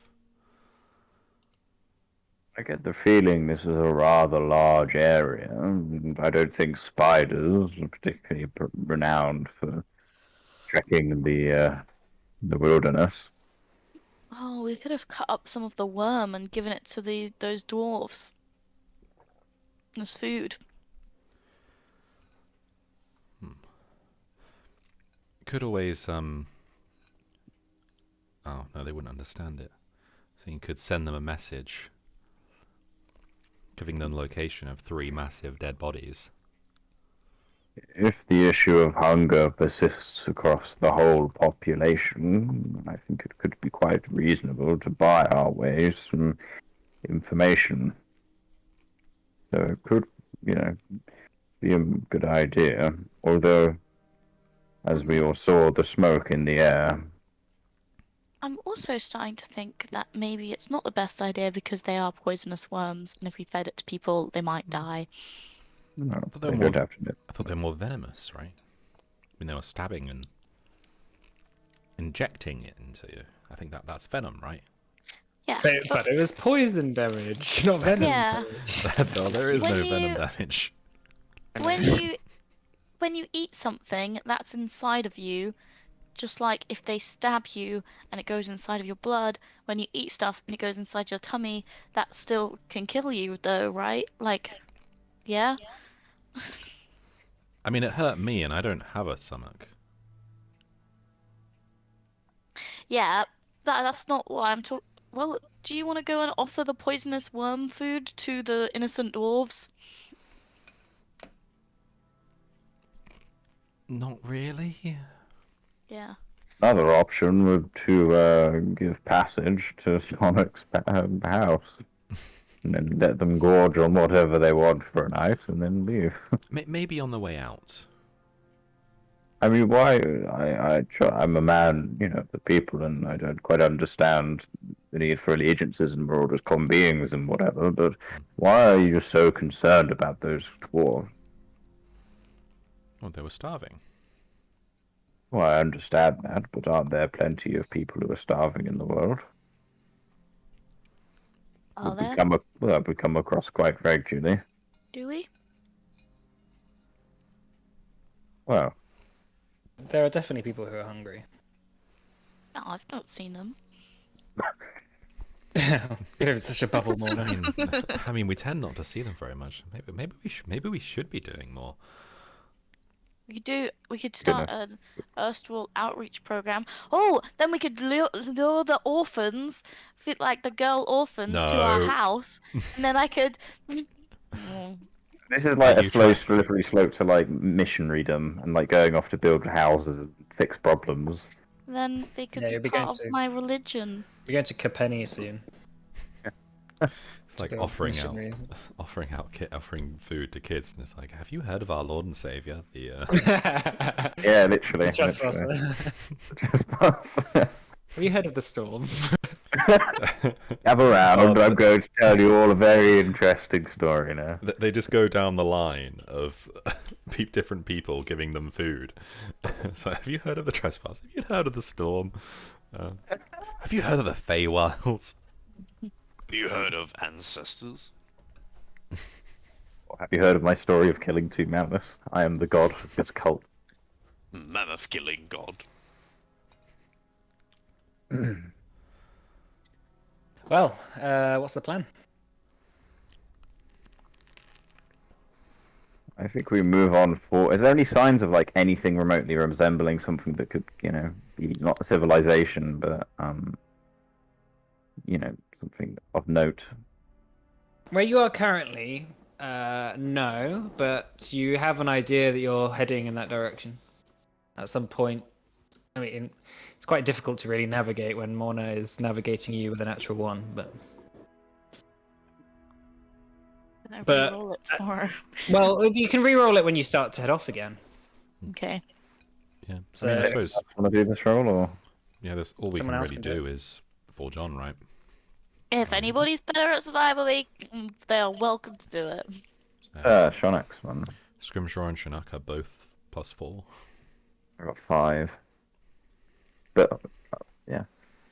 I get the feeling this is a rather large area. I don't think spiders are particularly renowned for trekking the wilderness. Oh, we could have cut up some of the worm and given it to those dwarves as food. Could always Oh no, they wouldn't understand it. So you could send them a message, giving them the location of 3 massive dead bodies. If the issue of hunger persists across the whole population, I think it could be quite reasonable to buy our way some information. So it could, be a good idea. Although, as we all saw, the smoke in the air. I'm also starting to think that maybe it's not the best idea because they are poisonous worms, and if we fed it to people, they might die. No, But they they're don't more- have to do. I thought they were more venomous, right? I mean, they were stabbing and injecting it into you. I think that's venom, right? Yeah. But it was poison damage, not venom Yeah. damage. No, there is When no you- venom damage. When you eat something that's inside of you, just like if they stab you and it goes inside of your blood, when you eat stuff and it goes inside your tummy, that still can kill you though, right? Like, yeah? I mean, it hurt me, and I don't have a stomach. Yeah, that's not what I'm talking. Well, do you want to go and offer the poisonous worm food to the innocent dwarves? Not really. Yeah. Another option would to give passage to Sonic's house, and then let them gorge on whatever they want for a night, and then leave. Maybe on the way out. I mean, why? I'm a man, of the people, and I don't quite understand the need for allegiances, and we're all just common beings and whatever. But why are you so concerned about those dwarves? Oh, they were starving. Well, I understand that, but aren't there plenty of people who are starving in the world? Are there? We come across quite regularly. Do we? Well, There are definitely people who are hungry. No, I've not seen them. It was such a bubble I morning. mean, I mean, we tend not to see them very much. Maybe we should be doing more. We could start an Erstwhal outreach program. Oh, then we could lure the orphans, fit like the girl orphans, to our No. house, and then I could. Mm. this is like Are a you slow, trying- slippery slope to like missionarydom and like going off to build houses and fix problems. Then they could Yeah, be you'll be part going of to- my religion. We're going to Capenny soon. It's like build offering missionaries. offering food to kids, and it's like, have you heard of our Lord and Savior? The Yeah, literally. Just literally. Russell. Trespass. Have you heard of the storm? Have around. Oh, I'm going to tell you all a very interesting story now. They just go down the line of different people giving them food. So, have you heard of the trespass? Have you heard of the storm? Have you heard of the Feywilds? Have you heard of ancestors? Have you heard of my story of killing two mammoths? I am the god of this cult. Mammoth killing god. Well, what's the plan? I think we move on for. Is there any signs of like anything remotely resembling something that could, be not a civilization, but something of note? Where you are currently, no, but you have an idea that you're heading in that direction. At some point, I mean, it's quite difficult to really navigate when Morna is navigating you with a natural one, but Can I But- roll it tomorrow? well, you can re-roll it when you start to head off again. Okay. Yeah. So- I mean, I suppose. Want to do this roll or? Yeah. That's all we Someone can else really can do do is forge on, right? If anybody's better at survival, they are welcome to do it. Shonix one. Scrimshaw and Chinook are both +4. I got 5. But yeah,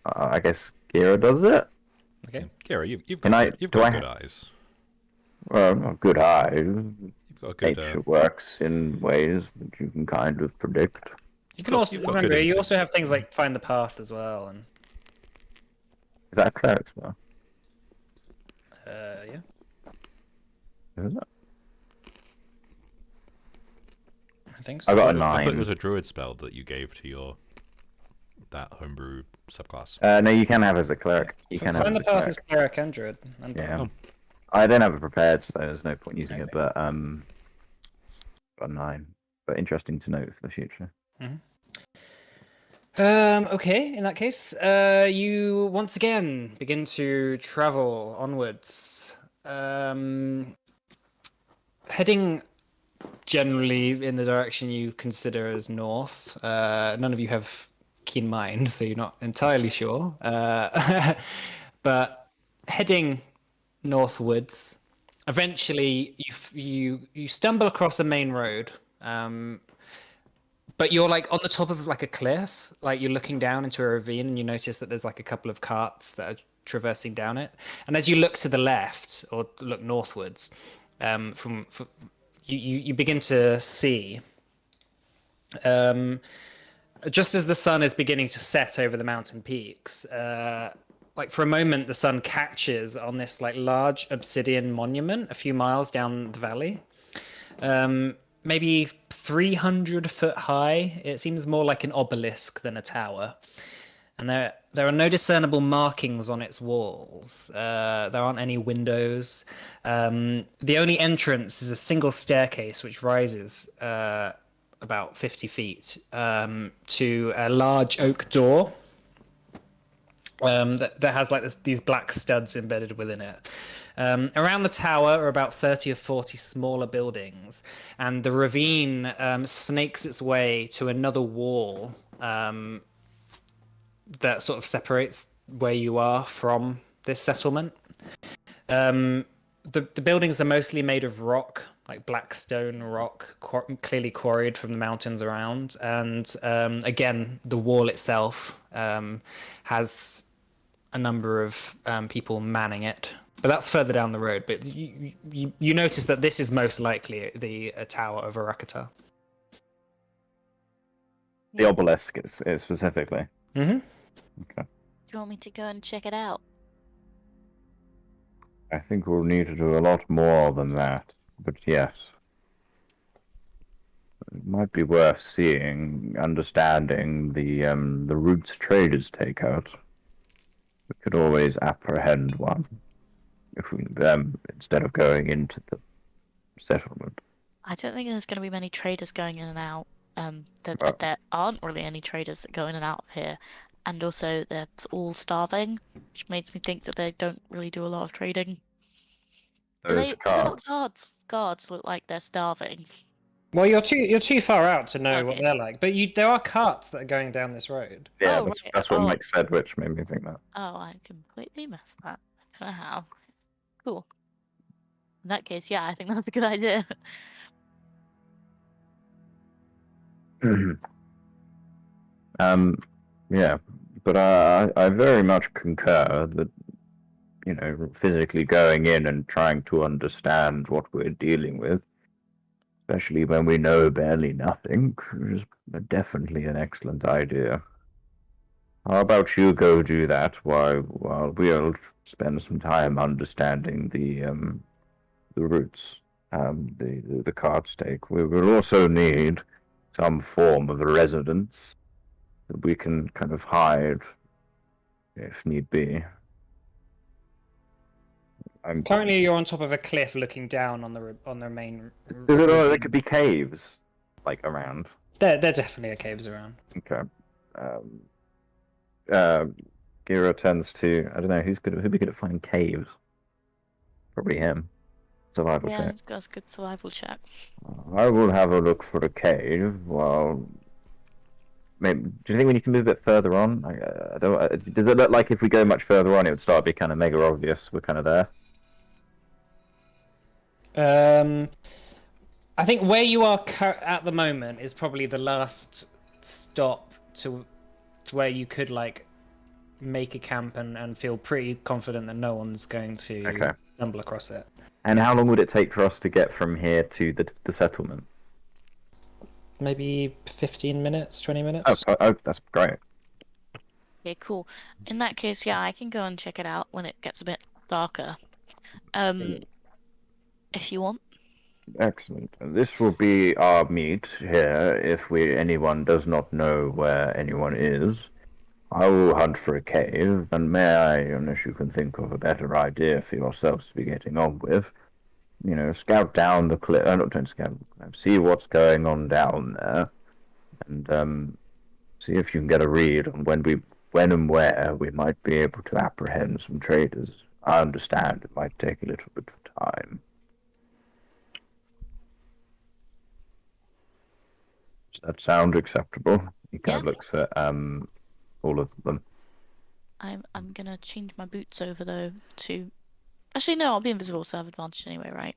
I guess Kira does it. Okay. Kira, you've Can got I- you've do got I- good eyes. Well, a good eye. You've got a good. Nature works in ways that you can kind of predict. You can got- also you've got remember good you instinct. also have things like find the path as well, and Is that a cleric spell? yeah. Is it? I think so. I got a I thought it 9. was a druid spell that you gave to that homebrew subclass. No, you can have as a cleric. You can have Find as the a path cleric. is cleric and druid. And Yeah. Oh. I don't have it prepared, so there's no point using it. Okay. But got a 9. but interesting to note for the future. Okay, in that case, you once again begin to travel onwards, heading generally in the direction you consider as north. None of you have keen minds, so you're not entirely sure. But heading northwards, eventually you stumble across a main road. But you're like on the top of like a cliff, like you're looking down into a ravine, and you notice that there's like a couple of carts that are traversing down it. And as you look to the left or look northwards, you begin to see, just as the sun is beginning to set over the mountain peaks, like for a moment the sun catches on this like large obsidian monument a few miles down the valley. Maybe 300 foot high. It seems more like an obelisk than a tower. And there are no discernible markings on its walls. There aren't any windows. The only entrance is a single staircase which rises about 50 feet to a large oak door that has like these black studs embedded within it. Around the tower are about 30 or 40 smaller buildings, and the ravine snakes its way to another wall that sort of separates where you are from this settlement. The buildings are mostly made of rock, like black stone rock, clearly quarried from the mountains around. And again, the wall itself has a number of people manning it. But that's further down the road. But you notice that this is most likely the tower of Arak. The obelisk is specifically. Mm-hmm. Okay. Do you want me to go and check it out? I think we'll need to do a lot more than that. But yes. It might be worth seeing, understanding the routes traders take out. We could always apprehend one if we instead of going into the settlement. I don't think there's going to be many traders going in and out. There aren't really any traders that go in and out of here. And also, they're all starving, which makes me think that they don't really do a lot of trading. Those Guards look like they're starving. Well, you're too far out to know what Okay. they're like. But there are carts that are going down this road. Yeah, Oh, that's, right. that's what Oh. Mike said, which made me think that. Oh, I completely missed that. I don't know how. Cool. In that case, yeah, I think that's a good idea. Yeah, but I very much concur that, physically going in and trying to understand what we're dealing with, especially when we know barely nothing, is definitely an excellent idea. How about you go do that while we'll spend some time understanding the routes, the card stake. We will also need some form of residence that we can kind of hide if need be. Currently, you're on top of a cliff looking down on the main. There could be caves, like around. There definitely are caves around. Okay. Gira tends to. I don't know who'd be good at finding caves. Probably him. Survival Yeah, check. it's got a good survival check. I will have a look for a cave. Well, maybe. Do you think we need to move a bit further on? I don't. Does it look like if we go much further on, it would start to be kind of mega obvious? We're kind of there. I think where you are at the moment is probably the last stop to where you could like make a camp and feel pretty confident that no one's going to stumble across it. And how long would it take for us to get from here to the settlement? Maybe 15 minutes, 20 minutes. Oh, that's great. Okay, cool. In that case, yeah, I can go and check it out when it gets a bit darker. If you want. Excellent. This will be our meet here. If anyone does not know where anyone is, I will hunt for a cave, and may I, unless you can think of a better idea for yourselves to be getting on with, scout down the cliff. Not trying to scout, see what's going on down there, and see if you can get a read on when and where we might be able to apprehend some traders. I understand it might take a little bit of time. Does that sound acceptable? He kind of looks at all of them. I'm gonna change my boots over though to. Actually, no, I'll be invisible, so I have advantage anyway, right?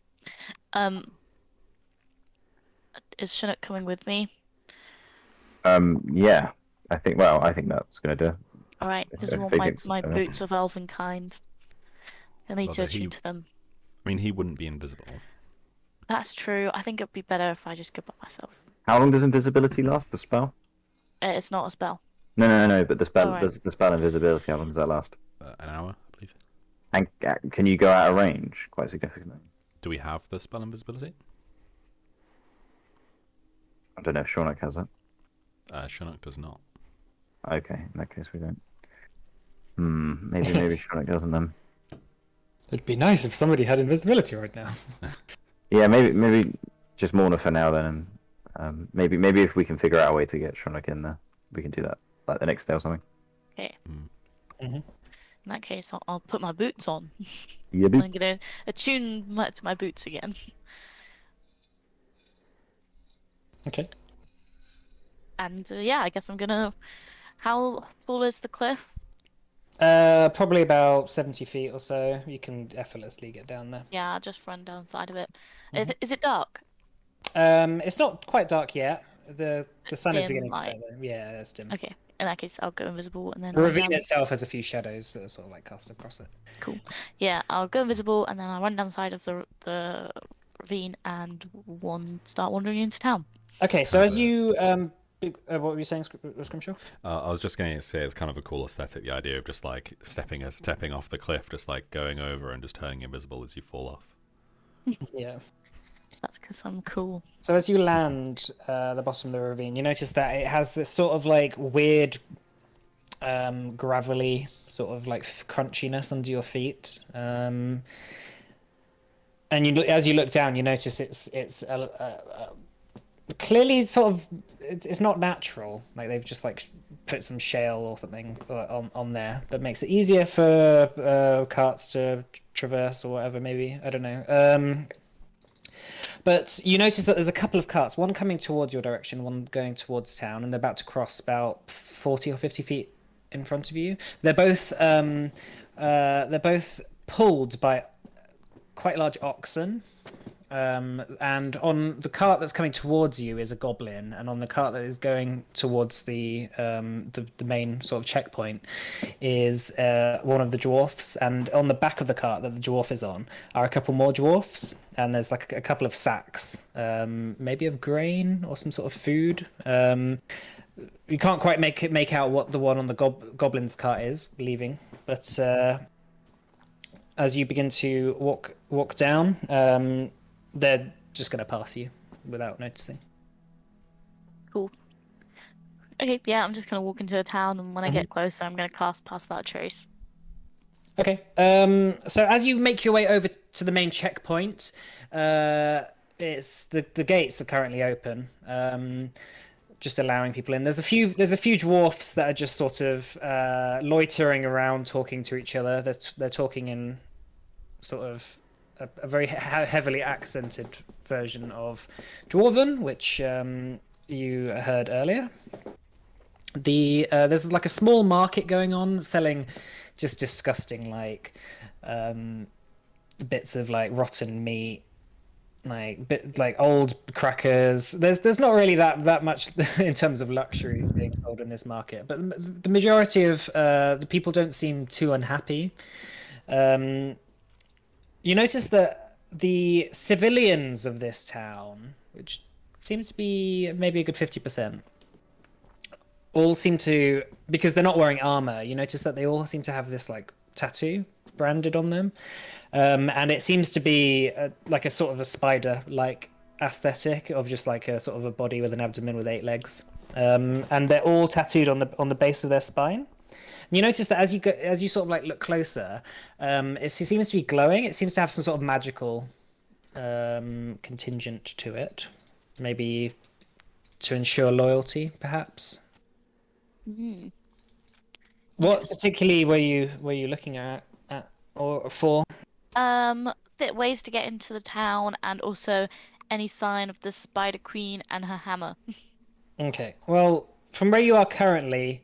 Is Chinook coming with me? Yeah. I think that's gonna do. All right, because I want my boots of elven kind. I need to attune to them. I mean, he wouldn't be invisible. That's true. I think it'd be better if I just go by myself. How long does invisibility last? The spell? It's not a spell. No. But the spell, right. the spell invisibility. How long does that last? An hour, I believe. And can you go out of range quite significantly? Do we have the spell invisibility? I don't know if Shornock has that. Chinook does not. Okay, in that case we don't. Maybe Shornock doesn't then. It'd be nice if somebody had invisibility right now. Yeah, maybe just Morna for now then, and maybe if we can figure out a way to get Shornock in there, we can do that like the next day or something. Okay. Mm-hmm. In that case, I'll put my boots on. Yeah, I'm gonna attune to my boots again. Okay. And yeah, I guess I'm gonna. How tall is the cliff? Probably about 70 feet or so. You can effortlessly get down there. Yeah, I'll just run down side of it. Is it dark? It's not quite dark yet. The sun is dim beginning to light. set though. Yeah, it's dim. Okay. In that case, I'll go invisible and then. The run ravine down. itself has a few shadows that are sort of like cast across it. Cool. Yeah, I'll go invisible and then I'll run down the side of the ravine and start wandering into town. Okay, so as you what were you saying, Scrimshaw? I was just going to say it's kind of a cool aesthetic, the idea of just like stepping off the cliff, just like going over and just turning invisible as you fall off. Yeah. That's because I'm cool. So as you land the bottom of the ravine, you notice that it has this sort of like weird, gravelly sort of like crunchiness under your feet. And as you look down, you notice it's clearly sort of it's not natural. Like they've just like put some shale or something on there that makes it easier for carts to traverse or whatever. Maybe I don't know. But you notice that there's a couple of carts, one coming towards your direction, one going towards town, and they're about to cross about 40 or 50 feet in front of you. They're both pulled by quite large oxen. And on the cart that's coming towards you is a goblin, and on the cart that is going towards the main sort of checkpoint is one of the dwarfs, and on the back of the cart that the dwarf is on are a couple more dwarfs, and there's like a couple of sacks, maybe of grain or some sort of food. You can't quite make out what the one on the goblin's cart is leaving, but as you begin to walk down, they're just going to pass you without noticing. Cool. Okay, yeah, I'm just going to walk into the town, and when I get closer, I'm going to cast Pass Without Trace. Okay. So as you make your way over to the main checkpoint, it's the gates are currently open, just allowing people in. There's a few dwarfs that are just sort of loitering around, talking to each other. They're talking in sort of a very heavily accented version of Dwarven, which you heard earlier. There's like a small market going on selling just disgusting like bits of like rotten meat, like old crackers. There's not really that much in terms of luxuries being sold in this market, but the majority of the people don't seem too unhappy. You notice that the civilians of this town, which seems to be maybe a good 50%, all seem to, because they're not wearing armor, you notice that they all seem to have this like tattoo branded on them, and it seems to be like a sort of a spider-like aesthetic of just like a sort of a body with an abdomen with 8 legs, and they're all tattooed on the base of their spine. You notice that as you sort of like look closer, it seems to be glowing. It seems to have some sort of magical contingent to it. Maybe to ensure loyalty, perhaps. Hmm. What Interesting. particularly were you looking at or for? Ways to get into the town, and also any sign of the Spider Queen and her hammer. Okay. Well, from where you are currently,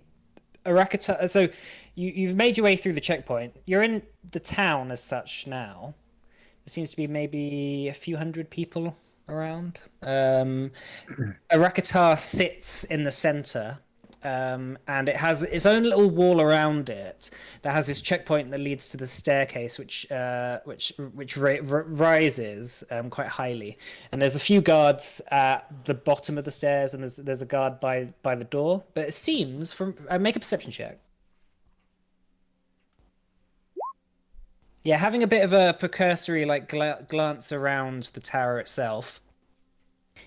Arakata. So you've made your way through the checkpoint. You're in the town as such now. There seems to be maybe a few hundred people around. Arakatar sits in the center, and it has its own little wall around it that has this checkpoint that leads to the staircase, which rises quite highly. And there's a few guards at the bottom of the stairs, and there's a guard by the door. But it seems from make a perception check. Yeah, having a bit of a precursory like glance around the tower itself,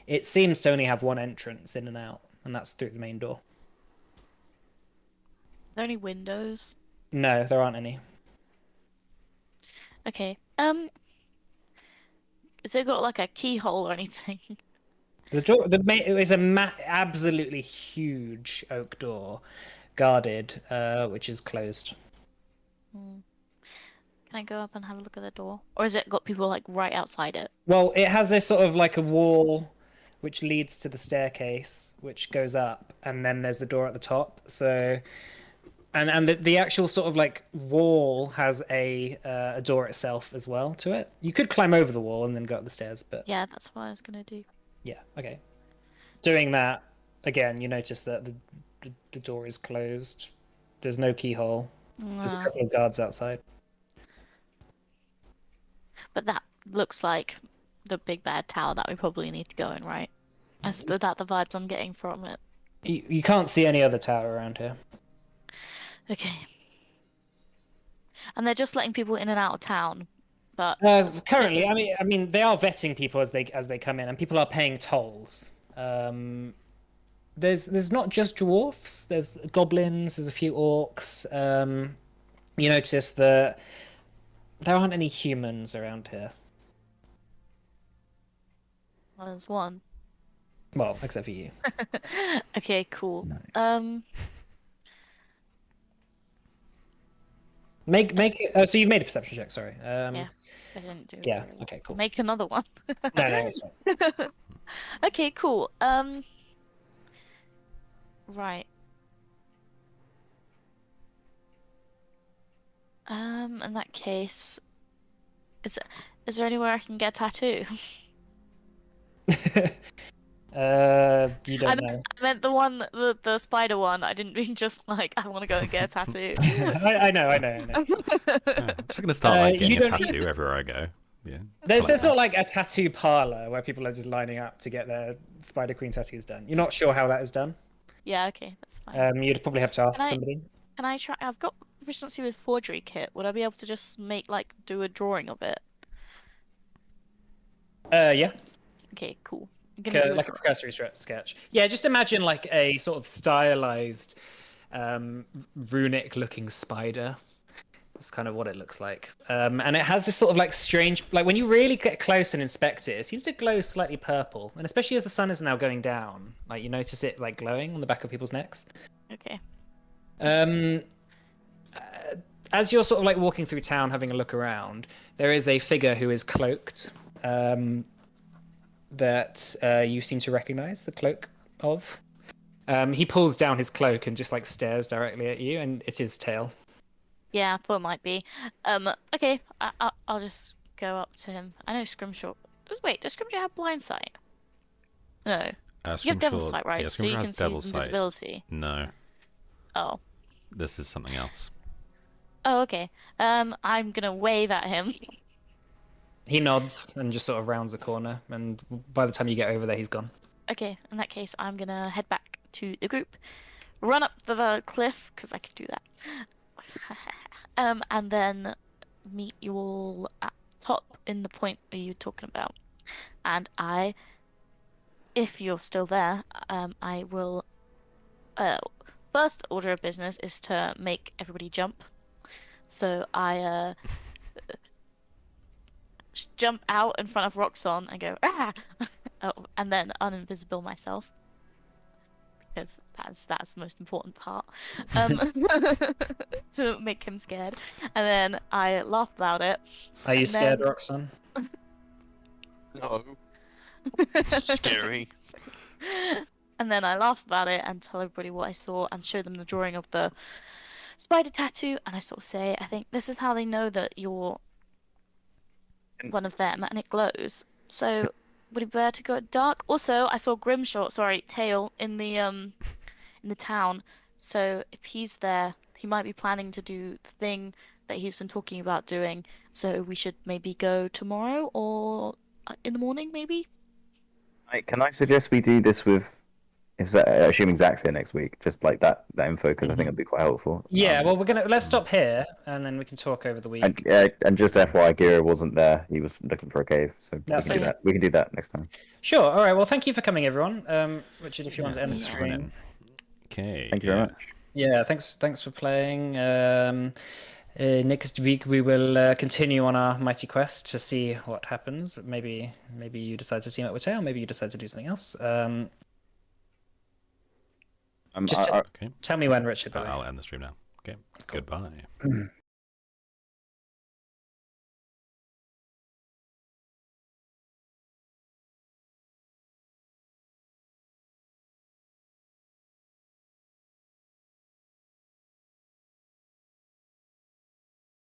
it seems to only have one entrance in and out, and that's through the main door. Are there any windows? No, there aren't any. Okay. Has it got like a keyhole or anything? The door, it is absolutely huge oak door, guarded, which is closed. Hmm. Can I go up and have a look at the door? Or has it got people like right outside it? Well, it has this sort of like a wall, which leads to the staircase, which goes up, and then there's the door at the top. So, and the actual sort of like wall has a door itself as well to it. You could climb over the wall and then go up the stairs, but Yeah, that's what I was gonna do. yeah, okay. Doing that again, you notice that the door is closed. There's no keyhole. There's a Ah, couple of guards outside. but that looks like the big bad tower that we probably need to go in, right? That's the vibes I'm getting from it. You can't see any other tower around here. Okay. And they're just letting people in and out of town, but Currently, is- I mean, they are vetting people as they come in, and people are paying tolls. There's not just dwarfs. There's goblins. There's a few orcs. You notice that there aren't any humans around here. well, there's one. Well, except for you. Okay, cool. Nice. Make it. So you've made a perception check. Sorry. Yeah. I didn't do it Yeah. very well. Okay. Cool. Make another one. No, it's fine. Okay, cool. Right. In that case, is there anywhere I can get a tattoo? You don't know. I meant the one, the spider one. I didn't mean just like I want to go and get a tattoo. I know. Yeah, I'm just gonna start like you getting a don't- tattoo everywhere I go. Yeah. There's not like a tattoo parlor where people are just lining up to get their Spider Queen tattoos done. You're not sure how that is done. Yeah, okay, that's fine. You'd probably have to ask Can I- somebody. Can I try? I've got proficiency with forgery kit. Would I be able to just do a drawing of it? Yeah, Okay, cool. I'm gonna do a like a draw- precursory sketch. Yeah, just imagine like a sort of stylized, runic-looking spider. That's kind of what it looks like. And it has this sort of like strange, like when you really get close and inspect it, it seems to glow slightly purple. And especially as the sun is now going down, like you notice it like glowing on the back of people's necks. Okay. As you're sort of like walking through town, having a look around, there is a figure who is cloaked that you seem to recognize the cloak of. He pulls down his cloak and just like stares directly at you, and it is Tail. Yeah, I thought it might be. Okay, I'll just go up to him. I know Scrimshaw. Wait, does Scrimshaw have blind sight? No. You have devil sight, right? Yeah, So you Scrimshaw can has see devil sight. invisibility. No, Oh. this is something else. Oh, okay. I'm gonna wave at him. He nods and just sort of rounds a corner, and by the time you get over there, he's gone. Okay, in that case, I'm gonna head back to the group, run up the cliff because I can do that. And then meet you all at top in the point are you talking about. And if you're still there, I will. First order of business is to make everybody jump. So I jump out in front of Roxanne and go ah, oh, and then uninvisible myself because that's the most important part, to make him scared. And then I laugh about it. Are you And scared, then- Roxanne? No. Scary. And then I laugh about it and tell everybody what I saw and show them the drawing of the spider tattoo. And I sort of say, I think this is how they know that you're one of them, and it glows. So would it be better to go at dark? Also, I saw Tail in the town. So if he's there, he might be planning to do the thing that he's been talking about doing. So we should maybe go tomorrow or in the morning, maybe. Can I suggest we do this with? Is that assuming Zach's here next week? Just like that info, because I think it'd be quite helpful. Yeah, well, let's stop here, and then we can talk over the week. And just FYI, Gira wasn't there. He was looking for a cave, so That's we can do okay. that. We can do that next time. Sure. All right. Well, thank you for coming, everyone. Richard, if you want to end the Yeah. stream. Okay. Thank you very much. Yeah. Thanks for playing. Next week we will continue on our mighty quest to see what happens. Maybe you decide to team up with Tail. Maybe you decide to do something else. Just Okay. tell me when, Richard. By the way. I'll end the stream now. Okay. Cool. Goodbye.